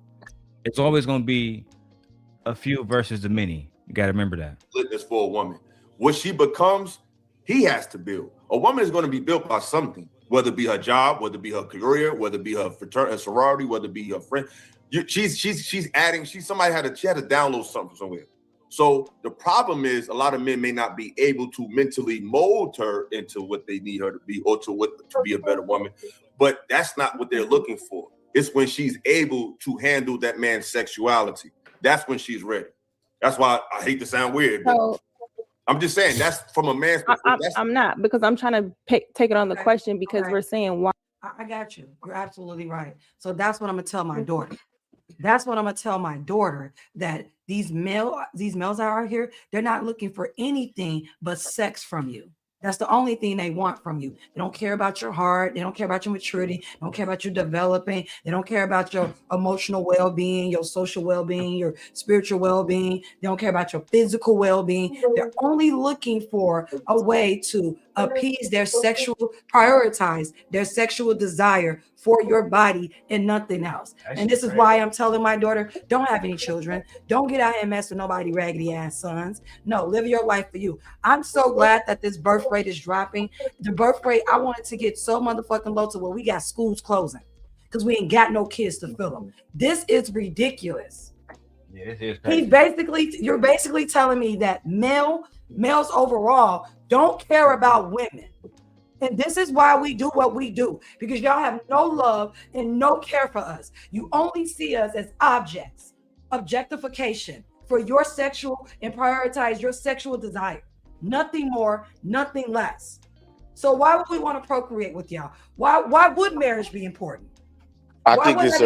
It's always going to be a few versus the many. You got to remember that. Litness for a woman. What she becomes, he has to build. A woman is going to be built by something, whether it be her job, whether it be her career, whether it be her fraternity, her sorority, whether it be her friend. She's adding. Somebody had to download something from somewhere. So the problem is a lot of men may not be able to mentally mold her into what they need her to be or to be a better woman. But that's not what they're looking for. It's when she's able to handle that man's sexuality. That's when she's ready. That's why I hate to sound weird, but So I'm just saying that's from a man's perspective. I'm not, because I'm trying to take it on the question, because we're saying why. I got you. You're absolutely right. So that's what I'm gonna tell my daughter. That's what I'm gonna tell my daughter, that these males out here, they're not looking for anything but sex from you. That's the only thing they want from you. They don't care about your heart. They don't care about your maturity. They don't care about you developing. They don't care about your emotional well-being, your social well-being, your spiritual well-being. They don't care about your physical well-being. They're only looking for a way to appease their prioritize their sexual desire for your body and nothing else. And this is why I'm telling my daughter, don't have any children. Don't get out here and mess with nobody raggedy ass sons. No, live your life for you. I'm so glad that this birth rate is dropping. The birth rate, I wanted to get so motherfucking low to where we got schools closing because we ain't got no kids to fill them. This is ridiculous. Yeah, this is crazy. You're basically telling me that males overall don't care about women. And this is why we do what we do, because y'all have no love and no care for us. You only see us as objects, objectification for your sexual and prioritize your sexual desire. Nothing more, nothing less. So why would we want to procreate with y'all? Why would marriage be important? I think it's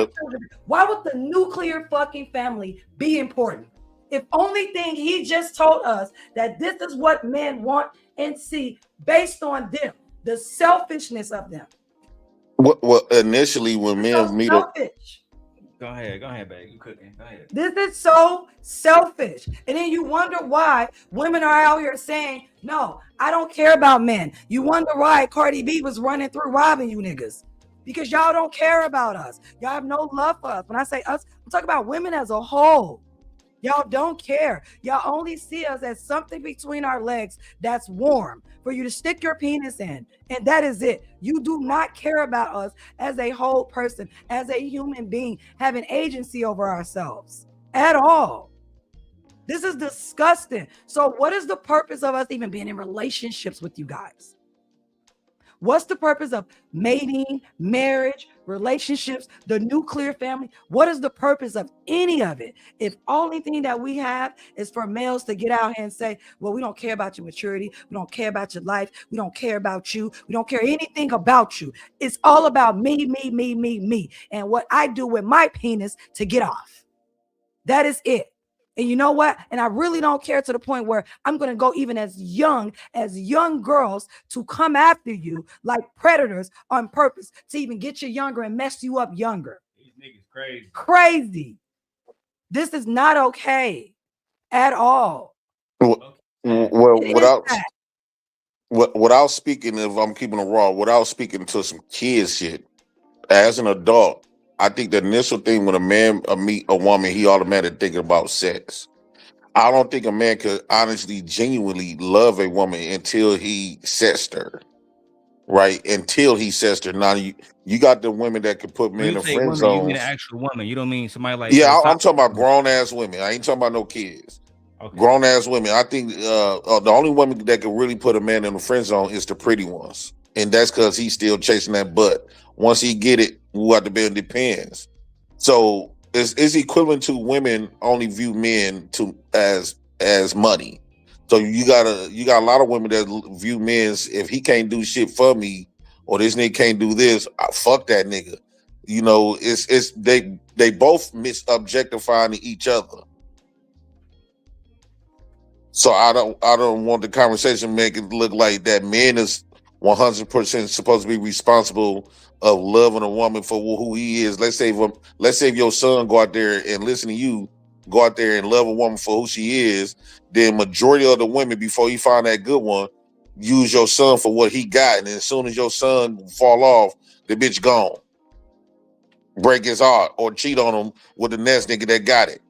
why would the nuclear fucking family be important? If only thing he just told us that this is what men want and see based on them. The selfishness of them. Well, initially when men meet up. Go ahead, babe. You cooking. Go ahead. This is so selfish. And then you wonder why women are out here saying, no, I don't care about men. You wonder why Cardi B was running through robbing you niggas. Because y'all don't care about us. Y'all have no love for us. When I say us, I'm talking about women as a whole. Y'all don't care. Y'all only see us as something between our legs that's warm for you to stick your penis in. And that is it. You do not care about us as a whole person, as a human being, having agency over ourselves at all. This is disgusting. So what is the purpose of us even being in relationships with you guys? What's the purpose of mating, marriage, relationships, the nuclear family? What is the purpose of any of it? If only thing that we have is for males to get out here and say, well, we don't care about your maturity. We don't care about your life. We don't care about you. We don't care anything about you. It's all about me, me, me, me, me. And what I do with my penis to get off. That is it. And you know what? And I really don't care to the point where I'm going to go even as young girls to come after you like predators on purpose to even get you younger and mess you up younger. These niggas crazy. Crazy. This is not okay at all. Well, without speaking, if I'm keeping it raw, without speaking to some kid shit, as an adult, I think the initial thing when a man meet a woman, he automatically thinking about sex. I don't think a man could honestly, genuinely love a woman until he sets her, right? Until he sets her. Now you got the women that can put men in the friend zone. You mean an actual woman? You don't mean somebody like I'm talking about grown ass women. I ain't talking about no kids. Okay. Grown ass women. I think the only woman that can really put a man in the friend zone is the pretty ones, and that's because he's still chasing that butt. Once he get it, who out the bed depends. So it's equivalent to women only view men as money. So you got a lot of women that view men as, if he can't do shit for me or this nigga can't do this, fuck that nigga. You know, it's they both objectifying each other. So I don't want the conversation make it look like that man is 100% supposed to be responsible of loving a woman for who he is. Let's say if your son go out there and listen to you go out there and love a woman for who she is, then majority of the women, before you find that good one, use your son for what he got. And as soon as your son fall off, the bitch gone. Break his heart or cheat on him with the next nigga that got it.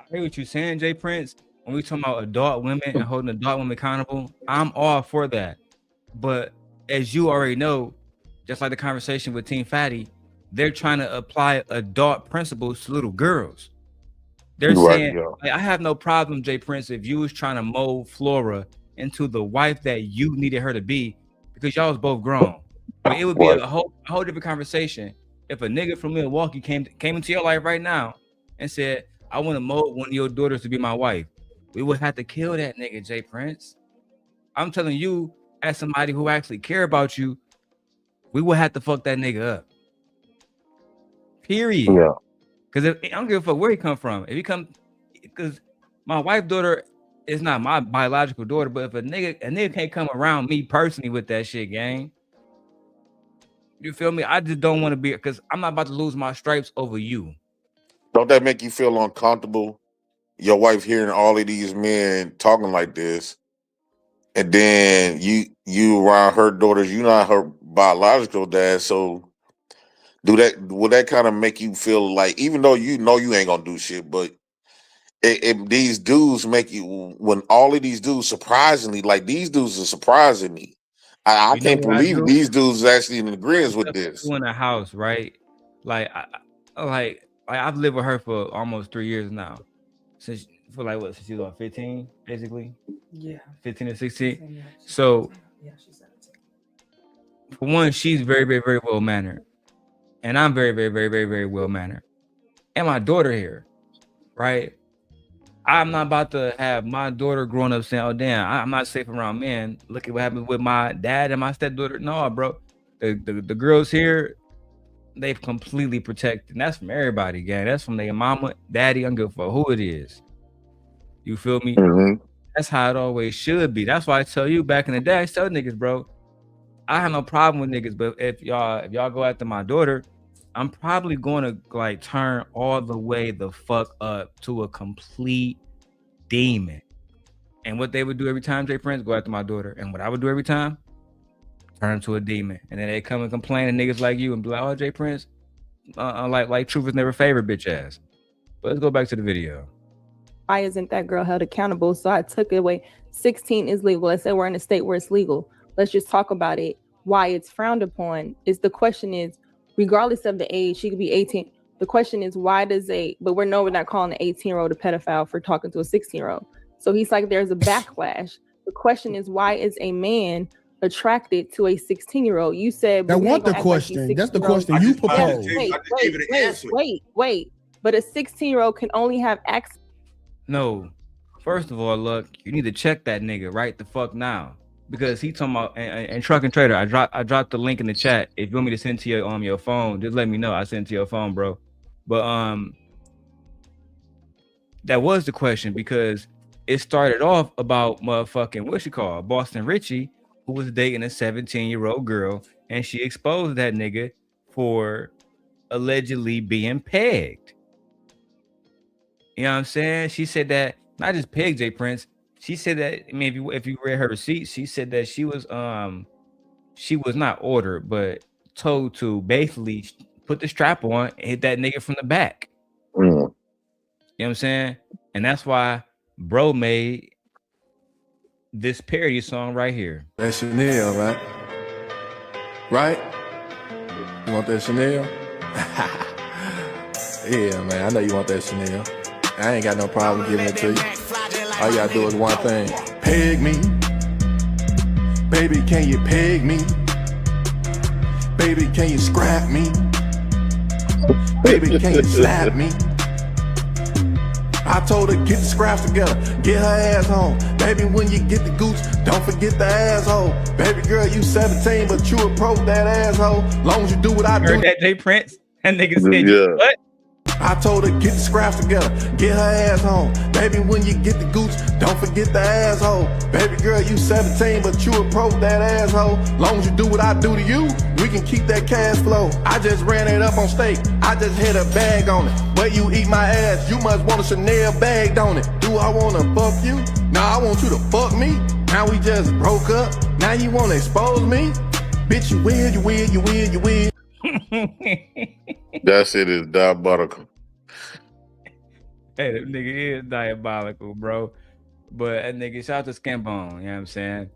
I hear what you're saying, Jay Prince. When we talking about adult women and holding adult women accountable, I'm all for that. But as you already know, just like the conversation with Team Fatty, they're trying to apply adult principles to little girls. They're saying, like, I have no problem, Jay Prince, if you was trying to mold Flora into the wife that you needed her to be, because y'all was both grown. But it would be a whole different conversation if a nigga from Milwaukee came into your life right now and said, I want to mold one of your daughters to be my wife. We would have to kill that nigga, Jay Prince. I'm telling you, as somebody who actually care about you, we would have to fuck that nigga up. Period. Yeah. Because I don't give a fuck where he come from. If he come, because my wife's daughter is not my biological daughter, but if a nigga can't come around me personally with that shit, gang. You feel me? I just don't want to be, because I'm not about to lose my stripes over you. Don't that make you feel uncomfortable? Your wife hearing all of these men talking like this, and then you around her daughters, you're not her biological dad, so will that kind of make you feel like, even though you know you ain't gonna do shit, but if these dudes make you, when all of these dudes, surprisingly, like these dudes are surprising me. I can't believe these dudes actually in agreement with this. In the house, right? Like I've lived with her for almost 3 years now. Since since she was 15, basically. Yeah. 15 or 16. Yeah, so she's 17. For one, she's very, very, very well mannered. And I'm very, very, very, very, very well mannered. And my daughter here, right? I'm not about to have my daughter growing up saying, oh damn, I'm not safe around men. Look at what happened with my dad and my stepdaughter. No, bro. The girls here, they've completely protected. And that's from everybody, gang. That's from their mama, daddy. I don't give a fuck who it is. You feel me? Mm-hmm. That's how it always should be. That's why I tell you back in the day, I tell niggas, bro, I have no problem with niggas, but if y'all go after my daughter, I'm probably going to like turn all the way the fuck up to a complete demon. And what they would do every time, Jay Prince, go after my daughter. And what I would do every time, turn to a demon. And then they come and complain to niggas like you and be like, oh, Jay Prince, like truth is never favored, bitch ass. But let's go back to the video. Why isn't that girl held accountable? So I took it away. 16 is legal. Let's say we're in a state where it's legal. Let's just talk about it. Why it's frowned upon is the question is, regardless of the age, she could be 18. The question is, why does but we're not calling the 18-year-old a pedophile for talking to a 16-year-old. So he's like, there's a backlash. The question is, why is a man attracted to a 16-year-old? You said that wasn't the question. That's the question you proposed. Wait. But a 16-year-old can only have access. No. First of all, look, you need to check that nigga right the fuck now. Because he talking about and Truck and Trader. I dropped the link in the chat. If you want me to send to you on your phone, just let me know. I send it to your phone, bro. But that was the question, because it started off about motherfucking Boston Richie, who was dating a 17-year-old girl, and she exposed that nigga for allegedly being pegged. You know what I'm saying? She said that, not just pegged, Jay Prince. She said that, I mean, if you read her receipt, she said that she was not ordered, but told to basically put the strap on and hit that nigga from the back. Mm. You know what I'm saying? And that's why bro made this parody song right here. That's Chanel, right? Right? You want that Chanel? Yeah, man, I know you want that Chanel. I ain't got no problem giving it to you. All you gotta do is one thing. Peg me. Baby, can you peg me? Baby, can you scrap me? Baby, can you slap me? I told her, get the scraps together, get her ass home. Baby, when you get the gooch, don't forget the asshole. Baby girl, you 17, but you approach that asshole. Long as you do what I do. Heard that, Jay Prince? That nigga said, what? I told her, get the scraps together, get her ass home. Baby, when you get the gooch, don't forget the asshole. Baby girl, you 17, but you approach that asshole. Long as you do what I do to you, we can keep that cash flow. I just ran it up on steak, I just hit a bag on it. Where you eat my ass, you must want a Chanel bag, don't it? Do I wanna fuck you? Nah, I want you to fuck me. Now we just broke up, now you wanna expose me? Bitch, you weird, you weird, you weird, you weird. That shit is diabolical. Hey, that nigga is diabolical, bro. But that nigga, shout out to Scampone, you know what I'm saying?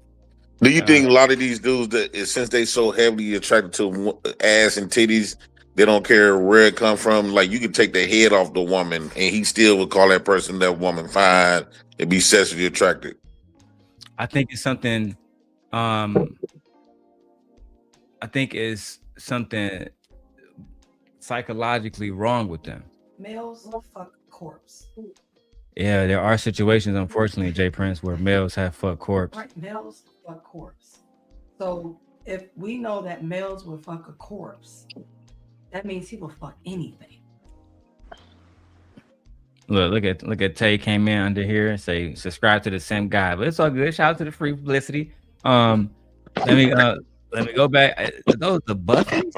Do you think a lot of these dudes that since they so heavily attracted to ass and titties, they don't care where it come from? Like you could take the head off the woman and he still would call that person, that woman, fine and be sexually attracted. I think it's something. I think it's something psychologically wrong with them. Males fuck corpse. Yeah, there are situations, unfortunately, Jay Prince, where males have fuck corpse. Right, males fuck corpse. So if we know that males will fuck a corpse, that means he will fuck anything. Look at Tay came in under here and say subscribe to the Simp God, but it's all good. Shout out to the free publicity. Let me go back. Are those the buffies?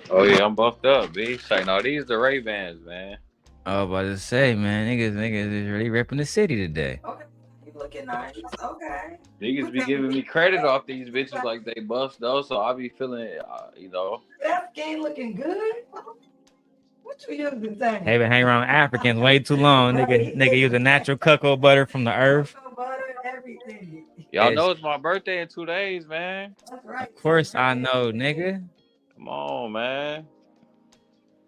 Oh yeah, I'm buffed up, B. Like, no, these the Ray-Bans, man. I was about to say, man, niggas is really repping the city today. Okay, you looking nice. Okay. Niggas be giving me credit off these bitches like they buffed though, so I be feeling, you know. That game looking good. What you using, Zane? They been hanging around Africans way too long. Nigga use a natural cocoa butter from the earth. Butter, everything. Y'all know it's my birthday in 2 days, man. That's right. Of course I know, nigga. Come on, man.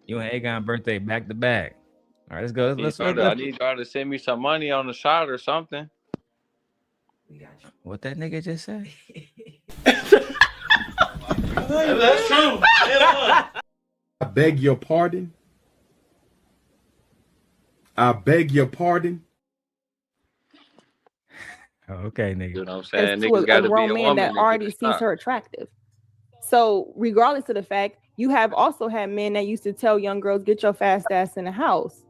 You and Agon birthday back to back. All right, let's go. I need y'all to send me some money on the shot or something. What that nigga just said? That's true. I beg your pardon. I beg your pardon. Okay, nigga. You know what I'm saying? To Niggas gotta a grown be a man woman that already sees her attractive. So regardless of the fact, you have also had men that used to tell young girls, get your fast ass in the house.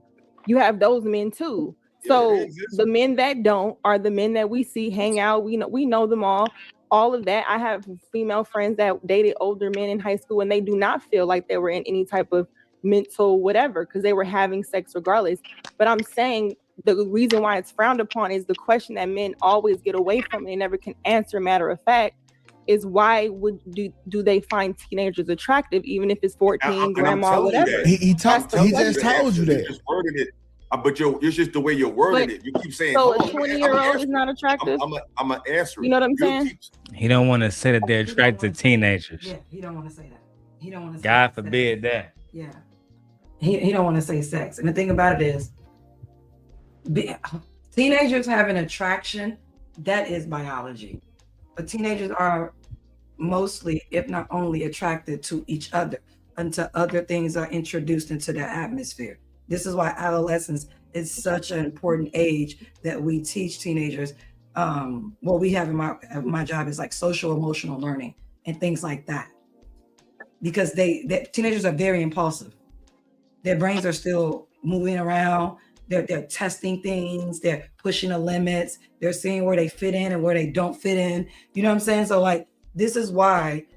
You have those men too. So the men that don't are the men that we see hang out. We know them all of that. I have female friends that dated older men in high school and they do not feel like they were in any type of mental whatever because they were having sex regardless. But I'm saying the reason why it's frowned upon is the question that men always get away from and they never can answer. Matter of fact, is why do they find teenagers attractive even if it's 14, grandma, whatever? He just told you that. You just worded it, but it's just the way you're wording it. You keep saying, so a 20-year-old is not attractive. I'm an answer. You know what I'm saying? He don't want to say that they're attracted to teenagers. Yeah, he don't want to say that. He don't want to. God forbid that. Yeah, he don't want to say sex. And the thing about it is, teenagers have an attraction that is biology, but teenagers are mostly, if not only, attracted to each other until other things are introduced into their atmosphere. This is why adolescence is such an important age that we teach teenagers. What we have in my job is like social emotional learning and things like that, because teenagers are very impulsive. Their brains are still moving around. They're testing things. They're pushing the limits. They're seeing where they fit in and where they don't fit in. You know what I'm saying? So like, this is why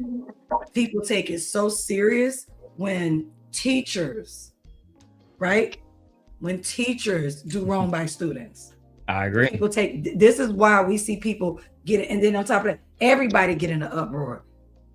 people take it so serious when teachers, right? When teachers do wrong by students. I agree. This is why we see people get it. And then on top of that, everybody get in the uproar.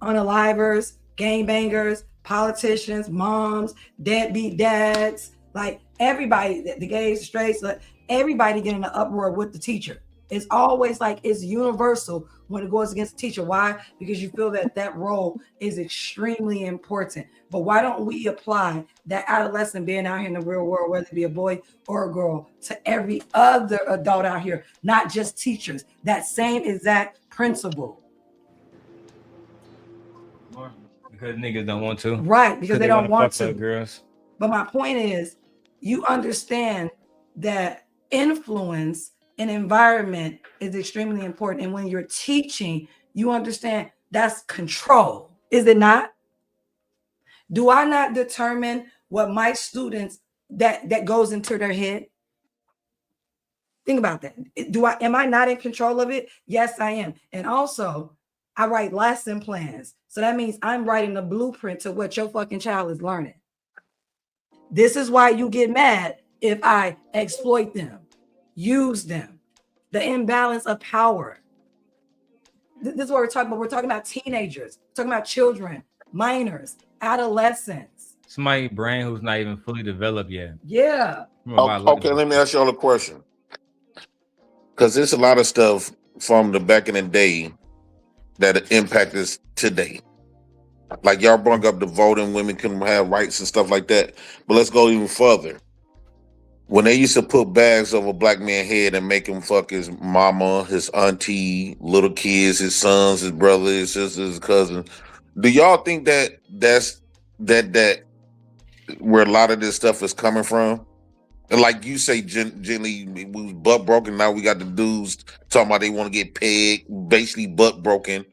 Unalivers, gangbangers, politicians, moms, deadbeat dads, like everybody, the gays, the straights, like everybody get in the uproar with the teacher. It's always like it's universal when it goes against the teacher. Why? Because you feel that role is extremely important. But why don't we apply that adolescent being out here in the real world, whether it be a boy or a girl, to every other adult out here, not just teachers? That same exact principle. Because niggas don't want to. Right, because they don't want to. Girls. But my point is, you understand that influence and environment is extremely important. And when you're teaching, you understand that's control, is it not? Do I not determine what my students that goes into their head? Think about that. Am I not in control of it? Yes, I am. And also, I write lesson plans. So that means I'm writing a blueprint to what your fucking child is learning. This is why you get mad if I exploit them, use them. The imbalance of power. This is what we're talking about. We're talking about teenagers, we're talking about children, minors, adolescents. Somebody's brain who's not even fully developed yet. Yeah. Okay, let me ask y'all a question. Because there's a lot of stuff from the back in the day that impact us today. Like y'all brought up the voting, women can have rights and stuff like that. But let's go even further. When they used to put bags over a black man's head and make him fuck his mama, his auntie, little kids, his sons, his brothers, his sisters, his cousins, do y'all think that that's where a lot of this stuff is coming from? And like you say, gently, we was butt broken. Now we got the dudes talking about they want to get pegged, basically butt broken.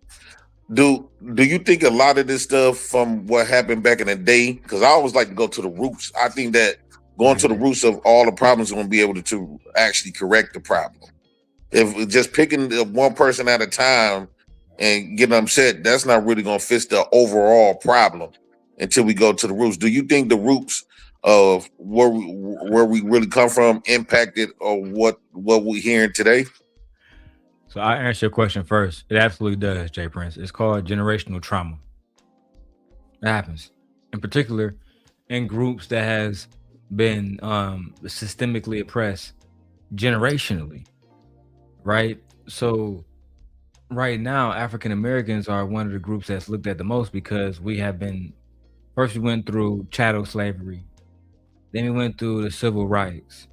Do you think a lot of this stuff from what happened back in the day? Because I always like to go to the roots. I think that going to the roots of all the problems is going to be able to actually correct the problem. If just picking one person at a time and getting upset, that's not really going to fix the overall problem until we go to the roots. Do you think the roots of where we really come from impacted or what we're hearing today? So I answer your question first. It absolutely does, Jay Prince. It's called generational trauma. It happens, in particular, in groups that has been systemically oppressed generationally, right? So right now, African Americans are one of the groups that's looked at the most because we have been, first we went through chattel slavery, then we went through the civil rights.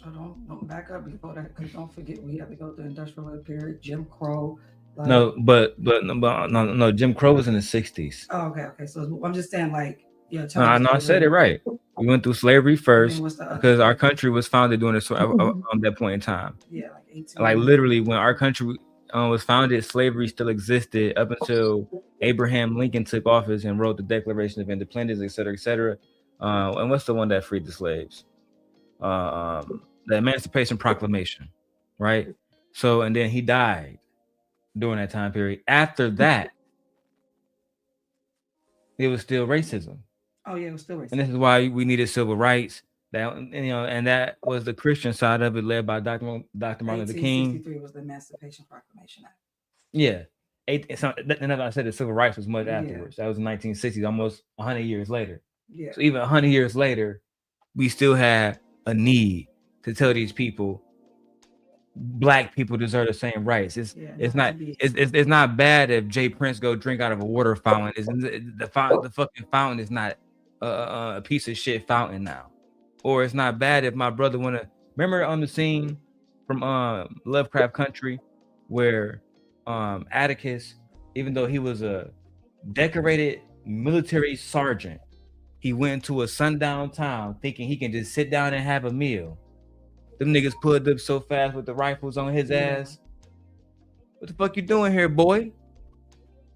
Oh, don't back up before that, because don't forget we have to go through the industrial period, Jim Crow. Like, No, no, Jim Crow was in the 60s. Oh, okay. So I'm just saying, like, yeah. No, I said it right. We went through slavery first because our country was founded during on that point in time. Yeah, like 18. Like literally, when our country was founded, slavery still existed up until Abraham Lincoln took office and wrote the Declaration of Independence, et cetera, et cetera. And what's the one that freed the slaves? The Emancipation Proclamation, right? So, and then he died during that time period. After that, it was still racism. Oh yeah, it was still racism. And this is why we needed civil rights. That, and that was the Christian side of it, led by Dr. Martin Luther King. 1863 was the Emancipation Proclamation Act. Yeah. And as I said, the civil rights was much afterwards. That was in 1960s, almost 100 years later. Yeah. So even 100 years later, we still had a need to tell these people Black people deserve the same rights. It's not bad if Jay Prince go drink out of a water fountain. The fucking fountain is not a piece of shit fountain now. Or it's not bad if my brother wanna remember on the scene from Lovecraft Country where Atticus, even though he was a decorated military sergeant, he went to a sundown town thinking he can just sit down and have a meal. Them niggas pulled up so fast with the rifles on his ass. What the fuck you doing here, boy?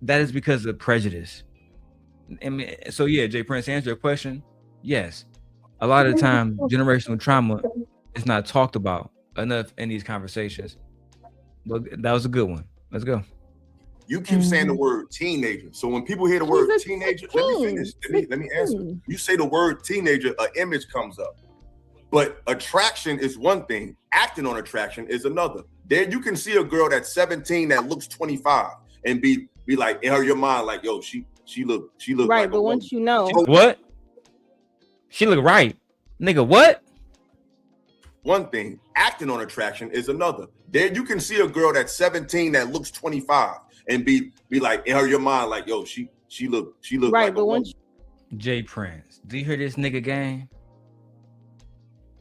That is because of prejudice. So yeah, Jay Prince, to answer your question, yes. A lot of the time, generational trauma is not talked about enough in these conversations. But that was a good one. Let's go. You keep saying the word teenager. So when people hear the word teenager, let me finish. Let me answer. You say the word teenager, an image comes up. But attraction is one thing. Acting on attraction is another. There you can see a girl that's 17 that looks 25 and be like in your mind, like, yo, she look right. Like but once you know what? She look right. Nigga, what? One thing. Acting on attraction is another. There you can see a girl that's 17 that looks 25 and be like in your mind, like, yo, she look right. Like but once Jay Prince, do you hear this nigga game?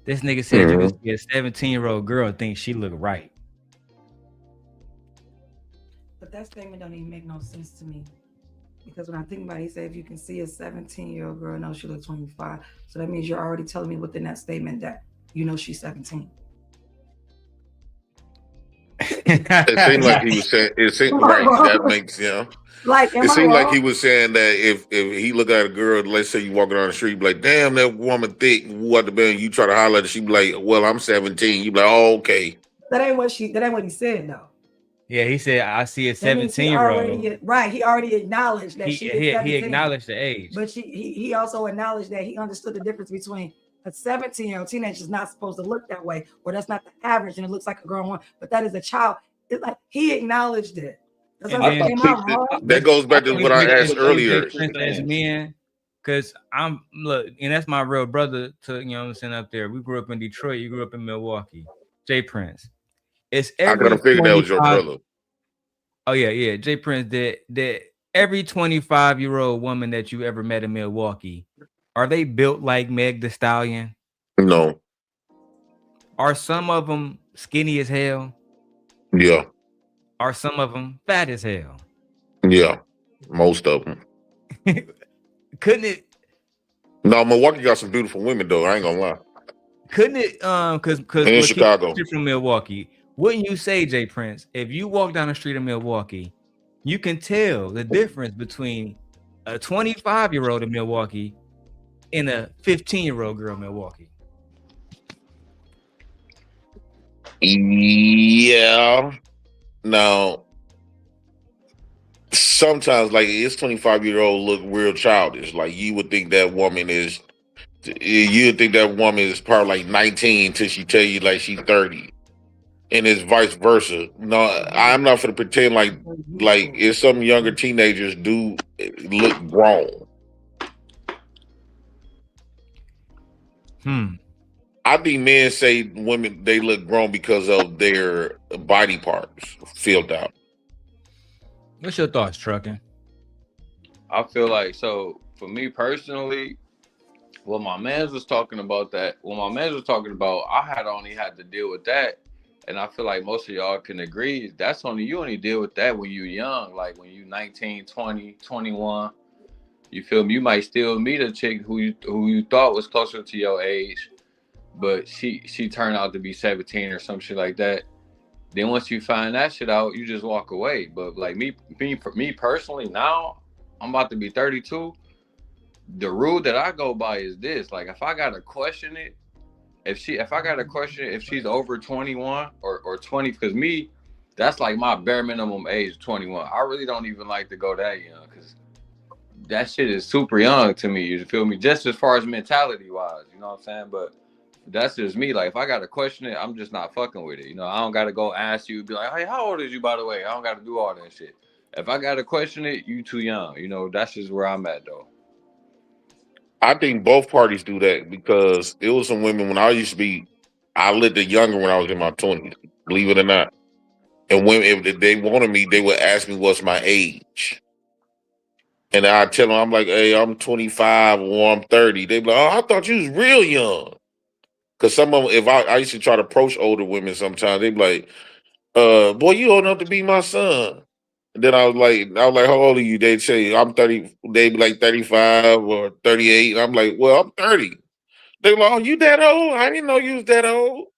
This nigga said you can see a 17-year-old girl think she look right. But that statement don't even make no sense to me. Because when I think about it, he said if you can see a 17-year-old girl, no, she looks 25. So that means you're already telling me within that statement that you know she's 17. It seemed like he was saying. It seemed Am I right. That wrong? makes Like, am It I seemed like he wrong? was saying that if he look at a girl, let's say you walking down the street, be like, damn, that woman thick. What the band? You try to holler at her, she be like, well, I'm 17. You be like, oh, okay. That ain't what he said though. Yeah, he said I see a That means he 17-year-old. right. He already acknowledged that she is 17. He acknowledged the age. But he also acknowledged that he understood the difference between a 17-year-old teenager is not supposed to look that way, or that's not the average, and it looks like a grown one. But that is a child. It's like he acknowledged it. That's what am I wrong? That goes back to what I asked earlier. As men, because and that's my real brother. To you know what I'm saying up there. We grew up in Detroit. You grew up in Milwaukee. Jay Prince. It's every I gotta figure that was your brother. Oh yeah. Jay Prince. That every 25-year-old woman that you ever met in Milwaukee, are they built like Meg Thee Stallion? No. Are some of them skinny as hell? Yeah. Are some of them fat as hell? Yeah. Most of them. Couldn't it? No, Milwaukee got some beautiful women though. I ain't gonna lie. Couldn't it? Because in Chicago, you're from Milwaukee. Wouldn't you say, Jay Prince, if you walk down the street of Milwaukee, you can tell the difference between a 25-year-old in Milwaukee and a 15-year-old girl in Milwaukee? Yeah. Now, sometimes like it's 25-year-old look real childish. Like you would think that woman is probably like 19 till she tell you like she's 30. And it's vice versa. No, I'm not gonna pretend like if some younger teenagers do look grown. I think men say women they look grown because of their body parts filled out. What's your thoughts, Trucking? I feel like, so for me personally, when my man was talking about, I had only had to deal with that. And I feel like most of y'all can agree, you only deal with that when you're young, like when you're 19, 20, 21. You feel me? You might still meet a chick who you thought was closer to your age, but she turned out to be 17 or some shit like that. Then once you find that shit out, you just walk away. But like me personally, now I'm about to be 32. The rule that I go by is this: like if I gotta question it, if she's over 21 or 20, because me, that's like my bare minimum age, 21. I really don't even like to go that young because that shit is super young to me. You feel me? Just as far as mentality wise, you know what I'm saying? But that's just me. Like if I gotta question it, I'm just not fucking with it. You know, I don't gotta go ask you, be like, hey, how old is you, by the way? I don't gotta do all that shit. If I gotta question it, you too young. You know, that's just where I'm at though. I think both parties do that because it was some women when I lived it younger when I was in my 20s, believe it or not. And when if they wanted me, they would ask me what's my age. And I tell them, I'm like, hey, I'm 25 or I'm 30. They be like, oh, I thought you was real young. Because some of them, if I used to try to approach older women sometimes, they be like, boy, you old enough to be my son. And then I was like, how old are you? They'd say, I'm 30. They'd be like 35 or 38. And I'm like, well, I'm 30. They be like, oh, you that old? I didn't know you was that old.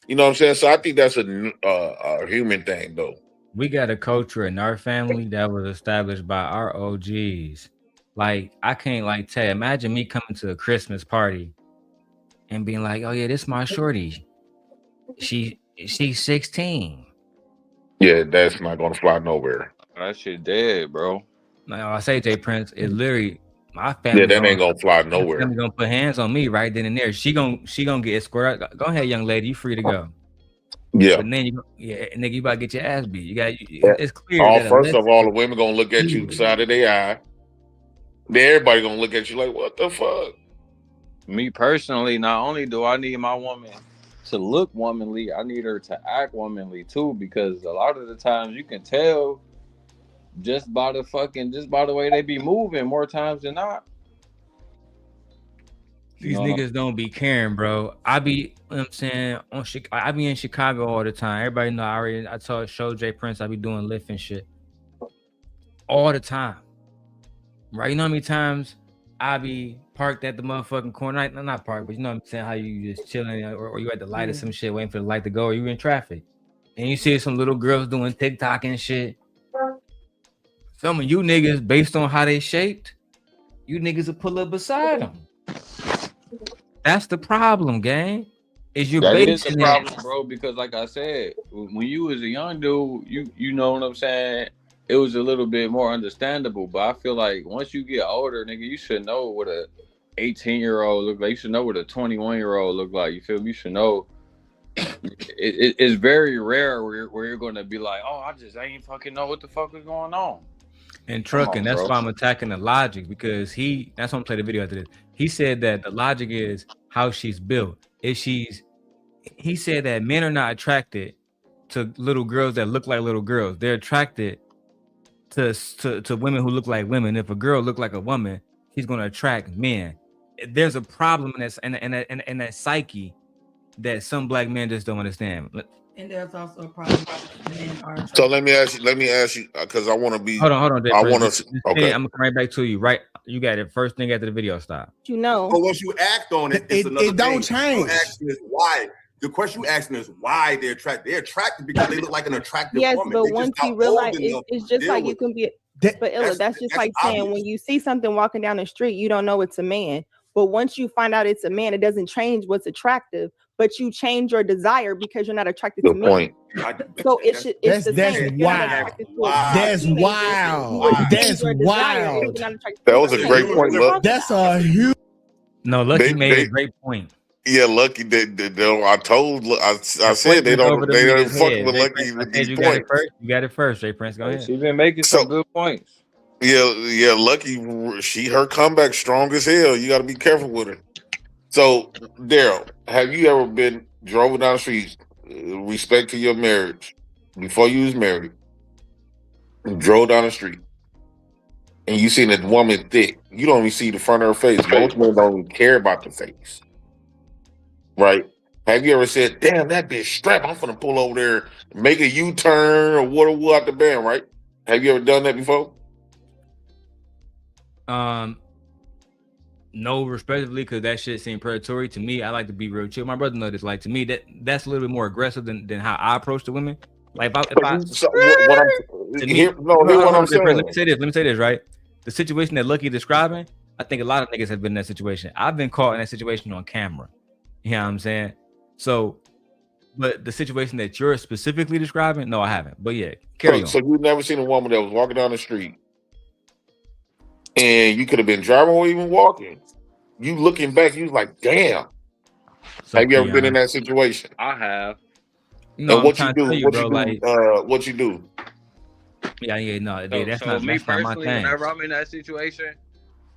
You know what I'm saying? So I think that's a human thing, though. We got a culture in our family that was established by our OGs. Like, I can't tell. Imagine me coming to a Christmas party and being like, oh yeah, this is my shorty. She's 16. Yeah, that's not gonna fly nowhere. That shit dead, bro. Now I say Jay Prince is literally my family. Yeah, that ain't gonna fly nowhere. Family gonna put hands on me right then and there. She gonna get escorted. Go ahead, young lady, you free to go. Yeah. But then nigga, you about to get your ass beat. It's clear. First of all, the women gonna look at you side of their eye. Then everybody gonna look at you like, what the fuck? Me personally, not only do I need my woman to look womanly, I need her to act womanly too, because a lot of the times you can tell just by the way they be moving more times than not. These niggas don't be caring, bro. I be, you know what I'm saying, I be in Chicago all the time. Everybody know I showed Jay Prince I be doing Lyft and shit all the time. Right? You know how many times I be parked at the motherfucking corner? Not parked, but you know what I'm saying, how you just chilling or you at the light or some shit waiting for the light to go, or you in traffic. and you see some little girls doing TikTok and shit. Some of you niggas, based on how they shaped, you niggas will pull up beside them. That's the problem, gang. Is you That is the basing problem, it? bro. Because like I said, when you was a young dude, you know what I'm saying. It was a little bit more understandable, but I feel like once you get older, nigga, you should know what a 18-year-old look like. You should know what a 21-year-old look like. You feel me? You should know. It's very rare where you're going to be like, oh, I ain't fucking know what the fuck is going on. And trucking, that's bro. why I'm attacking the logic, because that's why I'm playing the video after this. He said that the logic is how she's built. He said that men are not attracted to little girls that look like little girls. They're attracted to women who look like women. If a girl look like a woman, she's going to attract men. There's a problem in that psyche that some black men just don't understand. And there's also a problem. So let me ask you, because I want to be. Hold on. I want to. Okay. I'm gonna come right back to you. Right, you got it. First thing after the video stop. You know. But once you act on it, it's another it don't thing. change. The question is why. The question you asking is why they're attracted. They're attracted because they look like an attractive Yes, woman. but They're once just you not realize old enough it's to just deal like you with can be. That- But Illa, that's just like saying obvious. when you see something walking down the street, you don't know it's a man. But once you find out it's a man, it doesn't change what's attractive. But you change your desire because you're not attracted to Good men. point. So it's the same. That's If you're not wild. attracted to a That's teenager, wild. you would change That's your desire if wild. you're not attracted That to was a men. great point, look. That's a huge. No, Lucky made a great point. Yeah, Lucky. I said they don't fuck with Lucky with these You points. got it first, Jay Prince. Go ahead. She's been making some good points. Yeah, Lucky. Her comeback strong as hell. You got to be careful with her. So, Darrel, have you ever been drove down the street, respect to your marriage, before you was married, drove down the street, and you seen a woman thick? You don't even see the front of her face. Most men don't even care about the face, right? Have you ever said, "Damn, that bitch strap! I'm gonna pull over there, make a U-turn, or what out the band?" Right? Have you ever done that before? No, respectively, because that shit seemed predatory to me. I like to be real chill. My brother knows this. Like, to me, that's a little bit more aggressive than how I approach the women. Like, Let me say this, right? The situation that Lucky describing, I think a lot of niggas have been in that situation. I've been caught in that situation on camera. You know what I'm saying? So, but the situation that you're specifically describing, no, I haven't. But yeah, carry on. So you've never seen a woman that was walking down the street, and you could have been driving or even walking. You looking back, you was like, "Damn." Have you ever been in that situation? I have. No, and what you do? What you do? Yeah, no, that's so not me that's not my personally. thing. Whenever I'm in that situation,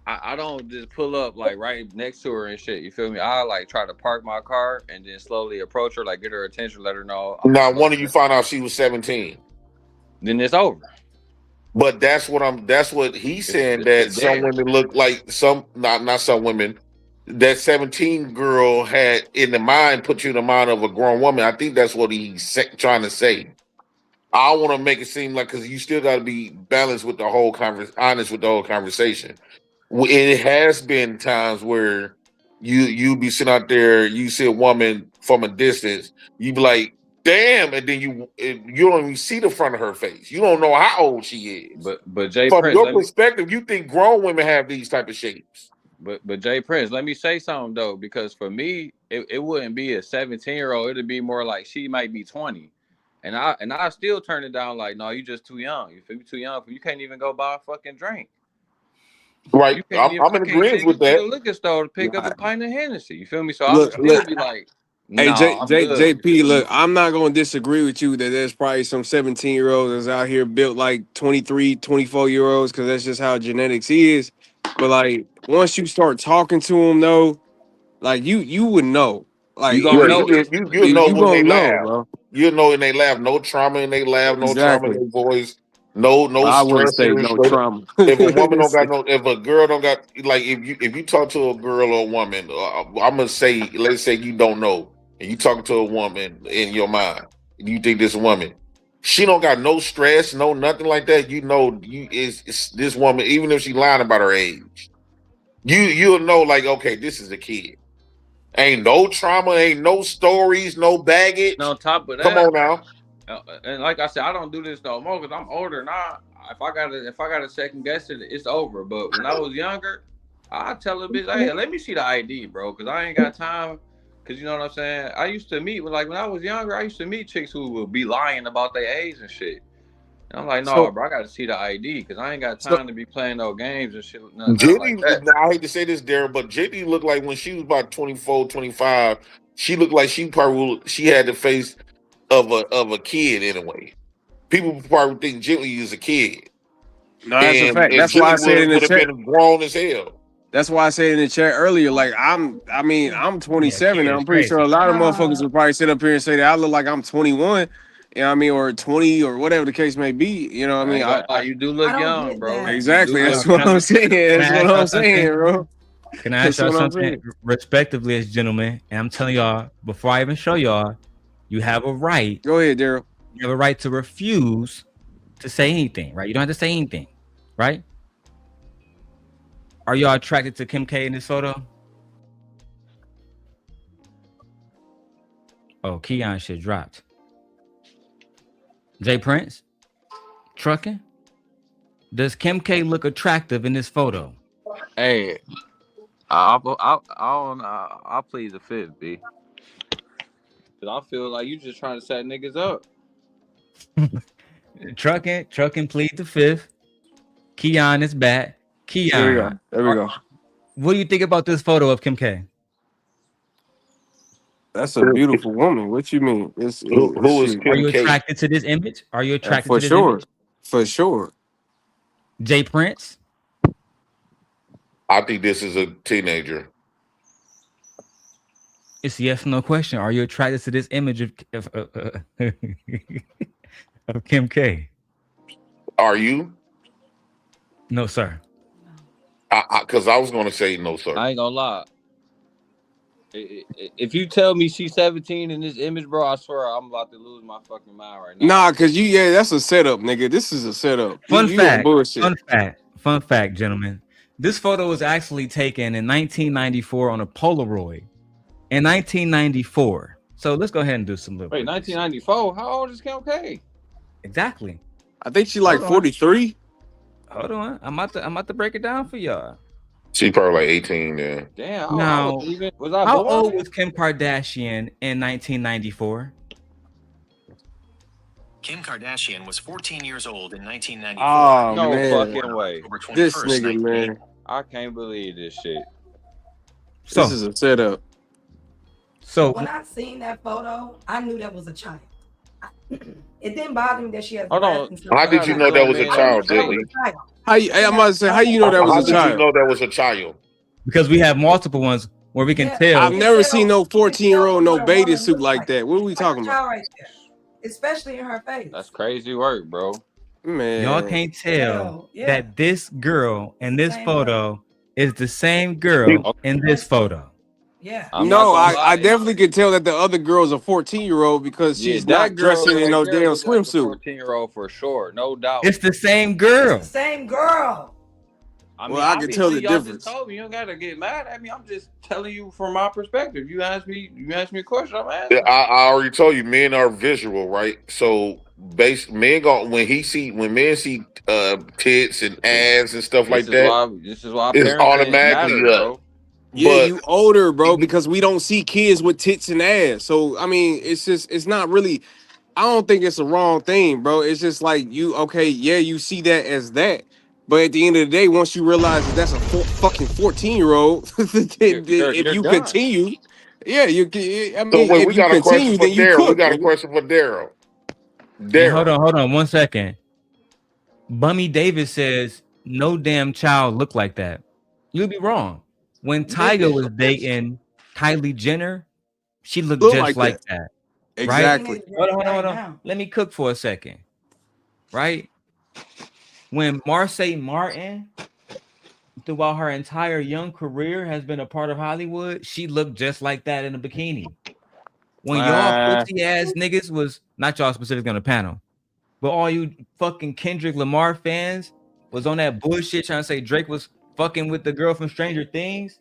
I don't just pull up like right next to her and shit. You feel me? I like try to park my car and then slowly approach her, like get her attention, let her know. Now, one of you find out she was 17, then it's over. But that's what he's saying, that some women look like not some women. That 17 girl had in the mind, put you in the mind of a grown woman. I think that's what he's trying to say. I want to make it seem like, because you still got to be balanced with the whole honest with the whole conversation. It has been times where you be sitting out there, you see a woman from a distance, you be like, "Damn," and then you don't even see the front of her face. You don't know how old she is. But Jay from Prince, your perspective, you think grown women have these type of shapes. But Jay Prince, let me say something though, because for me, it wouldn't be a 17-year-old. It'd be more like she might be 20. And I still turn it down like, no, you just too young. You feel me? Too young. You can't even go buy a fucking drink. Right. I'm in agreement with that. To the liquor store to pick up a pint of Hennessy. You feel me? So I would still be like, hey, nah, JP, look, I'm not going to disagree with you that there's probably some 17-year-olds that's out here built like 23, 24-year-olds, because that's just how genetics is. But like, once you start talking to them, though, like you would know. Like, you know when they laugh. Bro. You know when they laugh. No trauma in they laugh. No trauma in their voice. No I wouldn't say stressors. no trauma. If a woman don't got if a girl don't got, like, if you talk to a girl or a woman, I'm gonna say, let's say you don't know, and you talking to a woman in your mind, and you think this woman, she don't got no stress, no nothing like that. You know, it's this woman, even if she lying about her age, you'll know, like, okay, this is a kid. Ain't no trauma, ain't no stories, no baggage. And on top of that, come on now. And like I said, I don't do this no more because I'm older now. If I gotta second guess it, it's over. But when I was younger, I tell a bitch, hey, let me see the ID, bro, because I ain't got time. Because you know what I'm saying? I used to meet when I was younger, I used to meet chicks who would be lying about their age and shit. And I'm like, no, bro, I got to see the ID because I ain't got time to be playing no games and shit. Nothing like that. I hate to say this, Darrell, but JD looked like when she was about 24, 25, she looked like she had the face of a kid in a way. People probably think Jitty is a kid. No, that's a fact. And That's why I said in the would have chat. been grown as hell. That's why I said in the chat earlier, like I'm 27, and I'm pretty sure a lot of motherfuckers would probably sit up here and say that I look like I'm 21, you know what I mean, or 20 or whatever the case may be. You know what I mean? You do look young, bro. Exactly. That's what I'm saying. That's what I'm saying, bro. Can I ask y'all something respectively as gentlemen? And I'm telling y'all, before I even show y'all, you have a right. Go ahead, Darrell. You have a right to refuse to say anything, right? You don't have to say anything, right? Are y'all attracted to Kim K in this photo? Oh, Keon shit dropped. Jay Prince, trucking. Does Kim K look attractive in this photo? Hey, I'll plead the fifth, B. Cause I feel like you just trying to set niggas up. Trucking, plead the fifth. Keon is back. Keon. There we go. What do you think about this photo of Kim K? That's a beautiful woman. What you mean? Who is Kim K? Are you attracted to this image? Are you attracted to this image? For sure. Jay Prince? I think this is a teenager. It's a yes or no question. Are you attracted to this image of Kim K? Are you? No, sir. Because I was going to say no, sir. I ain't gonna lie. If you tell me she's 17 in this image, bro, I swear I'm about to lose my fucking mind right now. Nah, cause that's a setup, nigga. This is a setup. Fun fact, gentlemen. This photo was actually taken in 1994 on a Polaroid. In 1994. So let's go ahead and do some little. Wait, 1994? How old is Kim K? Exactly. I think she like 43. Hold on. I'm about to break it down for y'all. She probably like 18 then. Damn. Now, how born? old was Kim Kardashian in 1994? Kim Kardashian was 14 years old in 1994. Oh, no man. fucking way. This nigga, man. I can't believe this shit. So, this is a setup. So when I seen that photo, I knew that was a child. It didn't bother me that she has. Hold on. How did you know that was a child, Dilly? I'm about to say, how you know that was a child? How did you know that was a child? Because we have multiple ones where we can tell. I've never seen no 14-year-old no bathing suit like that. What are we talking about? Right there. Especially in her face. That's crazy work, bro. Man, y'all can't tell that this girl in this photo is the same girl in this photo. Yeah. No, I definitely could tell that the other girl's a 14-year-old because she's not dressing in no damn swimsuit. 14-year-old for sure, no doubt. It's the same girl. It's the same girl. I mean, I can tell the y'all difference. Just told me you don't gotta get mad at me. I'm just telling you from my perspective. You asked me a question. I'm asking. I already told you, men are visual, right? So, men when men see tits and ass and stuff like that, this is why it's automatically up. Yeah, you older, bro, because we don't see kids with tits and ass. So I mean, it's not really. I don't think it's a wrong thing, bro. It's just like you see that as that. But at the end of the day, once you realize that that's a fucking 14-year-old, if you done. continue, you. I mean, so wait, if we got you a question continue, for then you Darrell. cook. We got a question for Darrell. Yeah, hold on 1 second. Bummy Davis says no damn child look like that. You'll be wrong. When Tyga was dating Kylie Jenner, she looked just like that. Exactly. Right? Hold on. Let me cook for a second. Right? When Marsai Martin, throughout her entire young career, has been a part of Hollywood, she looked just like that in a bikini. When y'all pussy ass niggas was not y'all specifically on the panel, but all you fucking Kendrick Lamar fans was on that bullshit trying to say Drake was fucking with the girl from Stranger Things.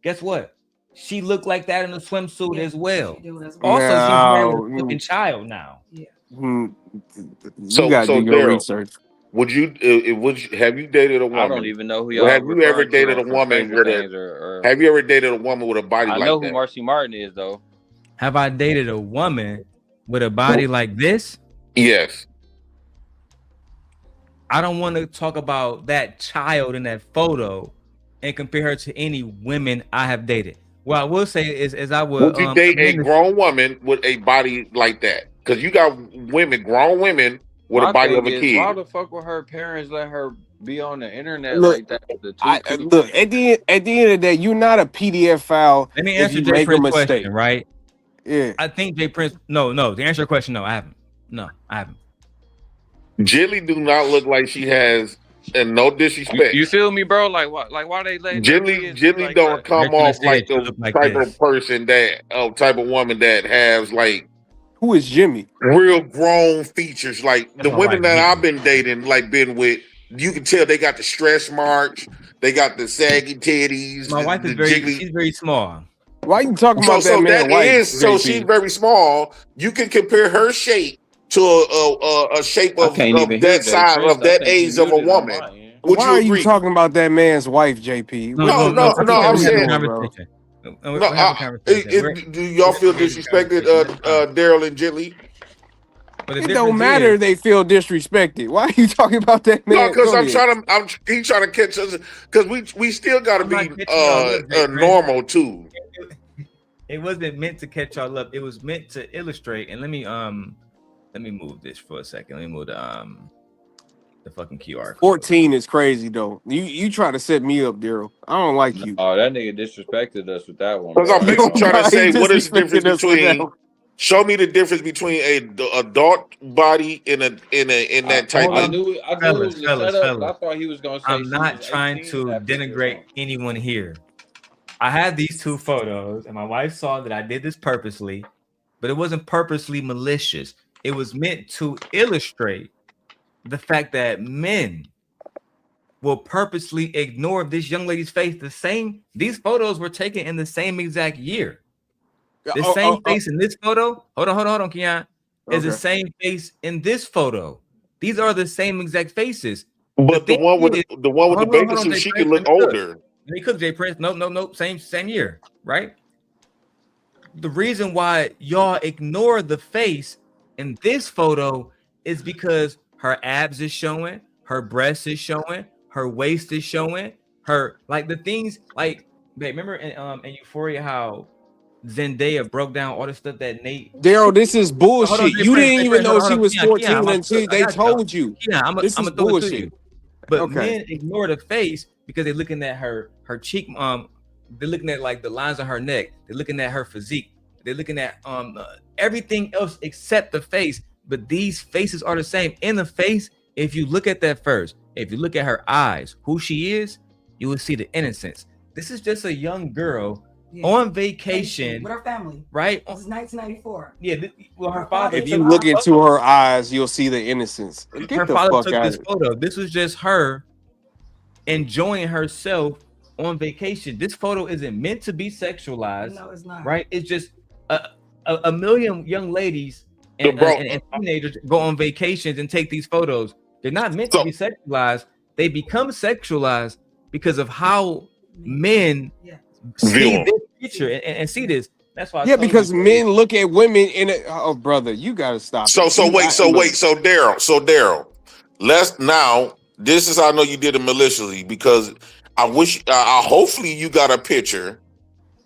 Guess what? She looked like that in a swimsuit as well. Also, she's married with a fucking child now. Yeah. You So, gotta do your Darrel, research. have you dated a woman? I don't even know who y'all Have you ever referring to dated a for woman Stranger with Things or Have you ever dated a woman with a body I like know who that? Marcy Martin is though. Have I dated a woman with a body like this? Yes. I don't want to talk about that child in that photo and compare her to any women I have dated. What I will say is I would Would you date a grown woman with a body like that? Because you got grown women with a My body thing of a is, kid. why the fuck would her parents let her be on the internet Look, like that? The look at the end of the day, you're not a PDF file. Let me if answer you Jay make a Prince's mistake. question, right? Yeah. I think Jay Prince. No. To answer your question, no, I haven't. No, I haven't. Jilly do not look like she has, and no disrespect. You feel me, bro? Like what? Like why they let Jilly like don't that? come They're trying to off say like that you the look like type this. of person type of woman that has like Who is Jimmy? real grown features. Like That's the my women wife, that Jimmy. I've been dating, like been with, you can tell they got the stretch marks, they got the saggy titties. My wife is she's very small. Why you talking about that man's wife? She's very small. You can compare her shape to a shape I of can't even hear that Jay size Prince. of I that think he age of a muted on woman. my end. Would Why you are agree? you talking about that man's wife, JP? No, I'm saying. Do y'all feel disrespected, Darrel and Jilly? It don't matter if they feel disrespected. Why are you talking about that man? No, because Go he's ahead. trying to catch us because we still got to be normal too. It wasn't meant to catch y'all up. It was meant to illustrate. And let me move this for a second. Let me move the fucking QR code. 14 is crazy though. You try to set me up, Darrel. I don't like you. Oh, that nigga disrespected us with that one. Because I'm basically trying to say, what is the difference disrespected us with that between? one. Show me the difference between a adult body in that type I of. knew it was the setup, but I thought he was gonna say I'm she not was trying 18 to in that picture or denigrate something. anyone here. I had these two photos, and my wife saw that I did this purposely, but it wasn't purposely malicious. It was meant to illustrate the fact that men will purposely ignore this young lady's face. These photos were taken in the same exact year. The same face in this photo. Hold on, Keon. Is the same face in this photo. These are the same exact faces. But the one with the bathing suit, she could look older. Let me cook, Jay Prince. Nope. Same year, right? The reason why y'all ignore the face in this photo is because her abs is showing, her breast is showing, her waist is showing, her like the things like. Babe, remember in Euphoria how Zendaya broke down all the stuff that Nate. Darrel, this is bullshit. You didn't even know she was 14 Keon, until they told you. This is bullshit. But men ignore the face because they're looking at her cheek. They're looking at like the lines on her neck. They're looking at her physique. They're looking at everything else except the face. But these faces are the same. In the face, if you look at that first, if you look at her eyes, who she is, you will see the innocence. This is just a young girl on vacation with her family, right? This is 1994. Yeah, well, her father. If you look into her eyes, you'll see the innocence. Get Her the father fuck took out this of it. photo. This was just her enjoying herself on vacation. This photo isn't meant to be sexualized. No, it's not. Right? It's just a million young ladies and teenagers go on vacations and take these photos. They're not meant to be sexualized. They become sexualized because of how men see this picture and see this. That's why. Because men look at women in it. Oh, brother, you gotta stop. So Darrel, let's now. This is how I know you did it maliciously because hopefully you got a picture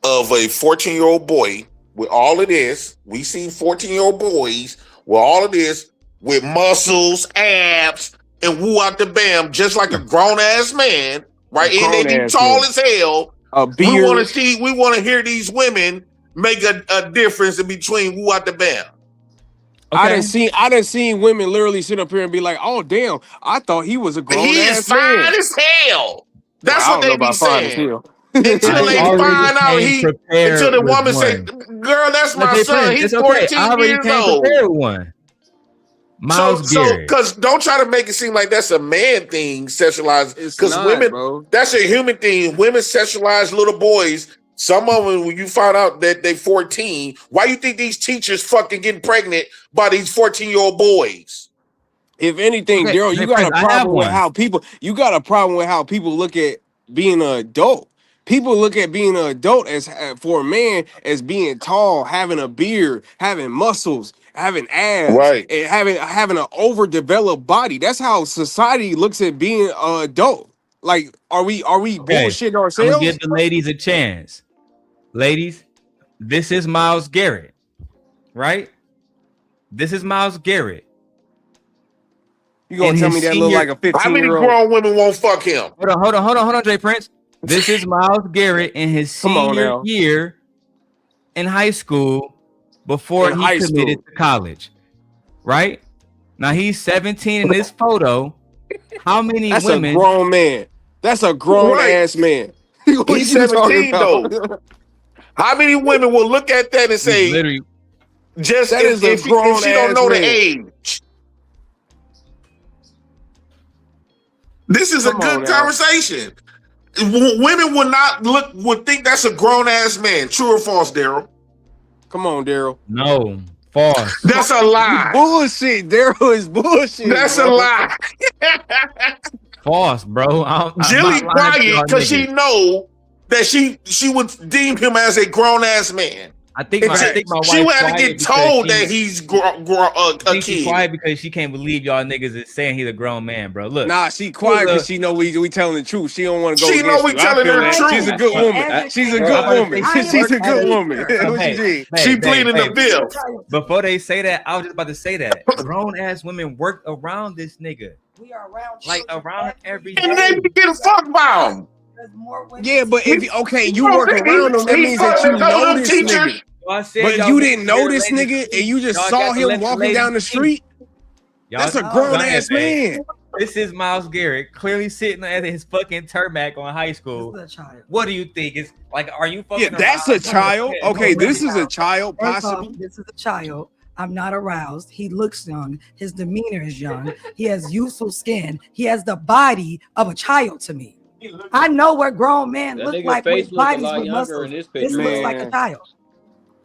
of a 14-year-old boy with all of this. We seen 14-year-old boys with all of this with muscles, abs, and woo out the bam, just like a grown ass man, right? And they be tall as hell. A beard. We want to hear these women make a difference in between woo out the bam. Okay. I done seen women literally sit up here and be like, "Oh damn, I thought he was a grown He ass is fine man." as hell. That's Well, what they be saying. Until they find out until the woman say, "Girl, that's my son. He's 14 years old." One. Miles Garrett. Because don't try to make it seem like that's a man thing, sexualized. Because women, that's a human thing. Women sexualize little boys Some of them, when you find out that they 14, why you think these teachers fucking getting pregnant by these 14-year-old boys? If anything, Okay, Darrell, you got a problem with how people. You got a problem with how people look at being an adult. People look at being an adult as for a man as being tall, having a beard, having muscles, having abs, Right, and having an overdeveloped body. That's how society looks at being an adult. Like, are we Okay, bullshitting I'm gonna ourselves? give the ladies a chance. Ladies, this is Myles Garrett, right? This is Myles Garrett. You gonna tell me that look like a 15-year-old? How many grown women won't fuck him? Hold on, Jay Prince. This is Myles Garrett in his senior year in high school before he committed to college, right? Now he's 17 in this photo. How many That's women? a grown man. That's a grown ass man. He's 17 though. How many women will look at that and say, just that if she don't know the age? This is a good conversation. Women would think that's a grown ass man. True or false, Darrell? Come on, Darrell. No, false. That's a lie. Bullshit. Darrell is bullshit. That's a lie. False, bro. Jilly quiet because she know that she would deem him as a grown ass man. I think my wife she would have to get told that he's a she's kid. quiet because she can't believe y'all niggas is saying he's a grown man, bro. Look, nah, she quiet because she know we telling the truth. She don't want to go. She know we telling her the truth. She's a good woman. She's a good woman. She's a good woman. She pleading the fifth. Before they say that, I was just about to say that grown ass women work around this nigga. We are around like around every and they get a fuck by him. Yeah, but if you work around them, that means that you know this nigga. But you didn't know this nigga, and you just saw him walking down the street. That's a grown ass man. This is Myles Garrett clearly sitting at his fucking tarmac on high school. What do you think? It's like, are you fucking? Yeah, that's a child. Okay, this is a child, possibly. This is a child. I'm not aroused. He looks young. His demeanor is young. He has youthful skin. He has the body of a child to me. I know what grown men look like with bodies with muscles. This looks like a child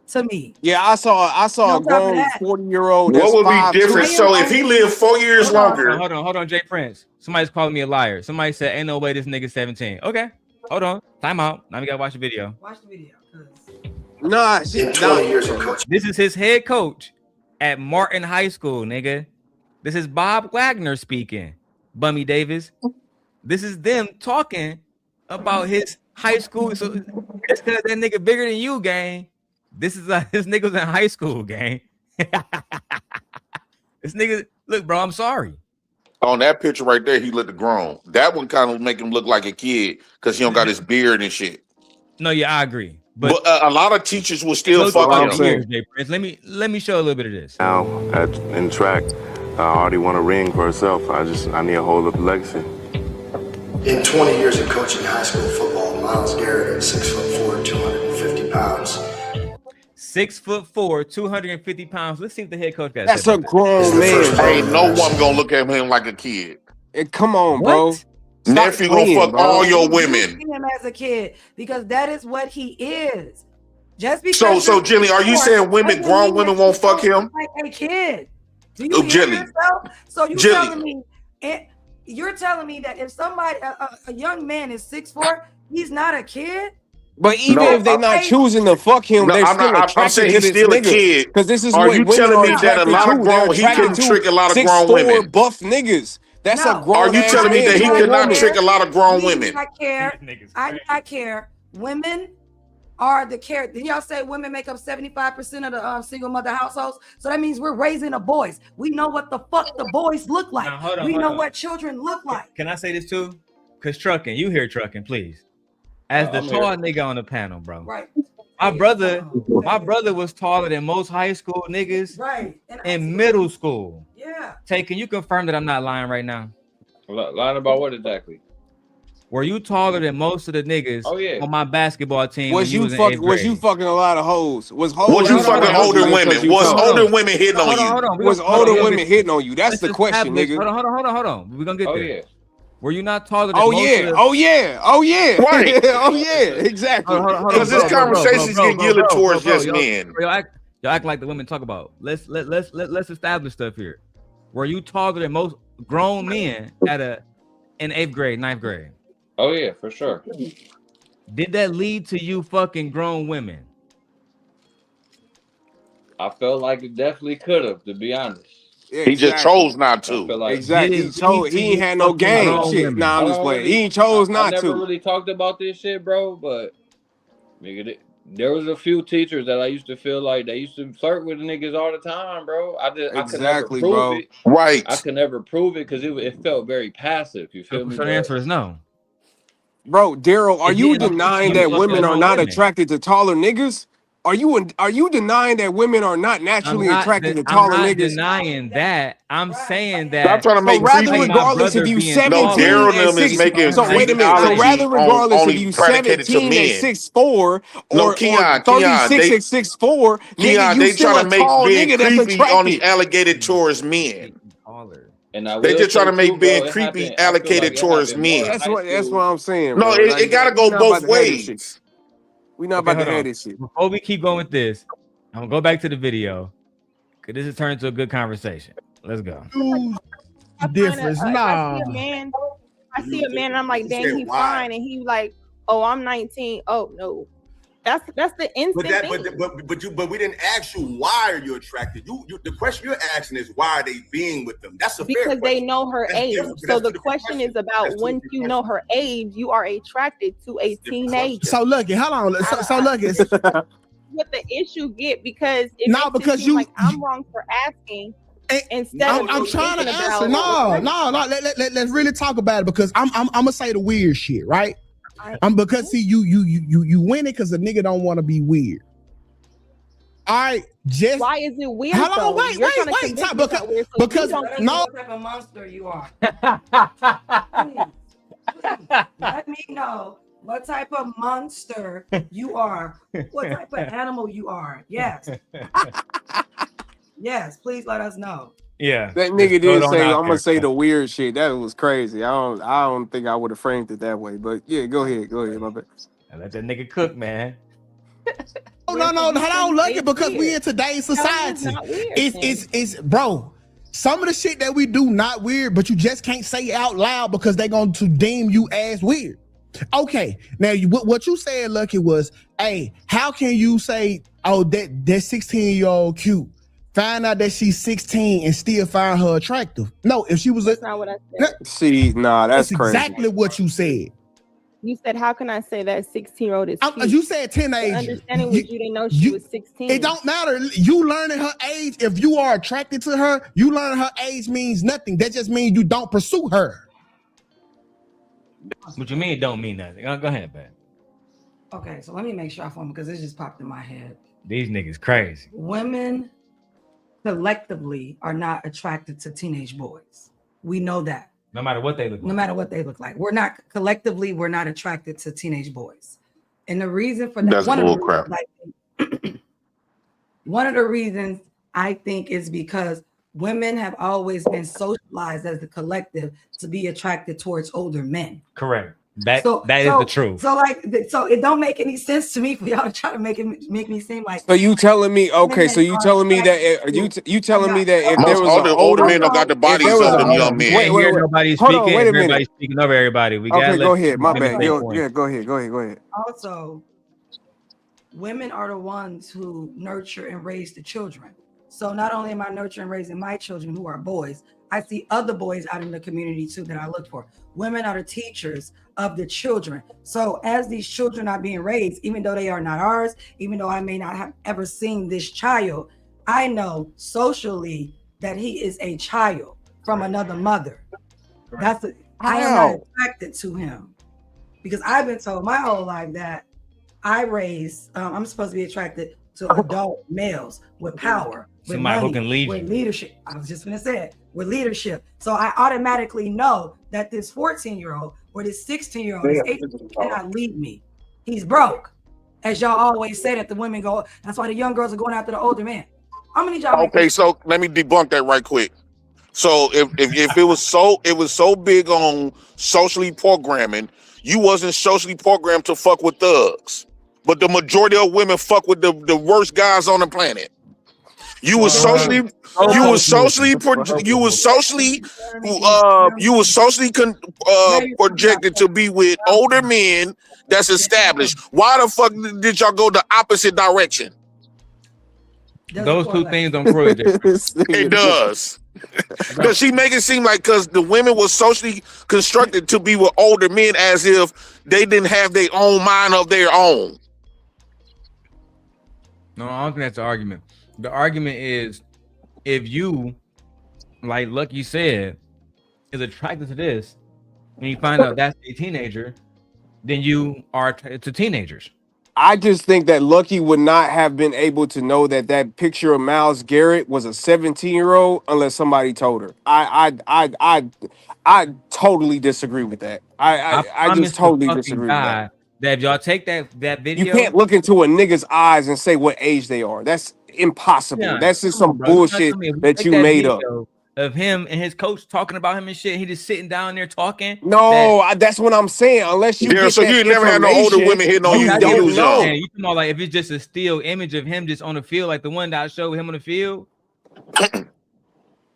to me. Yeah, I saw a grown 40-year-old. What would be different? So if he lived 4 years longer. Hold on, Jay Prince. Somebody's calling me a liar. Somebody said, ain't no way this nigga's 17. Okay, hold on. Time out. Now we gotta watch the video. Watch the video. Nah, this is his head coach at Martin High School, nigga. This is Bob Wagner speaking. Bummy Davis. This is them talking about his high school. So it's because that nigga bigger than you, gang. This is his niggas in high school, gang. This nigga, look, bro, I'm sorry. On that picture right there, he looked grown. That one kind of make him look like a kid because he don't got his beard and shit. No, yeah, I agree. But a lot of teachers will still fuck him. Let me show a little bit of this. Now in track, I already won a ring for herself. I need to hold up the legacy. In 20 years of coaching high school football, Myles Garrett is 6'4", 250 pounds. 6'4", 250 pounds. Let's see if the head coach got. That's a grown man. Ain't no one gonna look at him like a kid. Come on, bro. Nephew gonna fuck all your women. Him as a kid because that is what he is. Just because. So Jilly, are you saying grown women won't fuck him? Like a kid. Do you hear yourself? So you're telling me that if somebody, a young man is 6'4", he's not a kid? But even if they're not choosing to fuck him, they're still attracted I'm saying he's still a kid. Because this is are what you telling me that a lot of grown he couldn't trick a lot of grown women? Buff niggas. That's a grown. Are you telling me that he could not trick a lot of grown women? I care. I care. Women are the care. Did y'all say women make up 75% of the single mother households? So that means we're raising the boys. We know what the fuck the boys look like. Now, we know what children look like. Can I say this too? Because trucking, you hear trucking, please. As the tall nigga on the panel, bro. Right. My brother was taller than most high school niggas in middle school. Yeah. Tay, can you confirm that I'm not lying right now? Lying about what exactly? Were you taller than most of the niggas on my basketball team? Was you fucking a lot of hoes? Was you fucking older women? Was older women hitting on you? Was older women hitting on you? That's the question, nigga. Hold on. We're gonna get there. Yeah. Were you not taller than Oh most yeah, of the... oh yeah, oh yeah, Right. oh yeah, exactly. Hold on, Because this conversation is getting geared towards just men. Y'all act like the women talk about. Let's establish stuff here. Were you taller than most grown men in 8th grade, 9th grade? Oh yeah, for sure. Did that lead to you fucking grown women? I felt like it definitely could have, to be honest. Yeah, He just chose not I feel to. like Exactly. He ain't had no game. Shit. Nah, I'm just playing. He ain't chose not I never to. really talked about this shit, bro, but nigga, there was a few teachers that I used to feel like they used to flirt with niggas all the time, bro. I could never prove bro. it. Right. I could never prove it because it felt very passive. You feel me? So the answer is no. Bro, Darrel, are you denying that women are not attracted to taller niggas? Are you denying that women are not naturally attracted to taller I'm not niggas? denying that. I'm saying that. Stop trying to make rather creepy. regardless if you 17 No, Darrel and them is 6, making so wait a minute. So creepology rather regardless if only you predicated to 17 and men. 6'4" No, or Keon, 36 and 6'4", nigga, Keon, you they still trying a to make tall being nigga that's creepy only attracted. allocated towards men. And I They will just trying say to make too, being bro, it creepy happened- I feel allocated like it towards happened more in men. high That's school. what I'm saying. No, bro. it gotta go we not both about to have this shit. ways. We not Okay, about to hold have on. this shit. Before we keep going with this, I'm gonna go back to the video because this has turned into a good conversation. Let's go. Difference, nah. I see a man and I'm like, dang, he fine, and he like, oh, I'm 19. Oh no, that's the instant thing. But we didn't ask you why are you attracted. You the question you're asking is why are they being with them? That's a fair Because they question. know her That's age. different. So That's the two different question is questions. about That's two once different you know her age, you are attracted to a teenager. So Lucky, hold on. So Lucky. What the issue get because it No, makes because it seem like I'm wrong for asking instead of I'm you trying to thinking answer. about No. Let's really talk about it because I'm gonna say the weird shit, right? Because see you win it because the nigga don't want to be weird. All right, just why is it weird? Hold on, though? wait. You're trying to convince me it's not weird, so Because you don't no, What type of monster you are? Please, let me know what type of monster you are. What type of animal you are. Yes. Yes, please let us know. Yeah. That nigga did say I'm gonna say the weird shit. That was crazy. I don't think I would have framed it that way. But yeah, go ahead, my bad. Let that nigga cook, man. No, hold on, Lucky, because we in today's society. It's bro. Some of the shit that we do not weird, but you just can't say it out loud because they're going to deem you as weird. Okay, now what you said, Lucky, was, hey, how can you say, oh, that 16-year-old cute? Find out that she's 16 and still find her attractive. No, if she was That's not what I said. See, nah, that's crazy. Exactly what you said. You said, how can I say that 16-year-old is cute? You said teenager. The understanding was you didn't know she was 16. It don't matter. You learning her age. If you are attracted to her, you learning her age means nothing. That just means you don't pursue her. What you mean it don't mean nothing? Go ahead, man. Okay, so let me make sure I form because this just popped in my head. These niggas crazy. Women collectively are not attracted to teenage boys. We know that. No matter what they look like. No matter what they look like. We're not attracted to teenage boys. And the reason for that, That's bullcrap. One of the reasons I think is because women have always been socialized as the collective to be attracted towards older men. Correct. That is the truth. So it don't make any sense to me for y'all to try to make me seem like. So you telling me? Okay, so you telling me that you telling me that if there was older men don't got the bodies of them young men. Wait, nobody's Hold speaking. on, wait a minute. Everybody's speaking over everybody. We Okay, got. go ahead. My bad. Yeah, go ahead. Also, women are the ones who nurture and raise the children. So not only am I nurturing and raising my children who are boys, I see other boys out in the community too that I look for. Women are the teachers of the children. So as these children are being raised, even though they are not ours, even though I may not have ever seen this child, I know socially that he is a child from another mother. I am not attracted to him because I've been told my whole life that I'm supposed to be attracted to adult males with power, with somebody money, who can lead with you. leadership. I was just gonna say it, with leadership. So I automatically know that this 14-year-old or this 16-year-old, this 18 cannot lead me. He's broke. As y'all always say that the women go, that's why the young girls are going after the older man. I'm gonna need y'all. Okay, so let me debunk that right quick. So if it was so big on socially programming, you wasn't socially programmed to fuck with thugs. But the majority of women fuck with the worst guys on the planet. You was socially projected to be with older men that's established. Why the fuck did y'all go the opposite direction? Those two things don't correlate. It does. Because she make it seem like because the women were socially constructed to be with older men as if they didn't have their own mind of their own. No, I don't think that's the argument. The argument is if you, like Lucky said, is attracted to this and you find out that's a teenager, then you are attracted to teenagers. I just think that Lucky would not have been able to know that picture of Myles Garrett was a 17-year-old unless somebody told her. I totally disagree with that. I just totally disagree with that. That if y'all take that video, you can't look into a nigga's eyes and say what age they are. That's impossible. Yeah, that's just some bullshit that you made up. Of him and his coach talking about him and shit. He just sitting down there talking. No, that's what I'm saying. Unless you get so you never had no older women hitting on you. Don't know. You know, like if it's just a still image of him just on the field, like the one that I showed him on the field.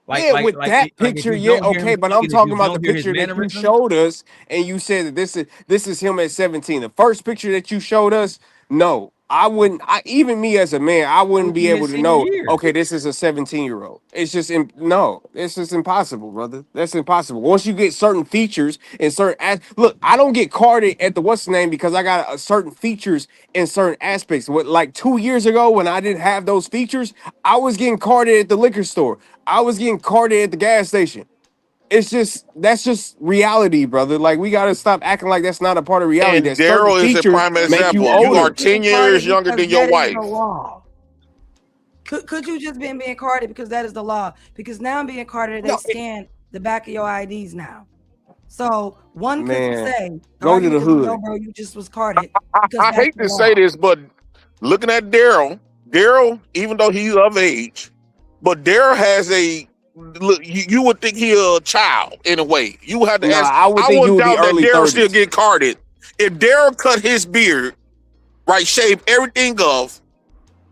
That picture, okay, but I'm talking about the picture that you showed us, and you said that this is him at 17. The first picture that you showed us, no, I wouldn't. Even me as a man, I wouldn't be able to know. Okay, this is a 17-year-old. It's just it's just impossible, brother. That's impossible. Once you get certain features and certain look, I don't get carded at the what's the name because I got certain features in certain aspects. Like 2 years ago when I didn't have those features, I was getting carded at the liquor store. I was getting carded at the gas station. That's just reality, brother. Like we gotta stop acting like that's not a part of reality. And Darrell is a prime example. You are 10 years younger than your wife. Could you just been being carded because that is the law? Because now I'm being carded, they scan the back of your IDs now. So one could say, go to the hood. No, bro, you just was carded. I hate to say this, but looking at Darrell, even though he's of age, but Darrell has a look. You would think he a child in a way. You had to ask. I wouldn't doubt that Darrell still get carded. If Darrell cut his beard, right, shaved everything off,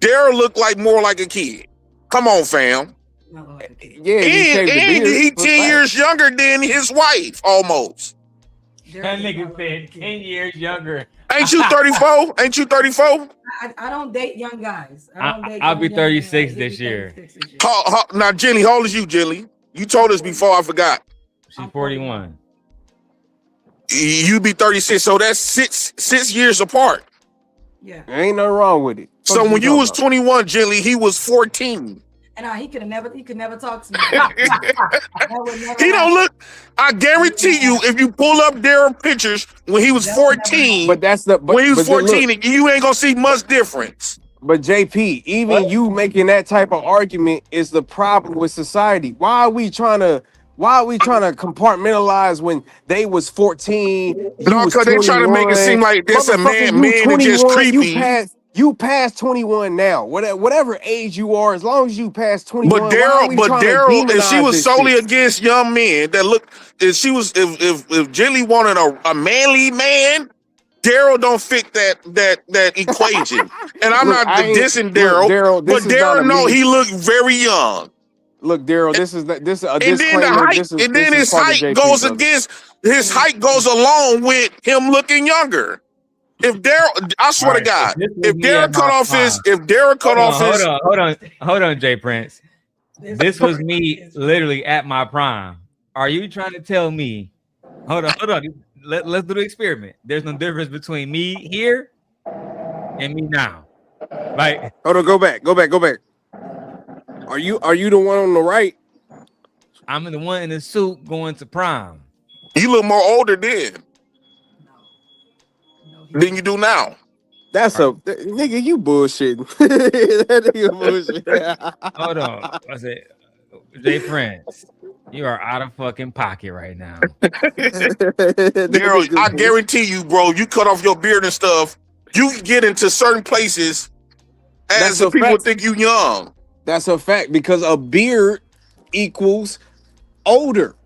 Darrell looked like more like a kid. Come on, fam. Yeah, and he 10 years younger than his wife, almost. That nigga said 10 years younger. Ain't you 34? Ain't you 34? I don't date young guys. I'll be 36 this year. Now, Jilly, how old is you, Jilly? You told us before, I forgot. She's 41. You be 36, so that's six years apart. Yeah. There ain't nothing wrong with it. So when you was 21, Jilly, he was 14. And he could never talk to me. He don't look. I guarantee you, if you pull up Darrell pictures when he was 14, when he was 14, you ain't gonna see much difference. But JP, even you making that type of argument is the problem with society. Why are we trying to compartmentalize when they was 14? No, because they trying to make it seem like this a man is just creepy. You past 21 now. Whatever age you are, as long as you past 21. But Darrell, if she was solely against young men that look, if Jilly wanted a manly man, Darrell don't fit that equation. And I'm not dissing Darrell, but Darrell know he looked very young. Look, Darrell, this is a disclaimer. And then his height goes along with him looking younger. If Darrell, I swear to God, if Darrell cut off his, hold on, Jay Prince. This was me literally at my prime. Are you trying to tell me? Hold on. Let's do the experiment. There's no difference between me here and me now. Like, hold on, go back. Are you the one on the right? I'm the one in the suit going to prime. You look more older then. Than you do now. That's nigga, you bullshitting. That nigga bullshit. Hold on. I said, Jay Prince, you are out of fucking pocket right now. Darrell, I guarantee you, bro, you cut off your beard and stuff, you can get into certain places as the people think you young. That's a fact, because a beard equals older.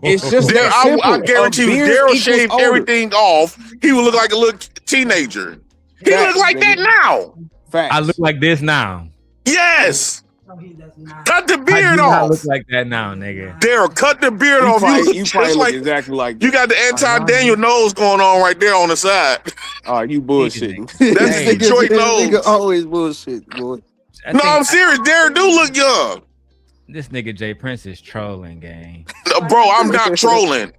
It's just that simple. I guarantee you, Darrel shaved everything off. He would look like a little teenager. He look like that now. I look like this now. Yes. Cut the beard I off. look like that now, nigga. Darrel, cut the beard off. You probably look exactly like you got the anti-Daniel nose going on right there on the side. Oh, you bullshitting. That's the Detroit nose. Nigga always bullshit, boy. No, I'm serious. Darrel do look young. This nigga Jay Prince is trolling, gang. Bro, I'm not trolling.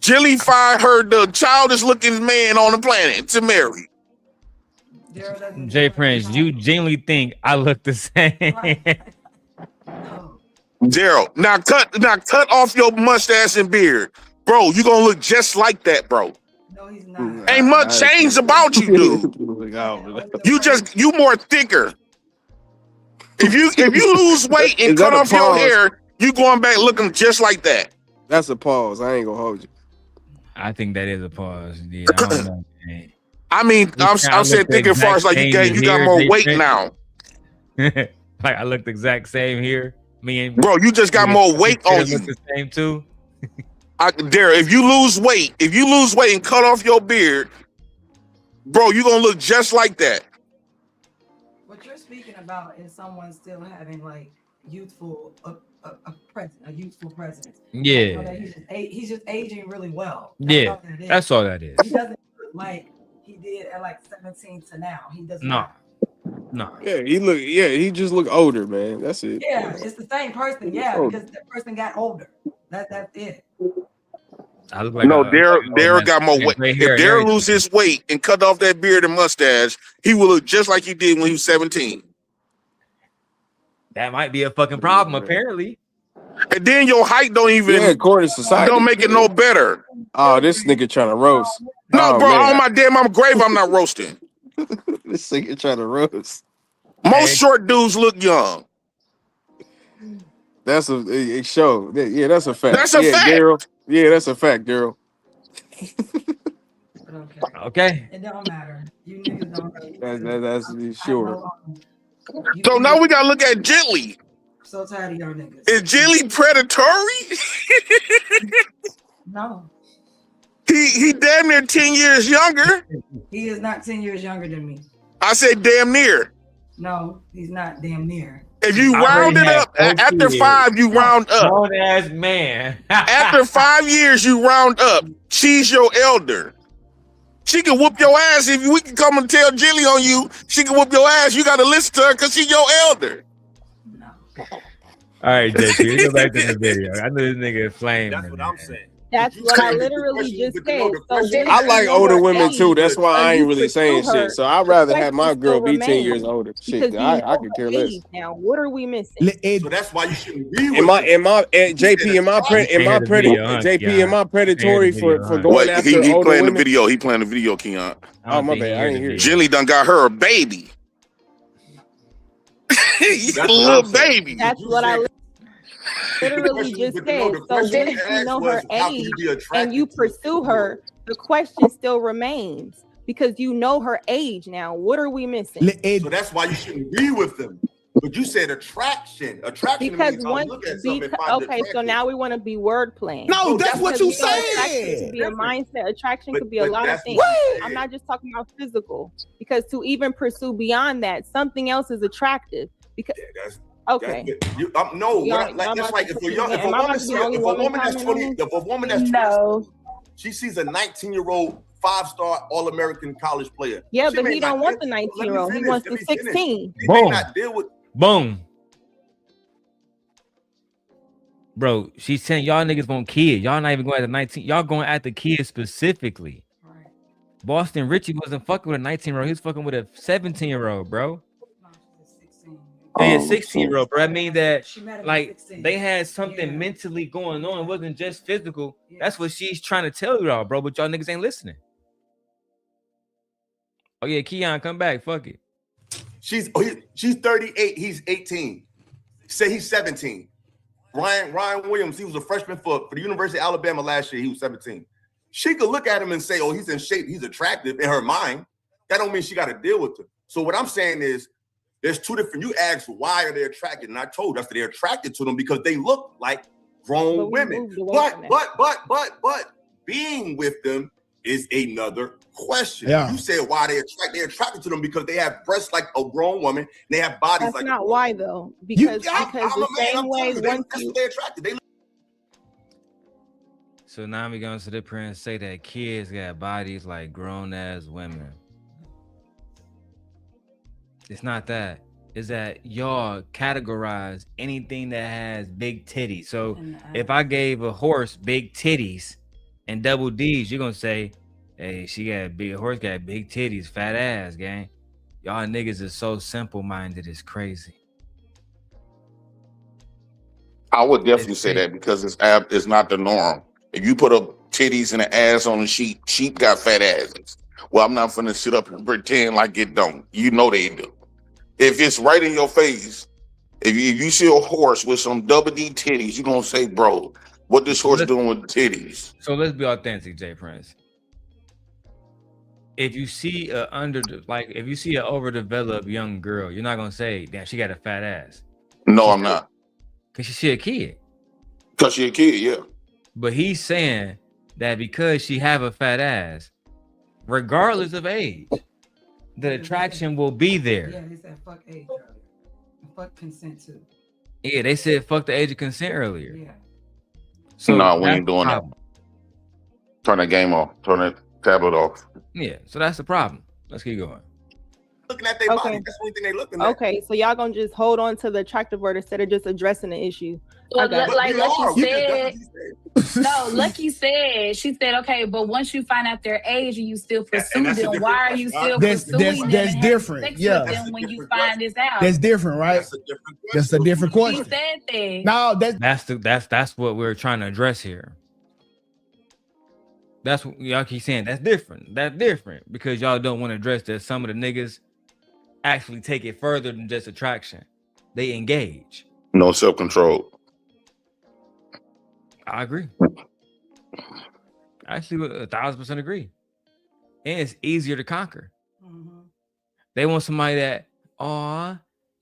Jilly fired her the childish looking man on the planet to marry. Jay Prince, you genuinely think I look the same? Darrel, now cut off your mustache and beard. Bro, you gonna look just like that, bro. No, he's not. Ain't much change about you, dude. You more thicker. If you lose weight and cut off your hair, you going back looking just like that. That's a pause. I ain't gonna hold you. I think that is a pause. Yeah, I don't know, man. I mean, I'm saying thinking as far as like you got more weight now. Like I look the exact same here. Me and bro, you just got more weight on you. Look the same too. Darrel, if you lose weight and cut off your beard, bro, you gonna look just like that. What you're speaking about is someone still having like youthful a youthful presence. Yeah. So that he's just aging really well. That's all that is. He doesn't look like he did at like 17 to now. He does not. No. Yeah, he just look older, man. That's it. Yeah, it's the same person. Yeah, because that person got older. That's it. I look like Darrel got more weight. If Darrel lose his weight and cut off that beard and mustache, he will look just like he did when he was 17. That might be a fucking problem, apparently. And then your height don't even according to society don't make it no better. Oh, this nigga trying to roast. No, bro, on my damn grave, I'm not roasting. This nigga trying to roast. Most short dudes look young. That's a show. Yeah, that's a fact. That's a fact. Darrel. Yeah, that's a fact, Darrel. Okay. It don't matter. You niggas don't know. That's sure. So now we gotta look at Jilly. So tired of y'all niggas. Is Jilly predatory? No. He damn near 10 years younger. He is not 10 years younger than me. I said damn near. No, he's not damn near. If you round it up, after 5, you round up. Grown ass man. After 5 years, you round up. She's your elder. She can whoop your ass. If we can come and tell Jilly on you, she can whoop your ass. You got to listen to her because she's your elder. All right, JP, go back to the video. I know this nigga is flaming. That's what I'm saying. That's what I literally just said. I like older women too. That's why I ain't really saying shit. So I'd rather have my girl be 10 years older. Shit, I could care less. Now, what are we missing? So that's why you shouldn't be with JP, am I predatory for going after older playing women? the video. He playing the video, Keon. Oh my bad, I didn't hear you. Jilly done got her a baby. He's a little baby. That's what I literally just said. So then if you know her age and you pursue her, the question still remains because you know her age now. What are we missing? So that's why you shouldn't be with them. But you said attraction. Because so now we want to be word playing. No, that's what you said. Attraction could be a mindset. Attraction could be a lot of things. I'm not just talking about physical. Because to even pursue beyond that, something else is attractive. Because okay. That's like if a woman that's 20, she sees a 19-year-old 5-star All-American college player. Yeah, but he don't want the 19-year-old. He wants the 16. He may not deal with. Boom. Bro, she's saying y'all niggas want kids. Y'all not even going at the 19. Y'all going at the kids specifically. Right. Boston Richie wasn't fucking with a 19-year-old. He was fucking with a 17-year-old, bro. They a 16-year-old, bro. I mean that like they had something mentally going on. It wasn't just physical. That's what she's trying to tell y'all, bro. But y'all niggas ain't listening. Oh yeah, Keon, come back. Fuck it. She's 38. He's 18. Say he's 17. Ryan Williams, he was a freshman for the University of Alabama last year. He was 17. She could look at him and say, oh, he's in shape. He's attractive in her mind. That don't mean she got to deal with him. So what I'm saying is There's two different. You asked why are they attracted, and I told you they're attracted to them because they look like grown women. But being with them is another question. Yeah. You said why they're attracted to them because they have breasts like a grown woman, and they have bodies That's like not a grown why woman. though, because the same way once that's you what they're attracted. They So now we're gonna sit up here and say that kids got bodies like grown ass women. It's not that. It's that y'all categorize anything that has big titties. So if I gave a horse big titties and double D's, you're gonna say, hey, she got a big horse, got big titties, fat ass, gang. Y'all niggas is so simple-minded, it's crazy. I would definitely say that because it's not the norm. If you put up titties and an ass on a sheep got fat asses. Well, I'm not finna sit up and pretend like it don't. You know they do. If it's right in your face, if you see a horse with some double D titties, you're gonna say, bro, what this horse doing with titties? So let's be authentic, Jay Prince. If you see if you see an overdeveloped young girl, you're not gonna say, damn, she got a fat ass. No, I'm not. Cause she a kid. Cause she a kid, yeah. But he's saying that because she have a fat ass, regardless of age, the attraction will be there. Yeah, they said fuck age earlier. Fuck consent too. Yeah, they said fuck the age of consent earlier. Yeah. So no, we ain't doing that. Turn that game off. Turn that tablet off. Yeah, so that's the problem. Let's keep going. Looking at their body, that's the only thing they looking at. Okay, so y'all gonna just hold on to the attractive word instead of just addressing the issue. Well, like Lucky said, Lucky said, she said, okay, but once you find out their age and you still pursue them, why are you still pursuing them? That's and different. having sex Yeah. with them when you find this out? That's different, right? That's a different question. She said that. No, that's what we're trying to address here. That's what y'all keep saying. That's different. That's different because y'all don't want to address that some of the niggas actually take it further than just attraction. They engage. No self-control. I agree. Actually, 1,000% agree. And it's easier to conquer. They want somebody that,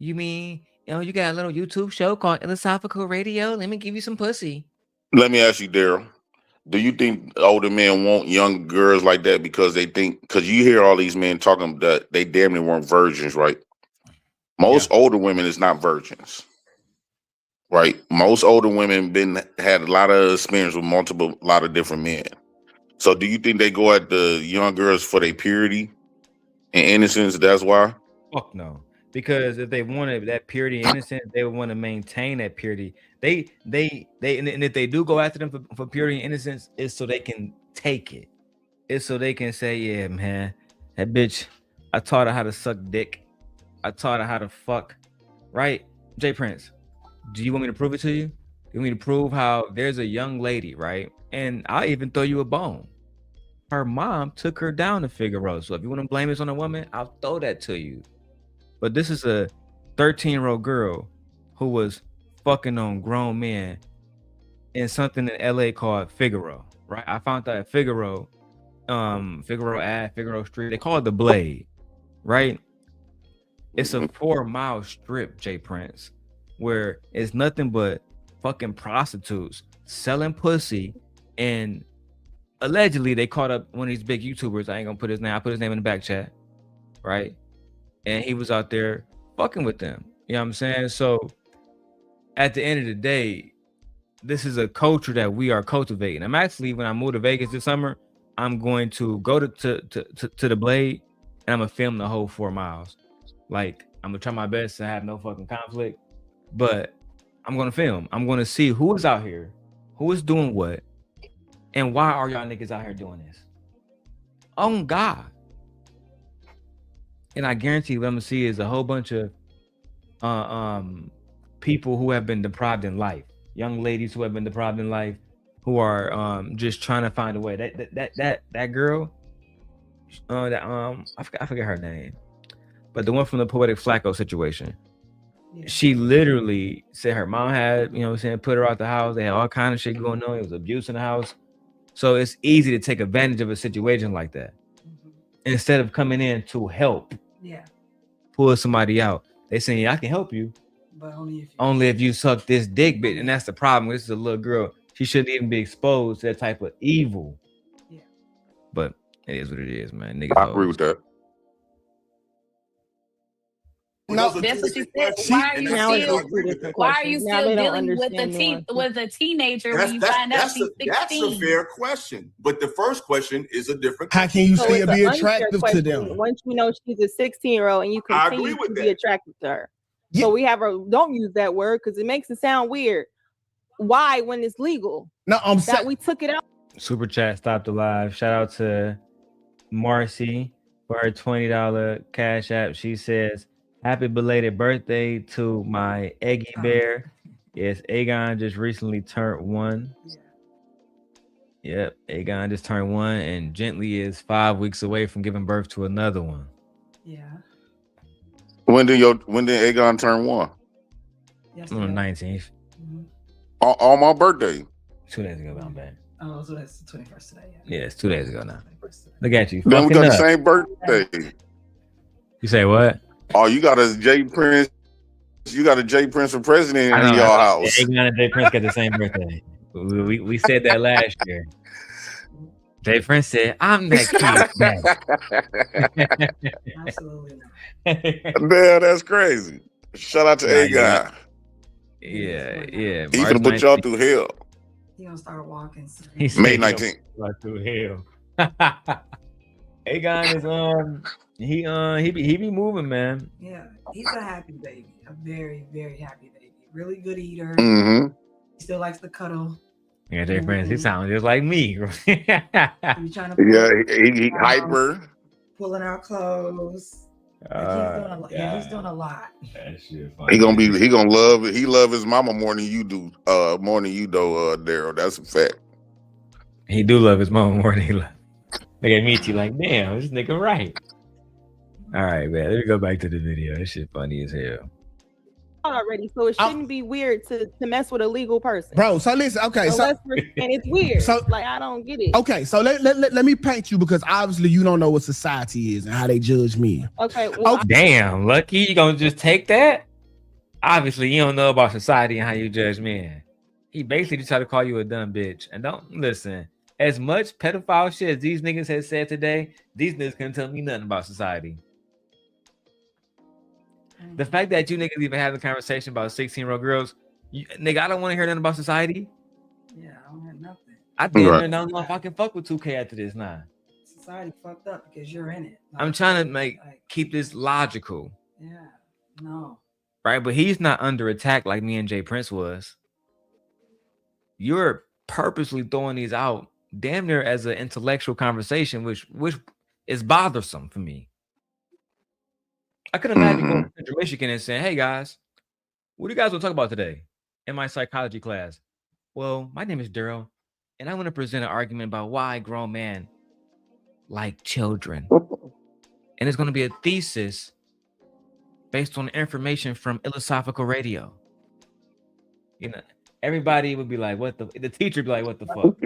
you mean, you got a little YouTube show called iLLAsophical Radio? Let me give you some pussy. Let me ask you, Darrel. Do you think older men want young girls like that because because you hear all these men talking that they damn near weren't virgins, right? Most older women is not virgins, right? Most older women had a lot of experience with a lot of different men. So do you think they go at the young girls for their purity and innocence? That's why? Fuck no. Because if they wanted that purity and innocence, they would want to maintain that purity. And if they do go after them for purity and innocence, it's so they can take it. It's so they can say, yeah, man, that bitch, I taught her how to suck dick. I taught her how to fuck. Right? Jay Prince, do you want me to prove it to you? You want me to prove how there's a young lady, right? And I'll even throw you a bone. Her mom took her down to Figaro. So if you want to blame this on a woman, I'll throw that to you. But this is a 13-year-old girl who was fucking on grown men in something in LA called Figaro, right? I found that at Figaro, Figaro Street. They call it the Blade, right? It's a 4-mile strip, Jay Prince, where it's nothing but fucking prostitutes selling pussy, and allegedly they caught up one of these big YouTubers. I ain't gonna put his name. I put his name in the back chat, right? And he was out there fucking with them. You know what I'm saying? So at the end of the day, this is a culture that we are cultivating. I'm actually, when I move to Vegas this summer, I'm going to go to the Blade, and I'm gonna film the whole 4 miles. Like, I'm gonna try my best to have no fucking conflict, but I'm gonna film. I'm gonna see who is out here, who is doing what, and why are y'all niggas out here doing this? Oh God. And I guarantee what I'm gonna see is a whole bunch of people who have been deprived in life, young ladies who have been deprived in life, who are just trying to find a way. That girl, I forget her name, but the one from the Poetic Flacco situation. She literally said her mom had, you know what I'm saying, put her out the house. They had all kind of shit going on. It was abuse in the house. So it's easy to take advantage of a situation like that instead of coming in to help pull somebody out. They saying I can help you, but only if you suck this dick, bitch. And that's the problem. This is a little girl. She shouldn't even be exposed to that type of evil. Yeah. But it is what it is, man. Niggas. I agree with that. No, that's what she said. Why are you still dealing with a teenager when you find out she's 16? That's a fair question. But the first question is a different How question. can you So still it's be an attractive unfair to question them? once you know she's a 16-year-old and you I agree continue with to that. be attracted to her? So we have her. Don't use that word because it makes it sound weird. Why when it's legal? No, I'm that we took it out. Super chat stopped alive. Shout out to Marcy for her $20 cash app. She says, "Happy belated birthday to my Eggy Bear." Yes, Aegon just recently turned 1. Yep, Aegon just turned 1, and Gently is 5 weeks away from giving birth to another one. Yeah. When did Aegon turn 1? On the 19th. On my birthday. 2 days ago, I'm back. Oh, so that's the 21st today. Yeah, it's 2 days ago now. Look at you. Then we got fucking the up. same birthday. You say what? Oh, you got a J Prince. You got a J Prince for president in your house. Aegon and J Prince got the same birthday. We said that last year. J Prince said, "I'm that kid." Absolutely Man, that's crazy. Shout out to Aegon. Yeah. He finna put y'all through hell. He gonna start walking soon. May 19th. Through hell. Aegon is he be moving, man. Yeah, he's a happy baby. A very, very happy baby. Really good eater. Mm-hmm. He still likes to cuddle. Yeah, J Prince, he sounds just like me. He trying to he hyper. Pulling out clothes. He's doing a lot. That shit He gonna love it. He love his mama more than you do. Darrel. That's a fact. He do love his mama more than he love. Look at Michi like, damn, this nigga right. All right, man. Let me go back to the video. This shit funny as hell. Already, so it shouldn't be weird to mess with a legal person, Bro, so listen, okay, and it's weird. So- like I don't get it. Okay, so let me paint you because obviously you don't know what society is and how they judge men. Okay, well, Damn, Lucky, you gonna just take that? Obviously, you don't know about society and how you judge men. He basically just tried to call you a dumb bitch. And don't listen. As much pedophile shit as these niggas have said today, these niggas couldn't tell me nothing about society. The fact that you niggas even have the conversation about 16-year-old girls, nigga, I don't want to hear nothing about society. Yeah, I don't hear nothing. I don't know if I can fuck with 2K after this now. Society fucked up because you're in it. I'm trying to keep this logical. Yeah, no. Right, but he's not under attack like me and J Prince was. You're purposely throwing these out damn near as an intellectual conversation, which is bothersome for me. I could imagine going to Central Michigan and saying, "Hey guys, what do you guys want to talk about today in my psychology class?" Well, my name is Darrel, and I want to present an argument about why grown men like children. And it's going to be a thesis based on information from iLLAsophical Radio. You know, everybody would be like, "What the?" The teacher would be like, "What the fuck?"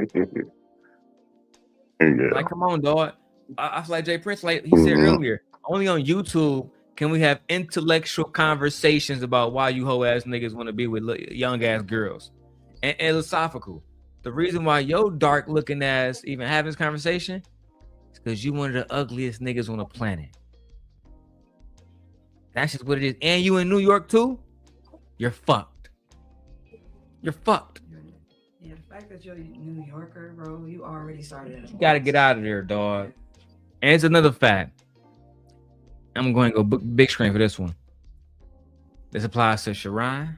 Like, come on, dog. I feel like J Prince, like he said earlier, only on YouTube can we have intellectual conversations about why you hoe ass niggas want to be with young ass girls. And iLLAsophical, the reason why your dark looking ass even having this conversation is because you one of the ugliest niggas on the planet. That's just what it is. And you in New York too? You're fucked. You're fucked. Yeah, the fact that you're a New Yorker, bro, you already started. You gotta get out of there, dog. And it's another fact. I'm going to go big screen for this one. This applies to Sharon.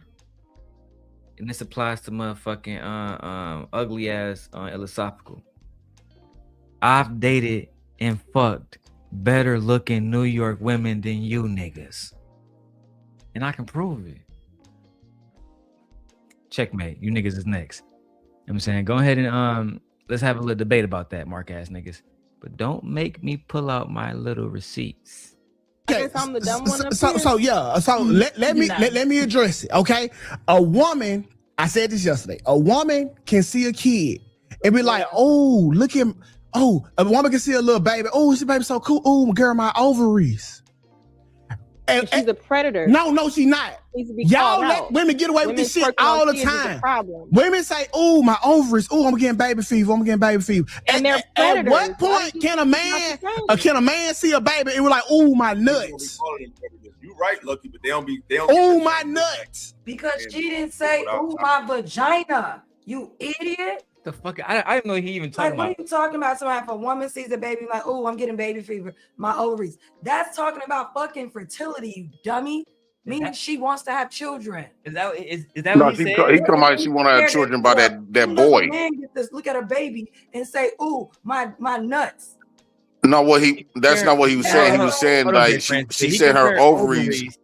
And this applies to motherfucking ugly ass iLLAsophical. I've dated and fucked better looking New York women than you niggas. And I can prove it. Checkmate. You niggas is next. You know what I'm saying? Go ahead and let's have a little debate about that, mark ass niggas. But don't make me pull out my little receipts. Okay, I'm the dumb one let me address it. Okay, a woman, I said this yesterday. A woman can see a kid and be like, "Oh, look at, a woman can see a little baby. Oh, this baby's so cool. Oh, girl, my ovaries." She's a predator. No, she's not. Y'all let women get away with this shit all the time. Women say, "Oh, my ovaries. Oh, I'm getting baby fever. I'm getting baby fever." And they're at predators. what point can a man see a baby and be like, "Oh, my nuts"? You right, Lucky, but they don't. Oh, my nuts. Because she didn't say, "Oh, my vagina." You idiot. The fuck? I didn't know he even talking Like, what about. are you talking about? So if a woman sees a baby, like, "Oh, I'm getting baby fever, my ovaries." That's talking about fucking fertility, you dummy. Meaning she wants to have children. Is that No, what he said? he talking about she want to have children by that boy. Man, get this, look at a baby and say, "Ooh, my nuts." No, that's not what he was saying. He was saying like she said her ovaries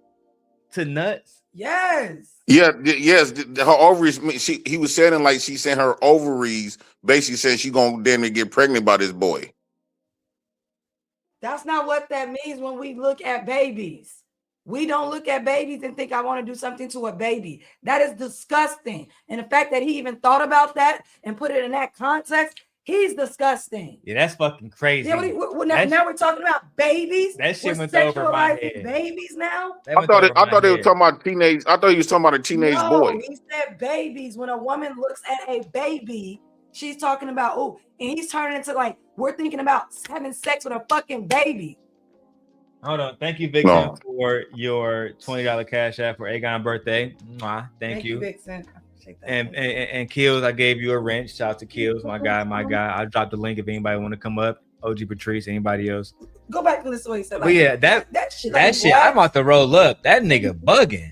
to nuts. Yes. Yeah, yes, her ovaries. He was saying like she said her ovaries basically said she gonna damn near get pregnant by this boy. That's not what that means when we look at babies. We don't look at babies and think I want to do something to a baby. That is disgusting. And the fact that he even thought about that and put it in that context, he's disgusting. Yeah, that's fucking crazy. Yeah, now we're talking about babies. That shit We're went over my sexualizing head. babies now. I thought they were talking about teenage. I thought he was talking about a teenage boy. He said babies. When a woman looks at a baby, she's talking about, oh, and he's turning into like, we're thinking about having sex with a fucking baby. Hold on. Thank you, Vixen, for your $20 cash app for Agon's birthday. Mwah. Thank you. Vixen. And Kills, I gave you a wrench. Shout out to Kills, my guy. I dropped the link if anybody want to come up. OG Patrice, anybody else. Go back to this way. So But yeah, that shit, I'm about to roll up. That nigga bugging.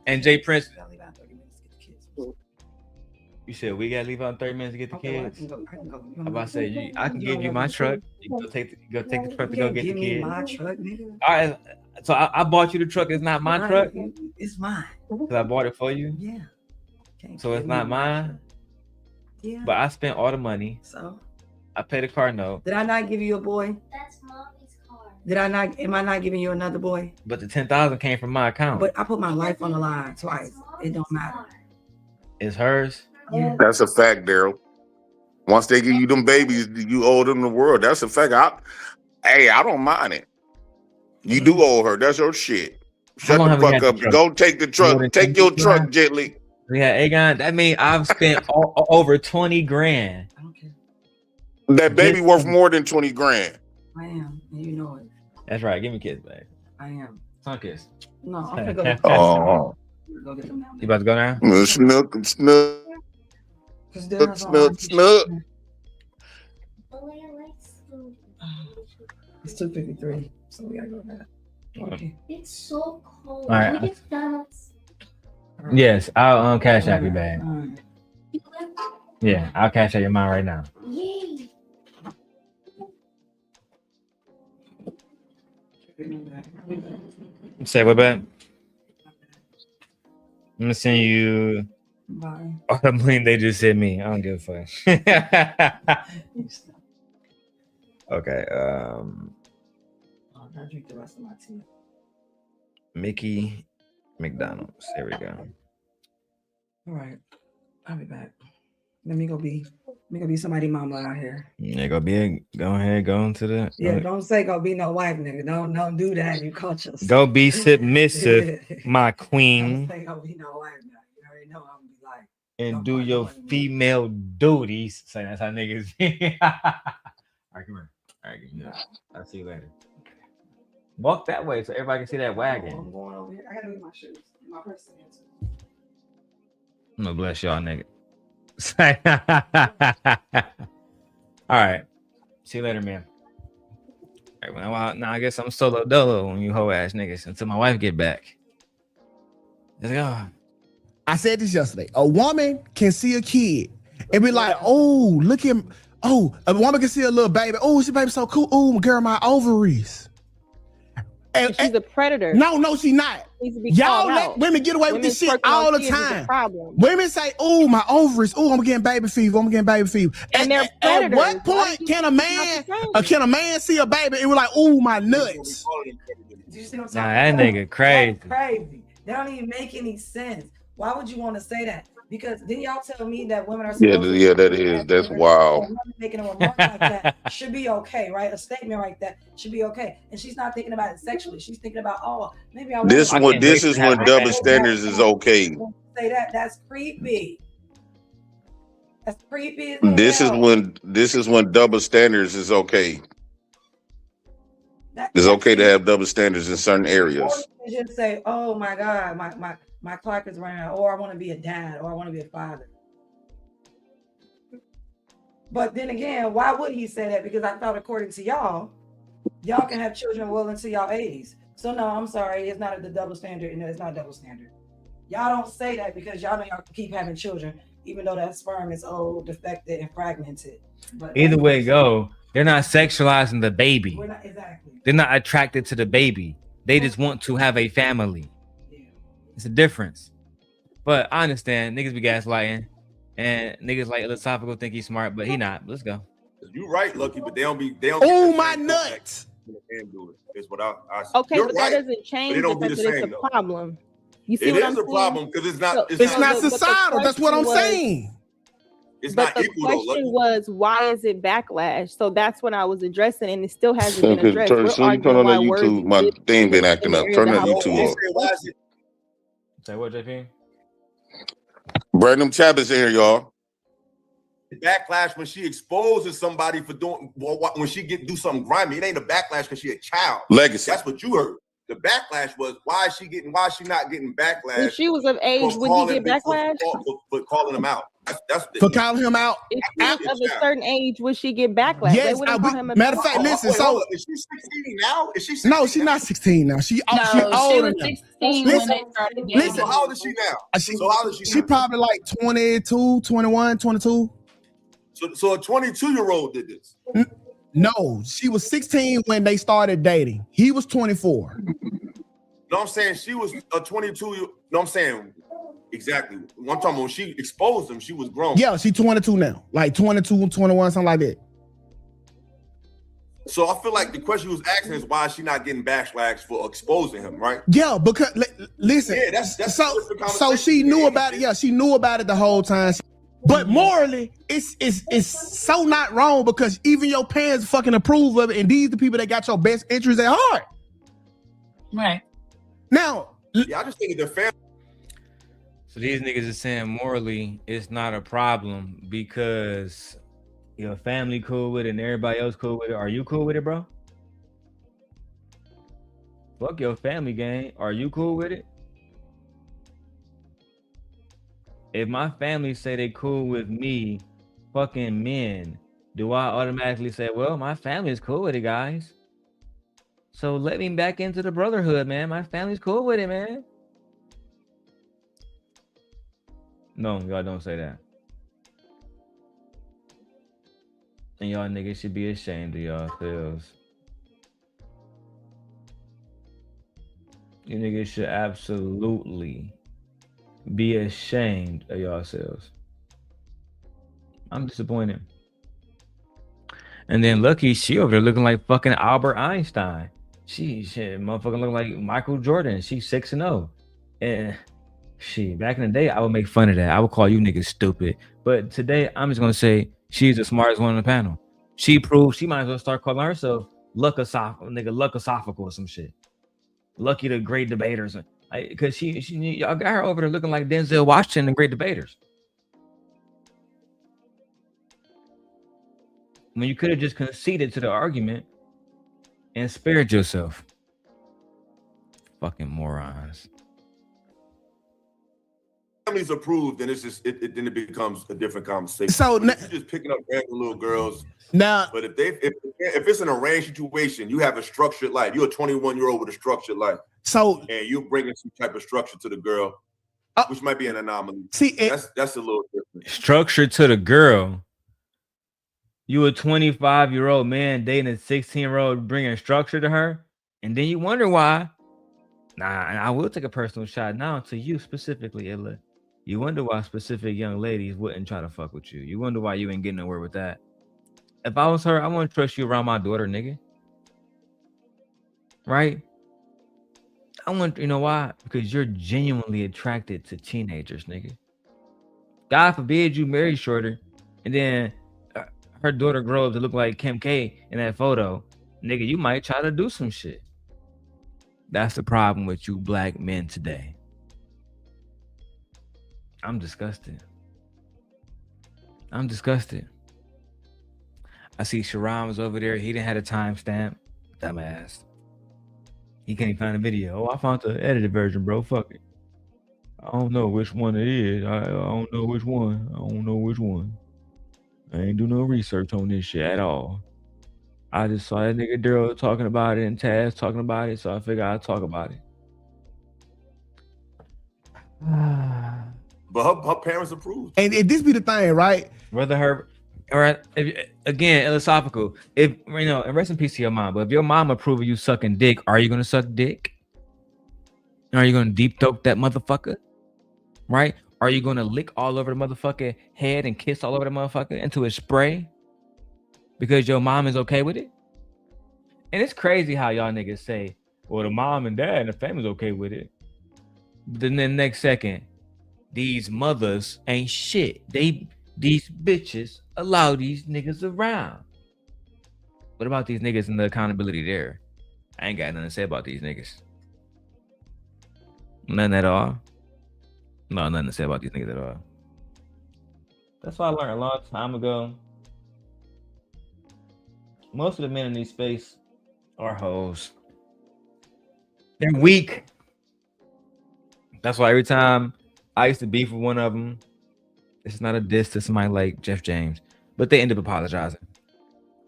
And Jay Prince. You said we gotta leave out in 30 minutes to get the kids. I'm about to say I can give you my truck. You go take the truck to go get the kids. My truck, nigga. All right. So I bought you the truck. It's not my truck. It's mine. Because I bought it for you. Yeah. So it's not mine. Yeah. But I spent all the money. So I paid a car note. did I not give you a boy? That's mommy's car. Did I not? Am I not giving you another boy? But the $10,000 came from my account. But I put my life on the line twice. It don't matter. It's hers. Yeah. That's a fact, Darrell. Once they give you them babies, you owe them the world. That's a fact. I don't mind it. You do owe her. That's your shit. Shut the fuck up. Go take the truck. Take your truck gently. Yeah, Agon. That means I've spent over 20 grand. That baby worth more than 20 grand. I am, and you know it. That's right. Give me kiss, babe. I am. Sun kiss. No, I'm gonna go get Oh. Go get them now. You about to go now? Snook. It's 2:53, so we gotta go now. Okay. It's so cold. All right. We get donuts. Yes, I'll cash out your bag. Right. Yeah, I'll cash out your mine right now. Yay. Say what back? I'm gonna send you. Bye. Oh, I mean, they just said me. I don't give a fuck. Okay. I'll drink the rest of my tea. Mickey McDonald's. There we go. All right, I'll be back. Let me go be somebody mama out here. Yeah, go ahead, go into the. Yeah, don't say go be no wife, nigga. Don't do that. You caught yourself. Go be submissive, my queen. Don't say go be no wife now. You already know I'm gonna be like. And do your female duties. Say that's how niggas. All right, come here. All right, give me that. I'll see you later. Walk that way so everybody can see that wagon. I'm going over here. I gotta get my shoes. My purse. I'm gonna bless y'all, nigga. All right. See you later, man. All right, well, now I guess I'm solo dolo when you hoe ass niggas until my wife get back. Let's go. I said this yesterday. A woman can see a kid and be like, "Oh, look at him." Oh, a woman can see a little baby. Oh, she baby so cool. Oh, girl, my ovaries. And she's a predator. No, she's not. Y'all let women get away with this shit all the time. Women say, "Oh, my ovaries. Oh, I'm getting baby fever. I'm getting baby fever." And they're predators. At what point can a man see a baby and be like, "Oh, my nuts"? Nah, that nigga crazy. Crazy. That don't even make any sense. Why would you want to say that? Because then y'all tell me that women are Yeah, supposed to that's wild. making a remark like that should be okay, right? A statement like that should be okay. And she's not thinking about it sexually. She's thinking about, oh, maybe I want This wait is to have when her double back. standards is okay. say that. That's creepy. That's creepy as hell. This is when double standards is okay. It's okay to have double standards in certain areas. Or you just say, oh my God, my clock is running out, or I want to be a dad, or I want to be a father. But then again, why would he say that? Because I thought according to y'all can have children well into y'all 80s. So no, I'm sorry, it's not the double standard, and it's not double standard. Y'all don't say that because y'all know y'all can keep having children, even though that sperm is old, defected, and fragmented. But Either way it go, they're not sexualizing the baby. we're not exactly. They're not attracted to the baby. They just want to have a family. It's a difference. But I understand niggas be gaslighting, and niggas like iLLAsophical think he's smart, but he not. Let's go. You right, Lucky, but they don't. Oh my nuts! Is what I Okay, You're but right, that doesn't change the don't fact do the that it's same, a though. problem. You see It what is I'm a saying? problem because it's not. It's not but the societal. That's what I'm question was- saying. It's But not the equal though. question Lucky. was, why is it backlash? So that's what I was addressing, and it still hasn't been addressed. Turn, We're so you turn arguing on why that words YouTube. My exist thing been in acting the up. area Turn of that the YouTube They off. say, why is it? Say what, JP? Bring them chappers in here, y'all. Backlash when she exposes somebody for doing when she do something grimy. It ain't a backlash because she a child. Legacy. That's what you heard. The backlash was why is she not getting backlash? When she was of age, would he get backlash? For calling him out. That's For calling him out. If she was of a certain age, would she get backlash? They Yes, wouldn't call him a matter of fact, backlash. listen. Wait, So hold up. Is she 16 now? Is she 16 no, she's not 16 now. She No, she older was now. 16 when they started dating. Listen. So how old is she now? So how old is she She now? probably like 22, 21, 22. So a 22-year-old did this. No, she was 16 when they started dating. He was 24. No, I'm saying she was a 22. No, I'm saying exactly. I'm talking about when she exposed him, she was grown. Yeah, she's 22 now. Like 22, 21, something like that. So I feel like the question you was asking is why is she not getting backlash for exposing him, right? Yeah, because listen. Yeah, that's so she knew about it. Yeah, she knew about it the whole time. But morally, it's so not wrong because even your parents fucking approve of it, and these the people that got your best interests at heart. Right. Now, yeah, I just think they're fair. So these niggas is saying morally it's not a problem because your family cool with it and everybody else cool with it. Are you cool with it, bro? Fuck your family, gang. Are you cool with it? If my family say they cool with me fucking men, do I automatically say, well, my family is cool with it, guys? So let me back into the brotherhood, man. My family's cool with it, man. No, y'all don't say that. And y'all niggas should be ashamed of yourselves. You niggas should absolutely be ashamed of yourselves. I'm disappointed. And then Lucky, she over there looking like fucking Albert Einstein. She motherfucking looking like Michael Jordan. She's 6-0. And she back in the day, I would make fun of that. I would call you niggas stupid. But today, I'm just gonna say she's the smartest one on the panel. She proved she might as well start calling herself iLLAsophical or some shit. Lucky the great debaters. Because she y'all got her over there looking like Denzel Washington and great debaters. When you could have just conceded to the argument and spared yourself. Fucking morons. Family's approved, then it's just then it becomes a different conversation. So but if you're just picking up random little girls. Now, but if it's an arranged situation, you have a structured life. You're a 21-year-old with a structured life. So and you're bringing some type of structure to the girl, which might be an anomaly. See, that's a little different. Structure to the girl. You a 25-year-old man dating a 16-year-old, bringing structure to her, and then you wonder why. Nah, I will take a personal shot now to you specifically, Illa. You wonder why specific young ladies wouldn't try to fuck with you. You wonder why you ain't getting nowhere with that. If I was her, I wouldn't trust you around my daughter, nigga. Right? I want, you know why? Because you're genuinely attracted to teenagers, nigga. God forbid you marry shorter, and then her daughter grows up to look like Kim K in that photo. Nigga, you might try to do some shit. That's the problem with you black men today. I'm disgusted. I'm disgusted. I see Sharon was over there. He didn't have a timestamp. Dumbass. He can't find a video. Oh, I found the edited version, bro. Fuck it. I don't know which one it is. I don't know which one. I don't know which one. I ain't do no research on this shit at all. I just saw that nigga Darrel talking about it and Taz talking about it, so I figured I'd talk about it. But her parents approved. And if this be the thing, right? Whether her, or if, again, iLLAsophical. If you know, and rest in peace to your mom. But if your mom approve of you sucking dick, are you gonna suck dick? Are you gonna deep throat that motherfucker? Right? Are you gonna lick all over the motherfucker head and kiss all over the motherfucker into a spray? Because your mom is okay with it? And it's crazy how y'all niggas say, well, the mom and dad and the family's okay with it. Then the next second, these mothers ain't shit. These bitches allow these niggas around. What about these niggas and the accountability there? I ain't got nothing to say about these niggas. Nothing at all. No, nothing to say about these niggas at all. That's what I learned a long time ago. Most of the men in these space are hoes. They're weak. That's why every time I used to beef with one of them, it's not a diss to somebody like Jeff James, but they end up apologizing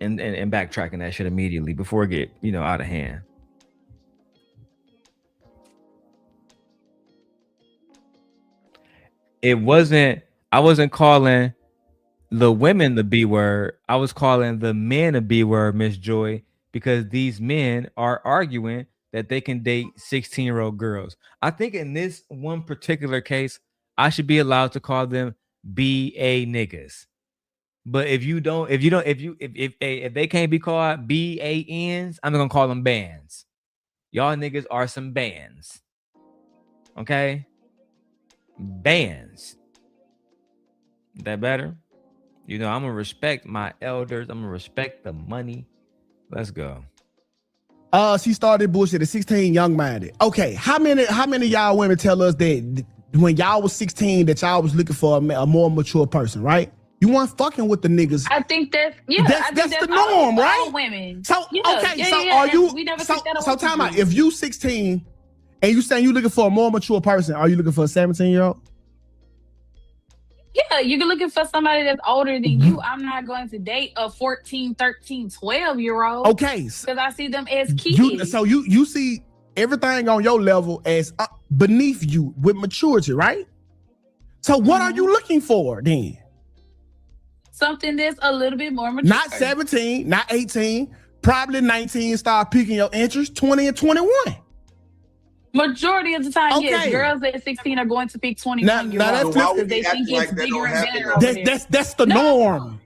and backtracking that shit immediately before it get, you know, out of hand. I wasn't calling the women the B word. I was calling the men a B word, Miss Joy, because these men are arguing that they can date 16-year-old girls. I think in this one particular case, I should be allowed to call them BA niggas. But if they can't be called BANs, I'm gonna call them bands. Y'all niggas are some bands. Okay? Bands. That better? You know, I'm gonna respect my elders. I'm gonna respect the money. Let's go. She started bullshit at 16, young-minded. Okay, how many y'all women tell us that when y'all was 16 that y'all was looking for a more mature person, right? You weren't fucking with the niggas. I think that's that's the norm, right? All women. So yeah, okay, yeah, so yeah, are you? We never so took that so away time from out. you. If you 16 and you saying you looking for a more mature person, are you looking for a 17-year-old? Yeah, you're looking for somebody that's older than you. I'm not going to date a 14, 13, 12-year-old. Okay. Because I see them as kids. So you see everything on your level as beneath you with maturity, right? So what are you looking for then? Something that's a little bit more mature. Not 17, not 18, probably 19, start piquing your interest, 20 and 21. Majority of the time, Okay. yes, girls at 16 are going to pick 21-year-olds because they think it's bigger and better over there. That's the norm.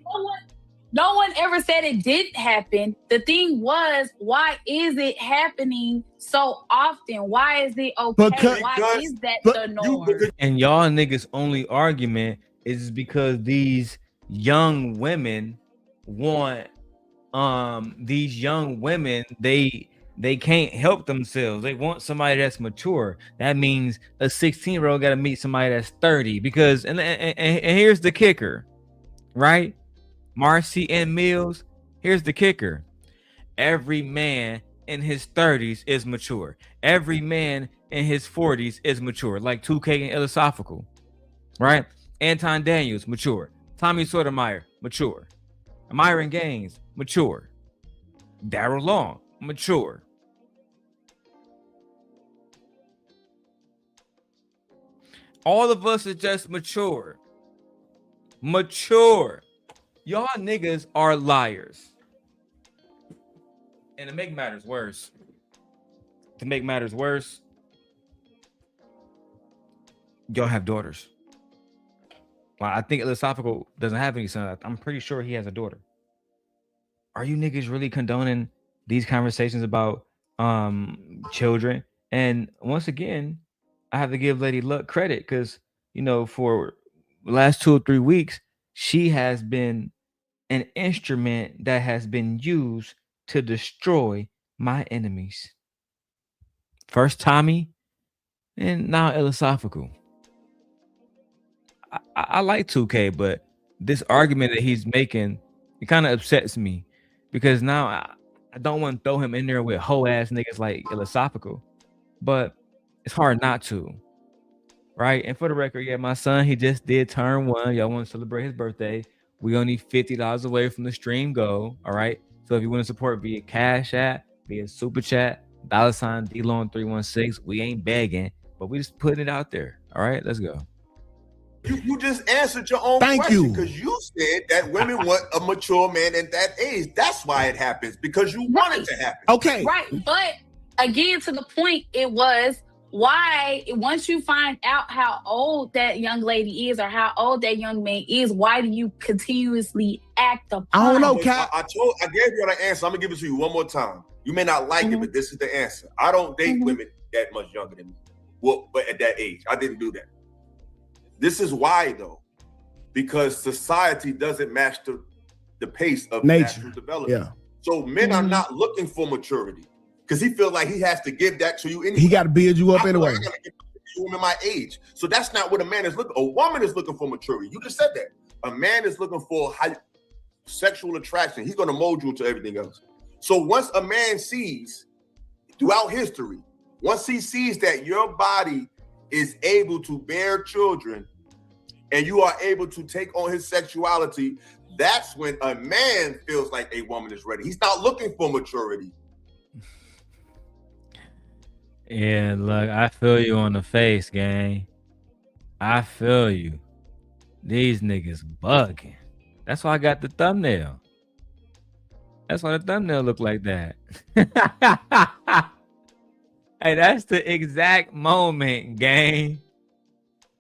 No one ever said it didn't happen. The thing was, why is it happening so often? Why is it okay? Why is that the norm? And y'all niggas' only argument is because these young women want these young women, they can't help themselves. They want somebody that's mature. That means a 16-year-old got to meet somebody that's 30 because and here's the kicker, right? Marcy and Mills, here's the kicker. Every man in his 30s is mature. Every man in his 40s is mature, like Tukay and iLLAsophical, right? Anton Daniels, mature. Tommy Sotomayor, mature. Myron Gaines, mature. Darrel Long, mature. All of us are just mature. Mature. Y'all niggas are liars. And to make matters worse, y'all have daughters. Well, I think iLLAsophical doesn't have any sons. I'm pretty sure he has a daughter. Are you niggas really condoning these conversations about children? And once again, I have to give Lady Luck credit because, you know, for last 2 or 3 weeks, she has been an instrument that has been used to destroy my enemies. First Tommy, and now iLLAsophical. I like Tukay, but this argument that he's making, it kind of upsets me because now I don't want to throw him in there with hoe ass niggas like iLLAsophical, but it's hard not to, right? And for the record, yeah, my son, he just did turn 1. Y'all want to celebrate his birthday. We only $50 away from the stream goal, all right? So if you want to support via Cash App, via Super Chat, $ DLong316, we ain't begging, but we just putting it out there, all right? Let's go. You just answered your own question because you said that women want a mature man at that age. That's why it happens, because you want it to happen. Okay. Right. But again, to the point, it was why, once you find out how old that young lady is or how old that young man is, why do you continuously act upon I don't know, it? Cap. I gave you the answer. I'm gonna give it to you one more time. You may not like it, but this is the answer. I don't date women that much younger than me. Well, but at that age, I didn't do that. This is why, though, because society doesn't match the pace of natural development. Yeah. So men are not looking for maturity because he feels like he has to give that to you anyway. He got to build you up anyway. I gotta give you woman my age. So that's not what a man is looking. A woman is looking for maturity. You just said that. A man is looking for sexual attraction. He's gonna mold you to everything else. So once a man sees throughout history, once he sees that your body is able to bear children and you are able to take on his sexuality, that's when a man feels like a woman is ready. He's not looking for maturity. Yeah, look, I feel you on the face, gang. I feel you. These niggas bugging. That's why I got the thumbnail. That's why the thumbnail look like that. Hey, that's the exact moment, gang.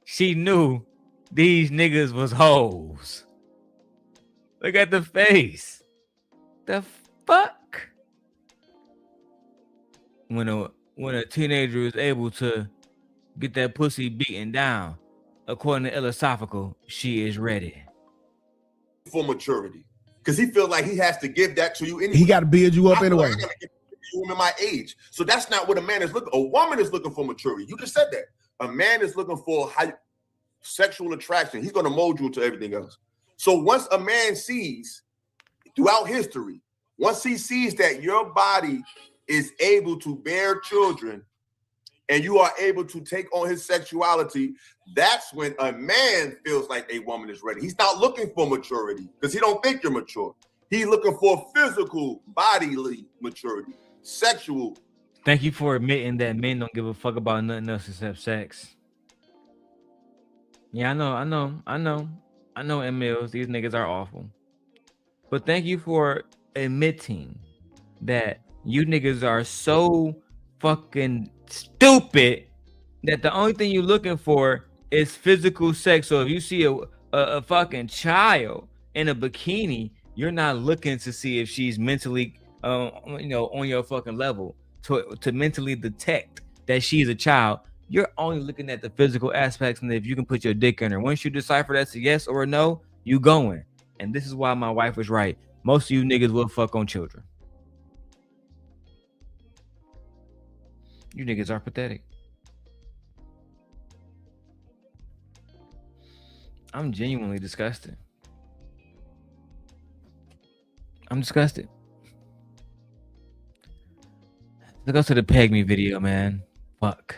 She knew these niggas was hoes. Look at the face. The fuck? When a teenager is able to get that pussy beaten down, according to iLLAsophical, she is ready. For maturity. Because he feels like he has to give that to you anyway. He got to build you up anyway. I gotta give you woman my age. So that's not what a man is looking. A woman is looking for maturity. You just said that. A man is looking for sexual attraction. He's going to mold you to everything else. So once a man sees throughout history, once he sees that your body is able to bear children and you are able to take on his sexuality, that's when a man feels like a woman is ready. He's not looking for maturity because he don't think you're mature. He's looking for physical, bodily maturity, sexual. Thank you for admitting that men don't give a fuck about nothing else except sex. Yeah, I know, MLs, these niggas are awful. But thank you for admitting that you niggas are so fucking stupid that the only thing you're looking for is physical sex. So if you see a fucking child in a bikini, you're not looking to see if she's mentally on your fucking level to mentally detect that she's a child. You're only looking at the physical aspects and if you can put your dick in her. Once you decipher that's a yes or a no, you going. And this is why my wife was right. Most of you niggas will fuck on children. You niggas are pathetic. I'm genuinely disgusted. I'm disgusted. Let's go to the Peg Me video, man. Fuck.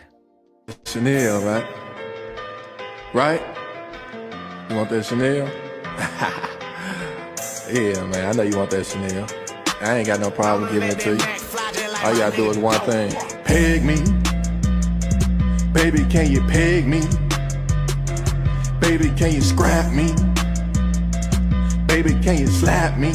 Chanel, right? Right? You want that Chanel? Yeah, man, I know you want that Chanel. I ain't got no problem giving it to you. All you gotta do is one thing. Peg me. Baby, can you peg me? Baby, can you scrap me? Baby, can you slap me?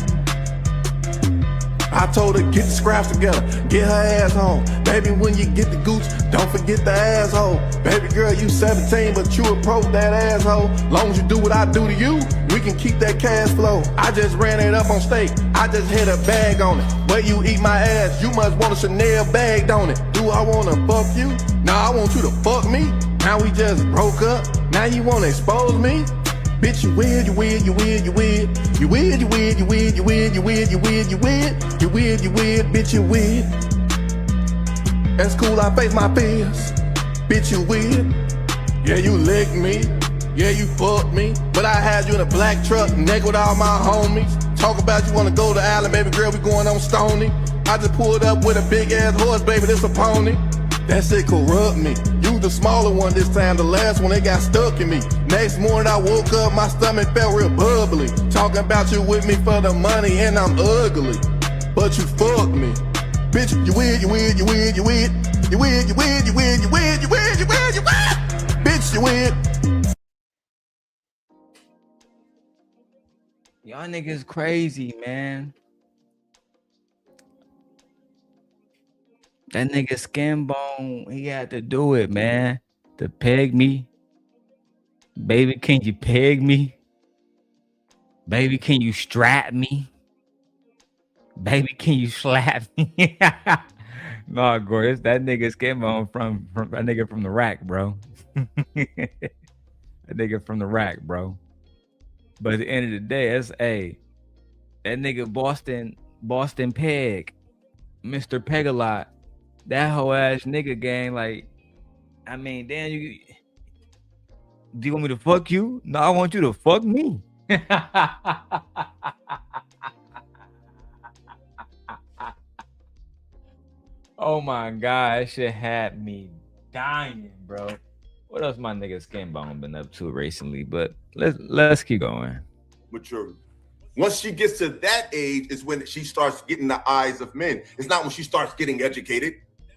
I told her get the scraps together, get her ass home. Baby, when you get the gooch, don't forget the asshole. Baby girl, you 17, but you approach that asshole. Long as you do what I do to you, we can keep that cash flow. I just ran it up on steak, I just hit a bag on it. Where you eat my ass, you must want a Chanel bag, don't it? Do I wanna fuck you? Nah, I want you to fuck me. Now we just broke up, now you wanna expose me? Bitch, you weird, you weird, you weird, you weird. You weird, you weird, you weird, you weird, you weird, you weird, you weird. You weird, you weird, bitch, you weird. That's cool, I face my fears. Bitch, you weird. Yeah, you licked me. Yeah, you fucked me. But I had you in a black truck, neck with all my homies. Talk about you wanna go to Island, baby girl, we going on Stony. I just pulled up with a big ass horse, baby, this a pony. That shit corrupt me. You the smaller one this time, the last one, they got stuck in me. Next morning I woke up, my stomach felt real bubbly. Talking about you with me for the money and I'm ugly. But you fucked me. Bitch, you weird, you weird, you weird, you weird. You weird, you weird, you weird, you weird, you weird, you weird, you weird. Bitch, you weird. Y'all niggas crazy, man. That nigga Skin Bone, he had to do it, man. To peg me. Baby, can you peg me? Baby, can you strap me? Baby, can you slap me? No, Gory, it's that nigga Skin Bone from that nigga from the rack, bro. That nigga from the rack, bro. But at the end of the day, that's that nigga Boston Peg, Mr. Peg-a-lot, that whole ass nigga gang. Like, I mean, damn, do you want me to fuck you? No, I want you to fuck me. Oh my god, that shit had me dying, bro. What else my nigga Skin Bone been up to recently? But let's keep going. Maturity. Once she gets to that age is when she starts getting the eyes of men. It's not when she starts getting educated.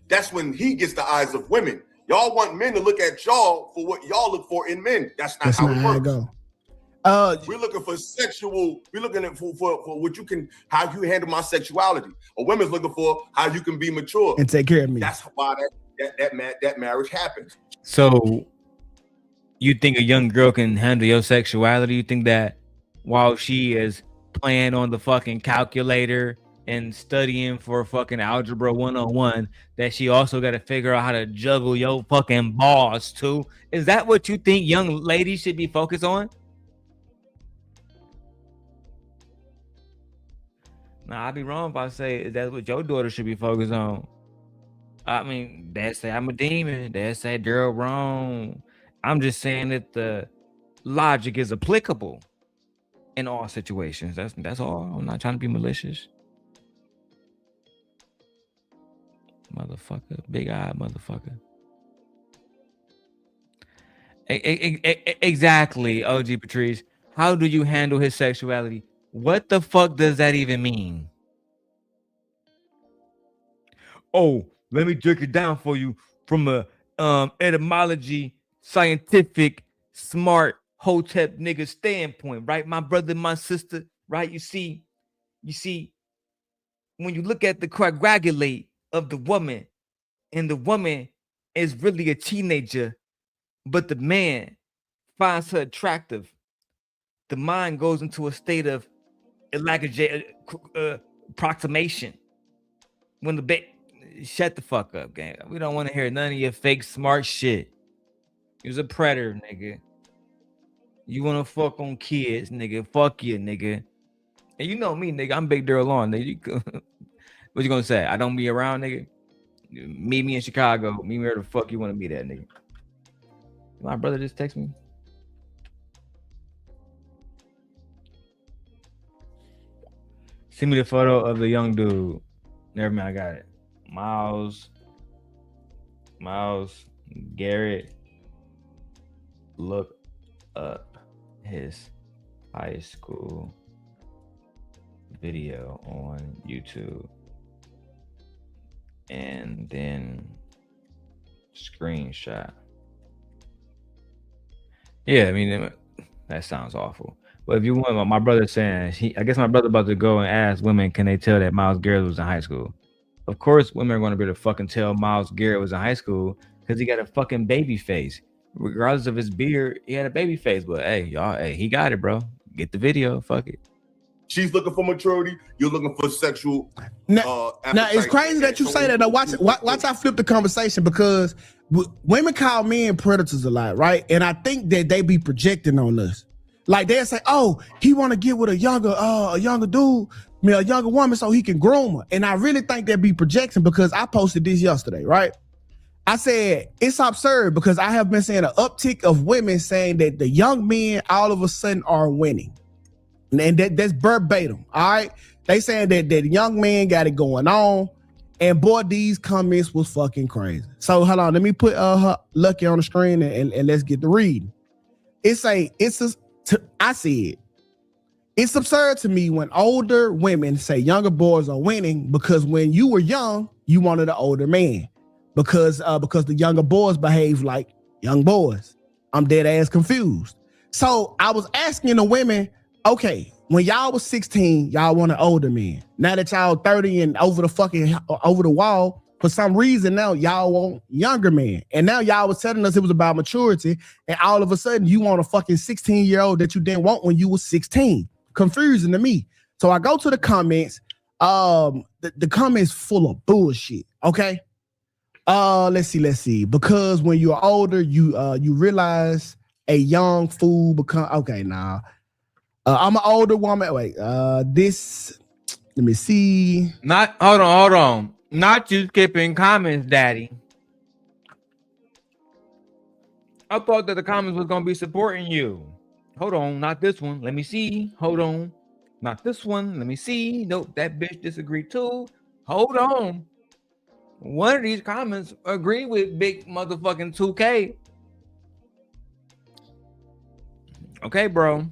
That's when he gets the eyes of women. Y'all want men to look at y'all for what y'all look for in men. That's not how it works. We're looking for sexual. We're looking at for what you can, how you handle my sexuality. A woman's looking for how you can be mature and take care of me. That's why that marriage happens. So, you think a young girl can handle your sexuality? You think that while she is playing on the fucking calculator and studying for fucking algebra 101, that she also got to figure out how to juggle your fucking balls too? Is that what you think young ladies should be focused on? Nah, I'd be wrong if I say that's what your daughter should be focused on. I mean, they say I'm a demon. They say Darrel wrong. I'm just saying that the logic is applicable in all situations. That's all. I'm not trying to be malicious. Motherfucker. Big-eyed motherfucker. Exactly, OG Patrice. How do you handle his sexuality? What the fuck does that even mean? Oh, let me jerk it down for you from a etymology, scientific, smart, hotep nigga standpoint, right? My brother, my sister, right? You see, when you look at the coagulate of the woman, and the woman is really a teenager, but the man finds her attractive, the mind goes into a state of approximation. When the shut the fuck up, gang. We don't want to hear none of your fake smart shit. You're a predator, nigga. You want to fuck on kids, nigga. Fuck you, nigga. And you know me, nigga. I'm big Darrel Long, nigga. What you gonna say? I don't be around, nigga. Meet me in Chicago. Meet me where the fuck you want to meet at, nigga. My brother just text me. Send me the photo of the young dude. Never mind, I got it. Miles Garrett. Look up his high school video on YouTube and then screenshot. Yeah, I mean, that sounds awful. But if you want, my brother saying, I guess my brother about to go and ask women, can they tell that Miles Garrett was in high school? Of course, women are going to be able to fucking tell Miles Garrett was in high school because he got a fucking baby face. Regardless of his beard, he had a baby face. But hey, y'all, he got it, bro. Get the video. Fuck it. She's looking for maturity. You're looking for sexual. Now it's crazy that you say that. Now watch I flip the conversation, because women call men predators a lot, right? And I think that they be projecting on us. Like they'll say, oh, he want to get with a younger dude, a younger woman so he can groom her. And I really think that'd be projection because I posted this yesterday, right? I said, it's absurd because I have been seeing an uptick of women saying that the young men all of a sudden are winning. And that's verbatim, all right? They saying that the young man got it going on. And boy, these comments was fucking crazy. So hold on, let me put Lucky on the screen and let's get the reading. I said, it's absurd to me when older women say younger boys are winning because when you were young, you wanted an older man because the younger boys behave like young boys. I'm dead ass confused. So I was asking the women, okay, when y'all was 16, y'all want an older man. Now that y'all 30 and over the wall, for some reason now y'all want younger men. And now y'all was telling us it was about maturity, and all of a sudden you want a fucking 16-year-old that you didn't want when you was 16. Confusing to me. So I go to the comments. The comments full of bullshit. Okay. Let's see. Because when you're older, you realize a young fool become okay. Now, I'm an older woman. Wait, let me see. Hold on. Not you skipping comments, daddy. I thought that the comments was gonna be supporting you. Hold on, not this one. Let me see. Hold on. Not this one. Let me see. Nope, that bitch disagreed too. Hold on. One of these comments agree with big motherfucking 2K. Okay, bro.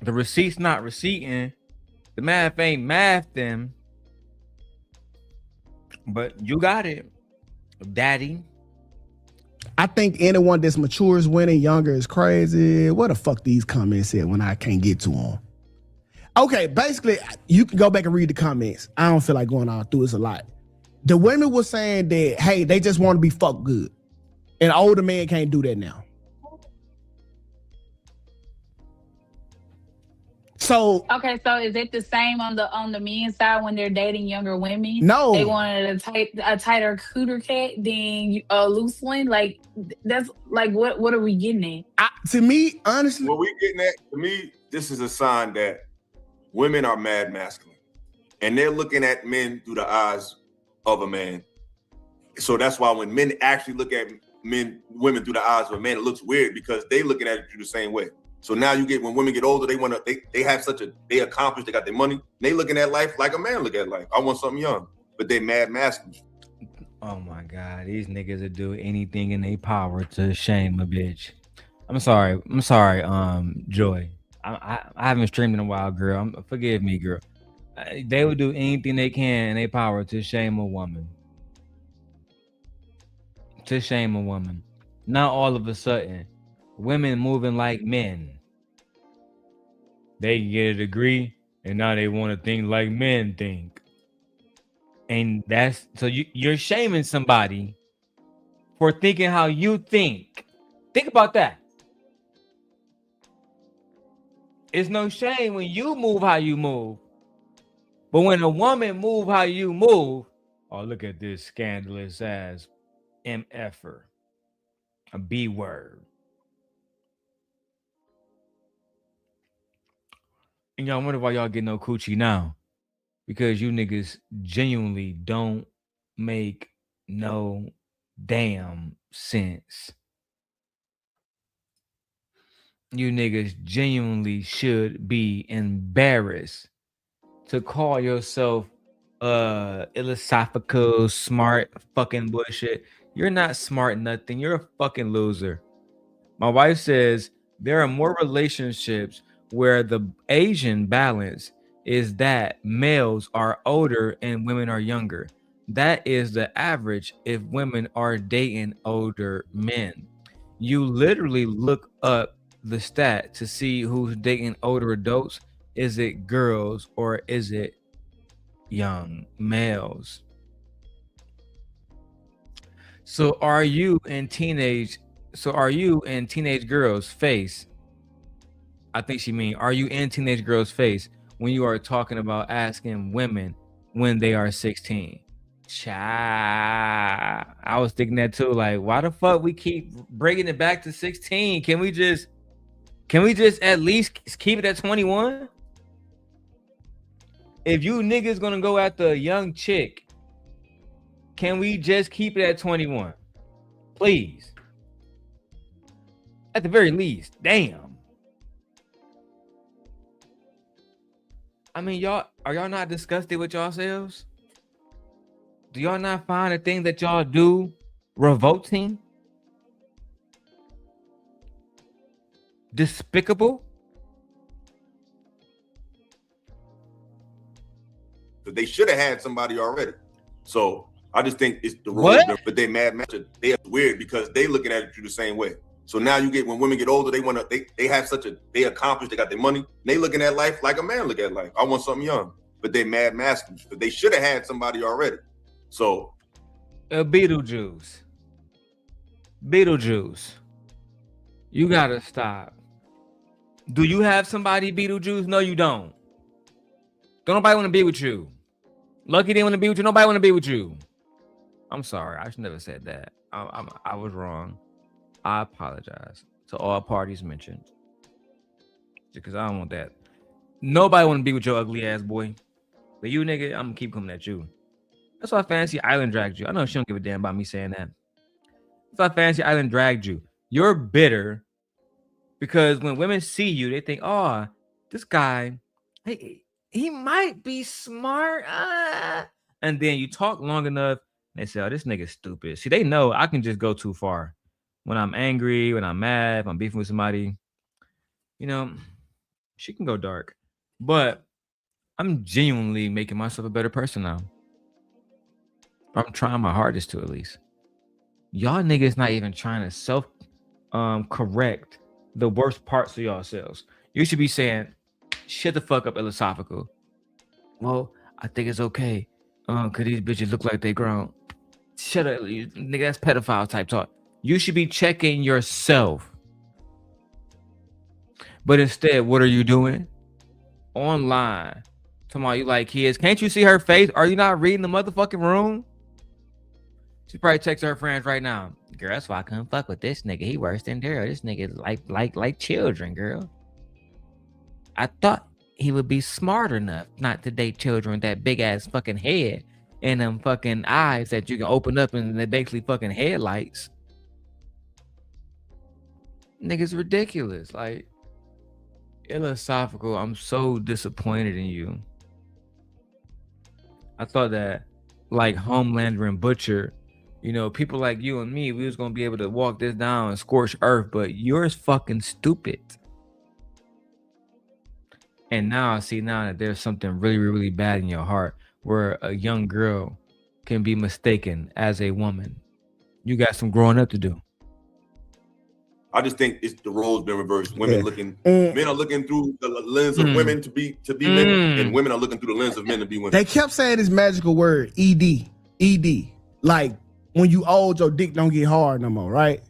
The receipt's not receipting. The math ain't mathing. But you got it, daddy. I think anyone that's mature is winning, younger is crazy. What the fuck these comments said when I can't get to them? Okay, basically, you can go back and read the comments. I don't feel like going all through. It's a lot. The women were saying that, hey, they just want to be fucked good. And older men can't do that now. So okay, so is it the same on the men's side when they're dating younger women? No, they wanted a tighter cooter cat than a loose one. Like that's like what are we getting at? To me, honestly, what we getting at, to me, this is a sign that women are mad masculine, and they're looking at men through the eyes of a man. So that's why when men actually look at women through the eyes of a man, it looks weird because they looking at you the same way. So now you get when women get older, they accomplished, they got their money, they looking at life like a man look at life. I want something young, but they mad masculine. Oh my God, these niggas will do anything in their power to shame a bitch. I'm sorry, Joy. I haven't streamed in a while, girl. Forgive me, girl. They would do anything they can in their power to shame a woman. To shame a woman. Now all of a sudden, women moving like men. They get a degree, and now they want to think like men think. And that's so you're shaming somebody for thinking how you think. Think about that. It's no shame when you move how you move. But when a woman move how you move, oh, look at this scandalous ass MFer. A B word. And y'all wonder why y'all get no coochie now. Because you niggas genuinely don't make no damn sense. You niggas genuinely should be embarrassed to call yourself iLLAsophical, smart, fucking bullshit. You're not smart nothing. You're a fucking loser. My wife says there are more relationships where the Asian balance is that males are older and women are younger. That is the average if women are dating older men. You literally look up the stat to see who's dating older adults. Is it girls or is it young males? So are you in teenage girls' face? I think she mean, are you in teenage girls' face when you are talking about asking women when they are 16? Child, I was thinking that too. Like, why the fuck we keep bringing it back to 16? Can we just Can we just at least keep it at 21? If you niggas gonna go after a young chick, can we just keep it at 21? Please. At the very least. Damn. I mean, are y'all not disgusted with yourselves? Do y'all not find the thing that y'all do revolting? Despicable? But they should have had somebody already. So I just think it's the What? role, but they mad match. They are weird because they looking at you the same way. So now you get, when women get older, they accomplished, they got their money. They looking at life like a man look at life. I want something young, but they mad masculine. But they should have had somebody already. So Beetlejuice. You gotta stop. Do you have somebody, Beetlejuice? No, you don't. Don't nobody want to be with you. Lucky didn't want to be with you. Nobody want to be with you. I'm sorry. I should never said that. I was wrong. I apologize to all parties mentioned. Because I don't want that. Nobody want to be with your ugly ass boy. But you, nigga, I'm gonna keep coming at you. That's why Fantasy Island dragged you. I know she don't give a damn about me saying that. That's why Fantasy Island dragged you. You're bitter because when women see you, they think, oh, this guy, he might be smart. And then you talk long enough, and they say, oh, this nigga's stupid. See, they know I can just go too far. When I'm angry, when I'm mad, if I'm beefing with somebody, you know, she can go dark. But I'm genuinely making myself a better person now. I'm trying my hardest to, at least. Y'all niggas not even trying to self correct the worst parts of yourselves. You should be saying, shut the fuck up, iLLAsophical. Well, I think it's okay. Cause these bitches look like they grown. Shut up, nigga, that's pedophile type talk. You should be checking yourself. But instead, what are you doing? Online. Talking about you like kids. Can't you see her face? Are you not reading the motherfucking room? She probably texts her friends right now. Girl, that's why I couldn't fuck with this nigga. He worse than Darrel. This nigga like children, girl. I thought he would be smart enough not to date children with that big ass fucking head and them fucking eyes that you can open up and they're basically fucking headlights. Nigga's ridiculous. Like, iLLAsophical, I'm so disappointed in you. I thought that like Homelander and Butcher, you know, people like you and me, we was gonna be able to walk this down and scorch earth, but you're fucking stupid. And now I see now that there's something really, really bad in your heart where a young girl can be mistaken as a woman. You got some growing up to do. I just think it's the roles been reversed. Women men are looking through the lens of women to be men, and women are looking through the lens of men to be women. They kept saying this magical word, ED. Like when you old, your dick don't get hard no more, right?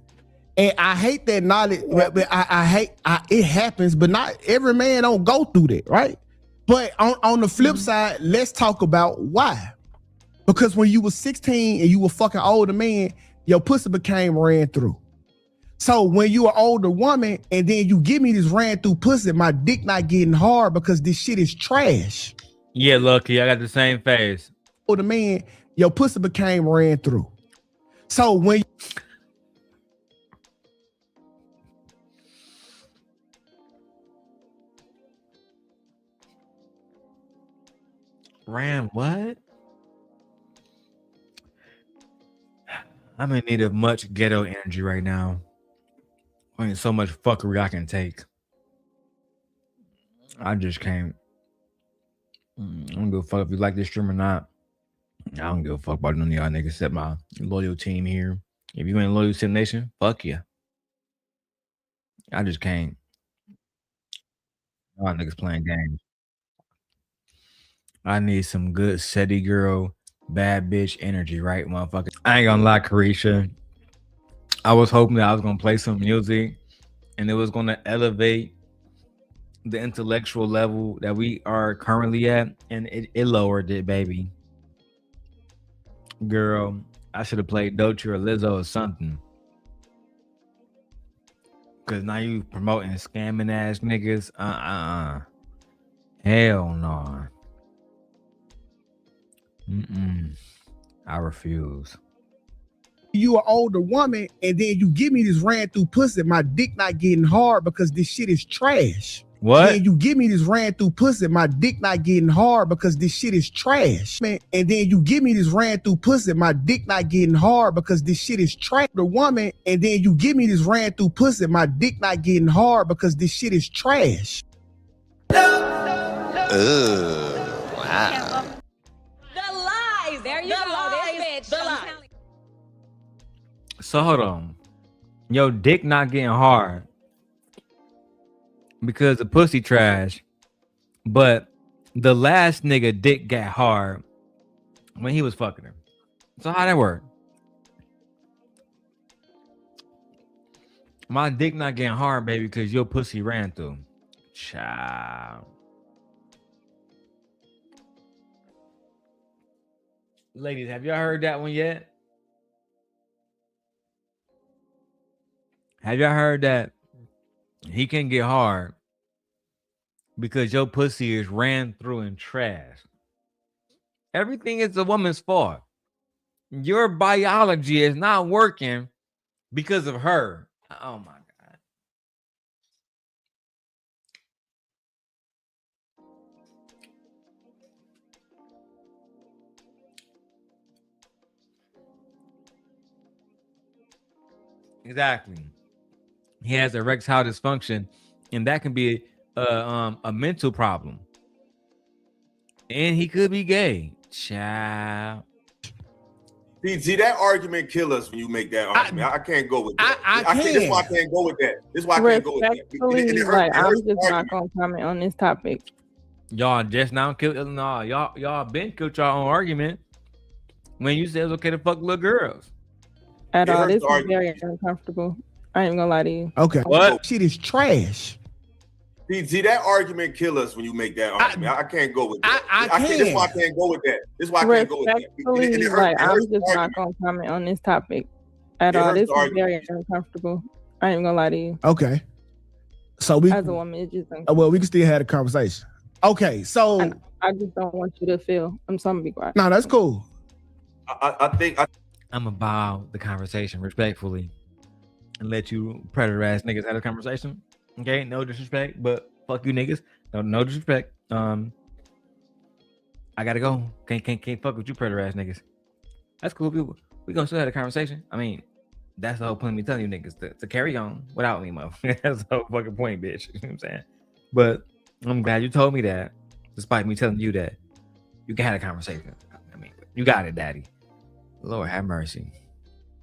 And I hate that knowledge. I hate it happens, but not every man don't go through that, right? But on the flip side, let's talk about why. Because when you were 16 and you were fucking older man, your pussy became ran through. So when you an older woman and then you give me this ran through pussy, my dick not getting hard because this shit is trash. Yeah, Lucky, I got the same face. Older man, your pussy became ran through. So when Ram, what? I'm in need of much ghetto energy right now. I mean, so much fuckery I can take. I just can't. I don't give a fuck if you like this stream or not. I don't give a fuck about none of y'all niggas except my loyal team here. If you ain't loyal to the nation, fuck you. I just can't. Y'all niggas playing games. I need some good SETI girl, bad bitch energy, right, motherfucker? I ain't gonna lie, Carisha. I was hoping that I was gonna play some music and it was gonna elevate the intellectual level that we are currently at, and it lowered it, baby. Girl, I should have played Doechii or Lizzo or something. Cause now you promoting scamming ass niggas. Hell no. I refuse. You an older woman, and then you give me this ran through pussy. My dick not getting hard because this shit is trash. What? Then you give me this ran through pussy. My dick not getting hard because this shit is trash. Man, and then you give me this ran through pussy. My dick not getting hard because this shit is trash. The woman, and then you give me this ran through pussy. My dick not getting hard because this shit is trash. Wow. The lies. There you go. This bitch. The lies. So hold on. Your dick not getting hard because the pussy trash, but the last nigga dick got hard when he was fucking her. So how that work? My dick not getting hard, baby, because your pussy ran through. Child. Ladies, have y'all heard that one yet? Have y'all heard that he can get hard because your pussy is ran through in trash? Everything is a woman's fault. Your biology is not working because of her. Oh my God. Exactly. He has erectile dysfunction, and that can be a mental problem. And he could be gay. Child. See, that argument kill us when you make that argument. I can't go with that. I can't. This is why I can't go with that. This is why I can't go with that. Respectfully, like, I'm just not gonna comment on this topic. Y'all just now killed. No, y'all been killed your own argument when you said it's okay to fuck little girls. At all, this is very uncomfortable. I ain't gonna lie to you. Okay. What? Shit is trash. See, that argument kill us when you make that argument. I can't go with that. I can't. This is why I can't go with that. This is why I can't go with that. Respectfully, like, I'm just not gonna comment on this topic. At all, this is very uncomfortable. I ain't gonna lie to you. Okay. So we, as a woman, it's just well, we can still have a conversation. Okay, so I just don't want you to feel. I'm sorry to be quiet. No, that's cool. I think I'm gonna bow the conversation respectfully and let you predator ass niggas have a conversation. Okay, no disrespect, but fuck you niggas. No disrespect. I gotta go. Can't fuck with you predator ass niggas. That's cool. We gonna still have a conversation. I mean, that's the whole point of me telling you niggas to carry on without me, motherfucker. That's the whole fucking point, bitch. You know what I'm saying? But I'm glad you told me that, despite me telling you that you can have a conversation. I mean, you got it, daddy. Lord have mercy.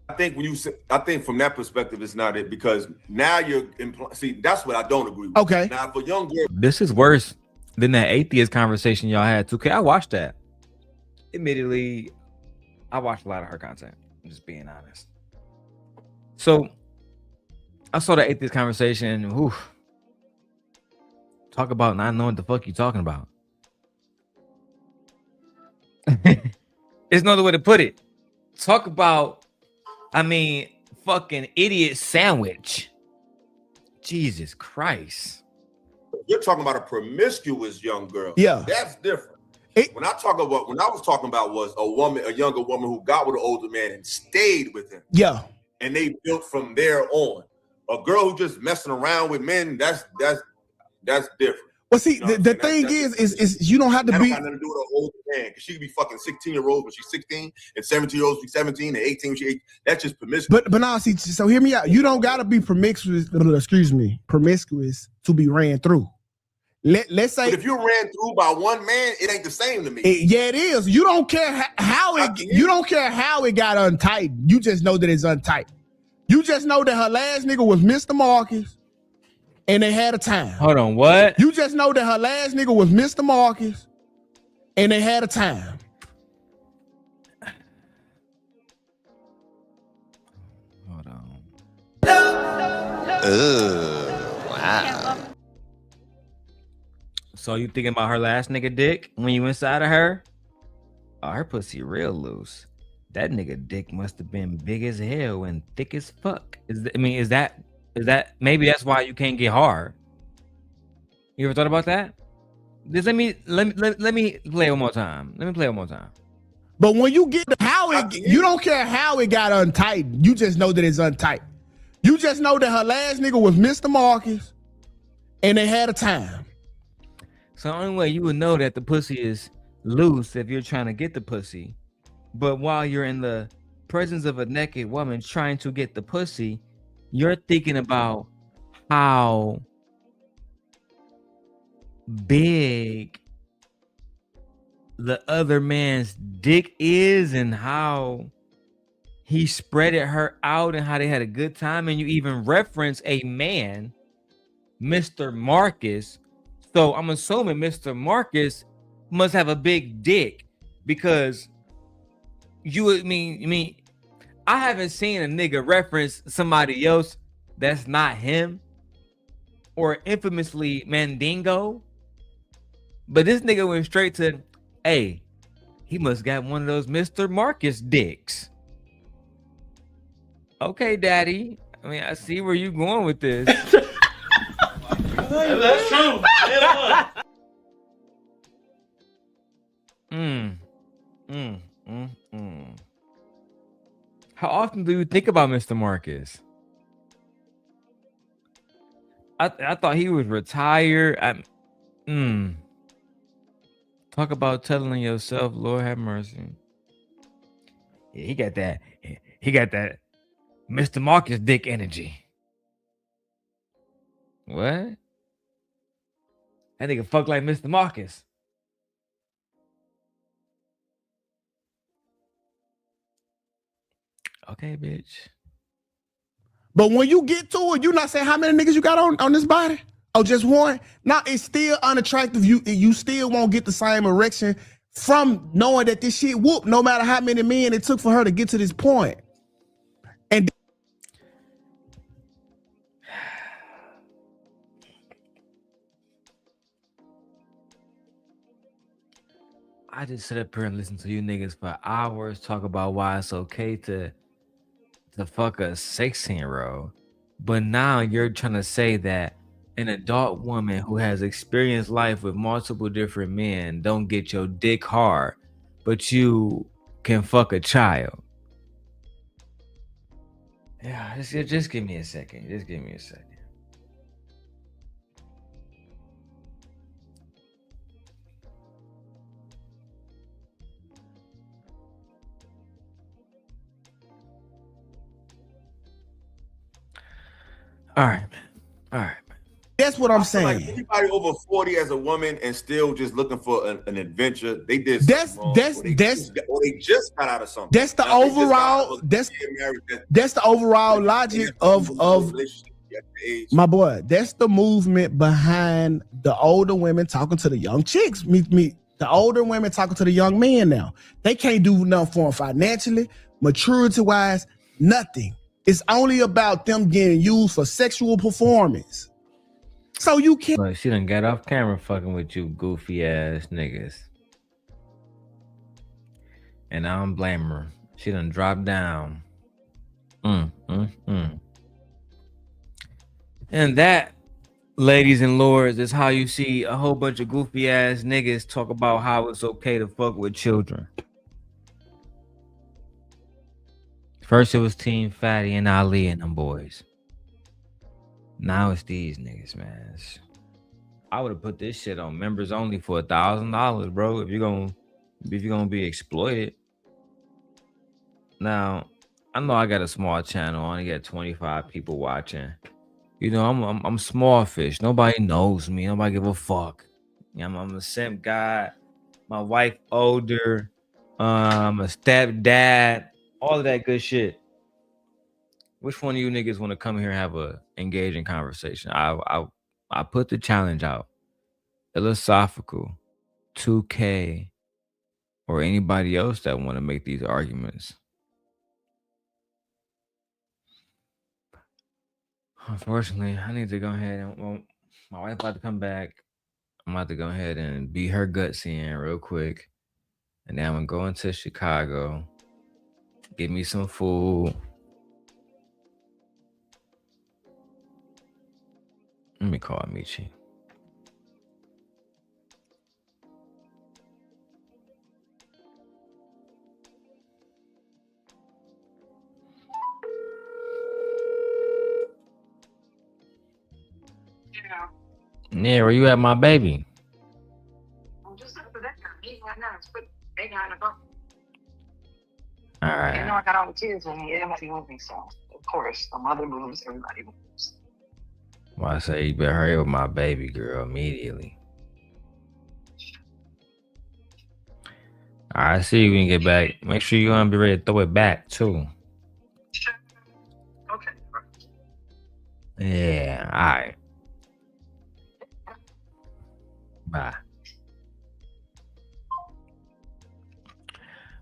I think when you say, I think from that perspective, it's not it, because now you're see, that's what I don't agree with. Okay. Now for young girls, This is worse than that atheist conversation y'all had. Tukay, I watched that. Admittedly, I watched a lot of her content. I'm just being honest. So I saw the atheist conversation. And, talk about not knowing what the fuck you talking about. There's no other way to put it. Talk about, I mean, fucking idiot sandwich. Jesus Christ. you're talking about a promiscuous young girl. Yeah. That's different. When I was talking about was a younger woman who got with an older man and stayed with him. Yeah. And they built from there on. A girl who just messing around with men, that's different. Well, see, the thing is you don't have to that be. Don't got nothing to do with an older man, because she could be fucking 16-year-olds when she's 16, and 17-year-olds be 17, and 18 when she's 18. That's just promiscuous. But now, see, so hear me out. You don't gotta be promiscuous. Promiscuous to be ran through. Let's say, but if you ran through by one man, it ain't the same to me. Yeah, it is. You don't care how it. You don't care how it got untightened. You just know that it's untightened. You just know that her last nigga was Mr. Marcus, and they had a time. Hold on, what? You just know that her last nigga was Mr. Marcus, and they had a time. Hold on. Wow. So you thinking about her last nigga dick when you inside of her? Oh, her pussy real loose. That nigga dick must have been big as hell and thick as fuck. Is that Is that maybe that's why you can't get hard? You ever thought about that? Just let me play one more time. Let me play one more time. But when you get how it, you don't care how it got untightened. You just know that it's untight. You just know that her last nigga was Mr. Marcus, and they had a time. So the only way you would know that the pussy is loose if you're trying to get the pussy. But while you're in the presence of a naked woman trying to get the pussy, you're thinking about how big the other man's dick is and how he spreaded her out and how they had a good time. And you even reference a man, Mr. Marcus. So I'm assuming Mr. Marcus must have a big dick, because I mean, I haven't seen a nigga reference somebody else that's not him or infamously Mandingo. But this nigga went straight to, hey, he must got one of those Mr. Marcus dicks. Okay, daddy. I mean, I see where you going with this. That's true. How often do you think about Mr. Marcus? I thought he was retired. Talk about telling yourself, Lord have mercy. Yeah, he got that Mr. Marcus dick energy. What? That nigga fuck like Mr. Marcus. Okay, bitch. But when you get to it, you not saying how many niggas you got on this body? Oh, just one? Now it's still unattractive. You still won't get the same erection from knowing that this shit whoop, no matter how many men it took for her to get to this point. And I just sit up here and listen to you niggas for hours talk about why it's okay to fuck a 16-year-old. But now you're trying to say that an adult woman who has experienced life with multiple different men don't get your dick hard, but you can fuck a child. Yeah, just give me a second. Just give me a second. All right, man. All right. That's what I'm saying. Like anybody over 40 as a woman and still just looking for an adventure, they did that's or they just got out of something. That's the overall. That's the overall logic of my boy. That's the movement behind the older women talking to the young chicks. The older women talking to the young men now. They can't do nothing for them financially, maturity wise, nothing. It's only about them getting used for sexual performance. So you can't. Look, she done got off camera fucking with you goofy ass niggas. And I don't blame her. She done dropped down. And that, ladies and lords, is how you see a whole bunch of goofy ass niggas talk about how it's okay to fuck with children. First it was Team Fatty and Ali and them boys. Now it's these niggas, man. I would have put this shit on members only for $1,000, bro. If you're gonna be exploited. Now, I know I got a small channel. I only got 25 people watching. You know, I'm small fish. Nobody knows me. Nobody give a fuck. I'm a simp God. My wife older. I'm a stepdad. All of that good shit. Which one of you niggas want to come here and have a engaging conversation? I put the challenge out. iLLAsophical, Tukay, or anybody else that want to make these arguments. Unfortunately, I need to go ahead and my wife about to come back. I'm about to go ahead and be her gutsy in real quick. And then I'm going to Chicago. Get me some food. me call Michi. Yeah, where you at, my baby? I'm just up to that. He's right now. It's put they got in the boat. All You right. know I got all the kids with me. Everybody with me, so of course the mother moves. Everybody moves. Well, I say you better hurry up with my baby girl immediately. All right, see you when you get back. Make sure you're gonna be ready to throw it back too. Okay. Yeah, all right. Bye.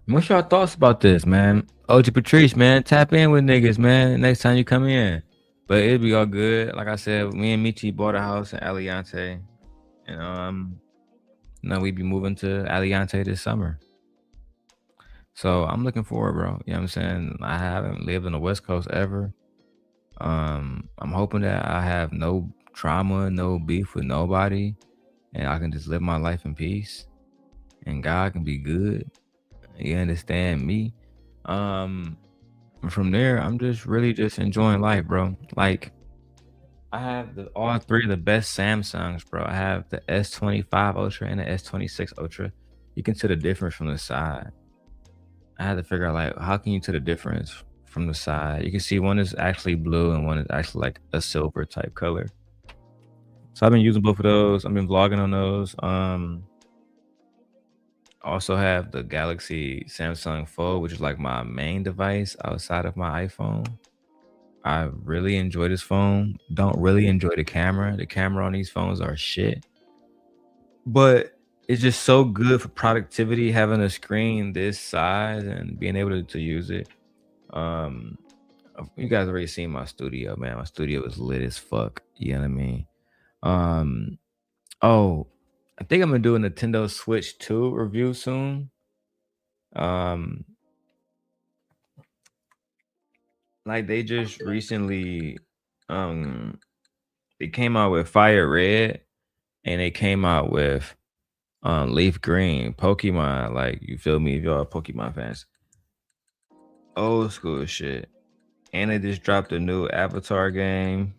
What's your thoughts about this, man? OG Patrice, man, tap in with niggas, man. Next time you come in, but it'll be all good. Like I said, me and Michi bought a house in Aliante, and we be moving to Aliante this summer. So I'm looking forward, bro. You know what I'm saying? I haven't lived on the West Coast ever. I'm hoping that I have no trauma, no beef with nobody, and I can just live my life in peace, and God can be good. You understand me? From there, I'm just really just enjoying life, bro. Like, I have all three of the best Samsungs, bro. I have the S25 Ultra and the S26 Ultra. You can tell the difference from the side. I had to figure out, like, how can you tell the difference from the side? You can see one is actually blue and one is actually like a silver type color. So I've been using both of those. I've been vlogging on those. Also have the Galaxy Samsung Fold, which is like my main device outside of my iPhone. I really enjoy this phone. Don't really enjoy the camera. The camera on these phones are shit. But it's just so good for productivity, having a screen this size and being able to use it. You guys already seen my studio, man. My studio is lit as fuck. You know what I mean? Oh, I think I'm gonna do a Nintendo Switch 2 review soon. Like they just recently they came out with Fire Red and they came out with Leaf Green, Pokemon. Like, you feel me? If y'all are Pokemon fans, old school shit. And they just dropped a new Avatar game.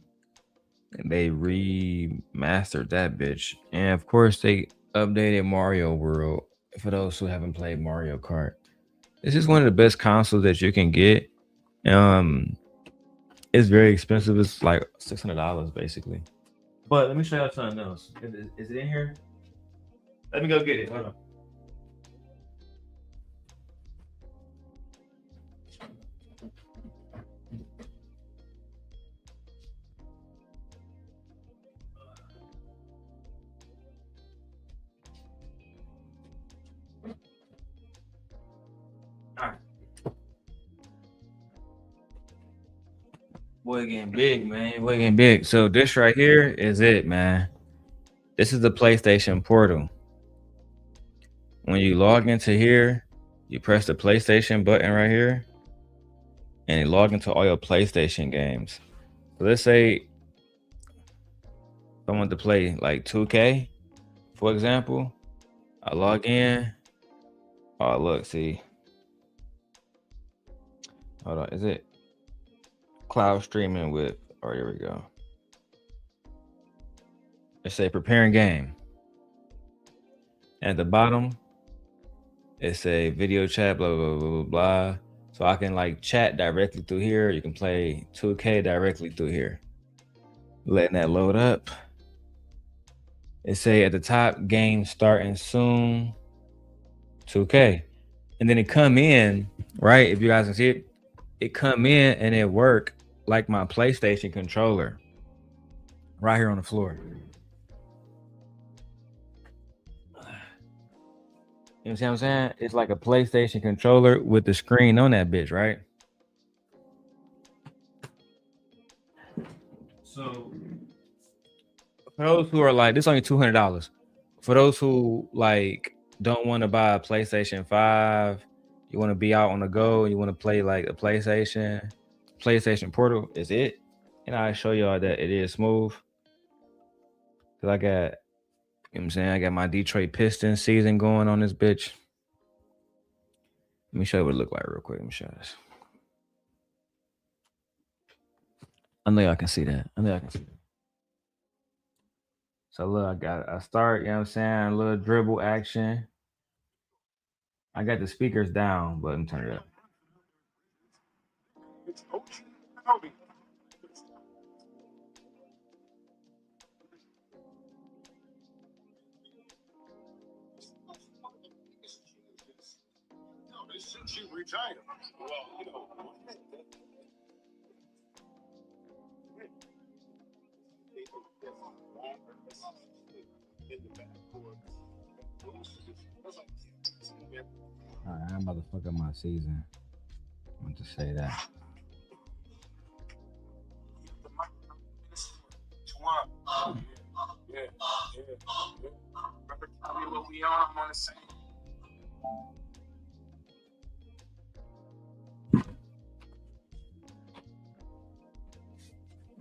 And they remastered that bitch. And of course, they updated Mario World for those who haven't played Mario Kart. This is one of the best consoles that you can get. It's very expensive. It's like $600 basically. But let me show y'all something else. Is it in here? Let me go get it. Hold on. Boy getting big, man. Boy getting big. So this right here is it, man. This is the PlayStation portal. When you log into here, you press the PlayStation button right here, and you log into all your PlayStation games. So let's say I want to play like 2K, for example. I log in. Oh, look, see. Hold on, is it cloud streaming with? Oh, here we go. Let's say preparing game. At the bottom, it's a video chat, blah, blah, blah, blah, blah. So I can like chat directly through here. You can play 2K directly through here. Letting that load up. It say at the top, game starting soon, 2K. And then it come in, right? If you guys can see it, it come in and it work like my PlayStation controller right here on the floor. You know what I'm saying? It's like a PlayStation controller with the screen on that bitch, right? So for those who are like, this is only $200. For those who like don't want to buy a PlayStation 5, you want to be out on the go, you want to play like a PlayStation Portal is it. And I'll show y'all that it is smooth. Cause I got, you know what I'm saying? I got my Detroit Pistons season going on this bitch. Let me show you what it look like real quick. Let me show this. I know y'all can see that. So look, I start, you know what I'm saying? A little dribble action. I got the speakers down, but I'm turning it up. All right, I'm about to fuck up my season. I want to say that.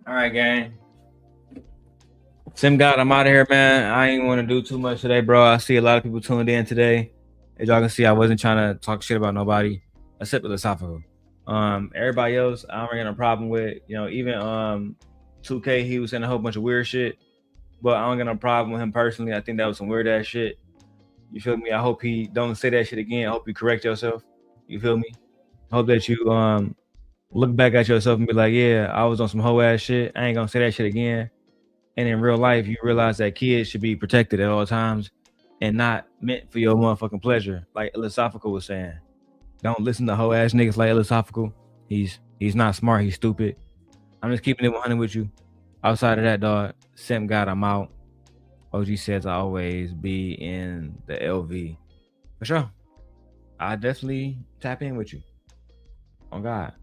All right, gang. Simp God, I'm out of here, man. I ain't want to do too much today, bro. I see a lot of people tuned in today. As y'all can see, I wasn't trying to talk shit about nobody except iLLAsophical. Everybody else, I don't really got no problem with. You know, even Tukay, he was saying a whole bunch of weird shit, but I don't got no problem with him personally. I think that was some weird ass shit. You feel me? I hope he don't say that shit again. I hope you correct yourself. You feel me? I hope that you look back at yourself and be like, yeah, I was on some hoe ass shit. I ain't gonna say that shit again. And in real life, you realize that kids should be protected at all times and not meant for your motherfucking pleasure. Like iLLAsophical was saying, don't listen to hoe ass niggas like iLLAsophical. He's not smart. He's stupid. I'm just keeping it 100 with you. Outside of that, dog, Simp God, I'm out. OG says I always be in the LV. For sure. I definitely tap in with you. On God.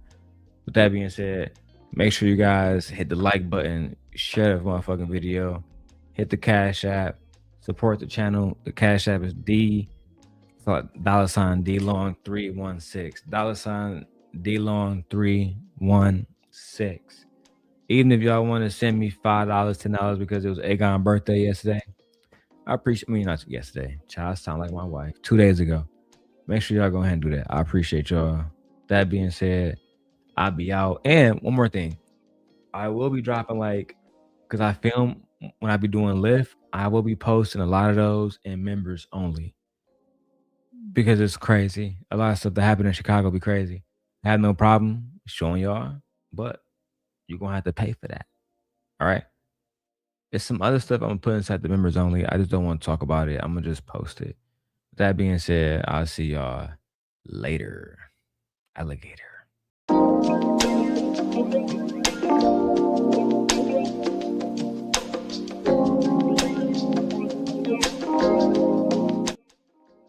With that being said, make sure you guys hit the like button, share the motherfucking video, hit the Cash App, support the channel. The Cash App is $DLong316. $DLong316. Even if y'all want to send me $5, $10 because it was Agon's birthday yesterday, I appreciate. I mean, not yesterday. Child sound like my wife 2 days ago. Make sure y'all go ahead and do that. I appreciate y'all. That being said, I'll be out. And one more thing, I will be dropping because I film when I be doing Lyft, I will be posting a lot of those in members only because it's crazy. A lot of stuff that happened in Chicago be crazy. I have no problem showing y'all, but you're gonna have to pay for that. All right. There's some other stuff I'm gonna put inside the members only. I just don't want to talk about it. I'm gonna just post it. That being said, I'll see y'all later. Alligator.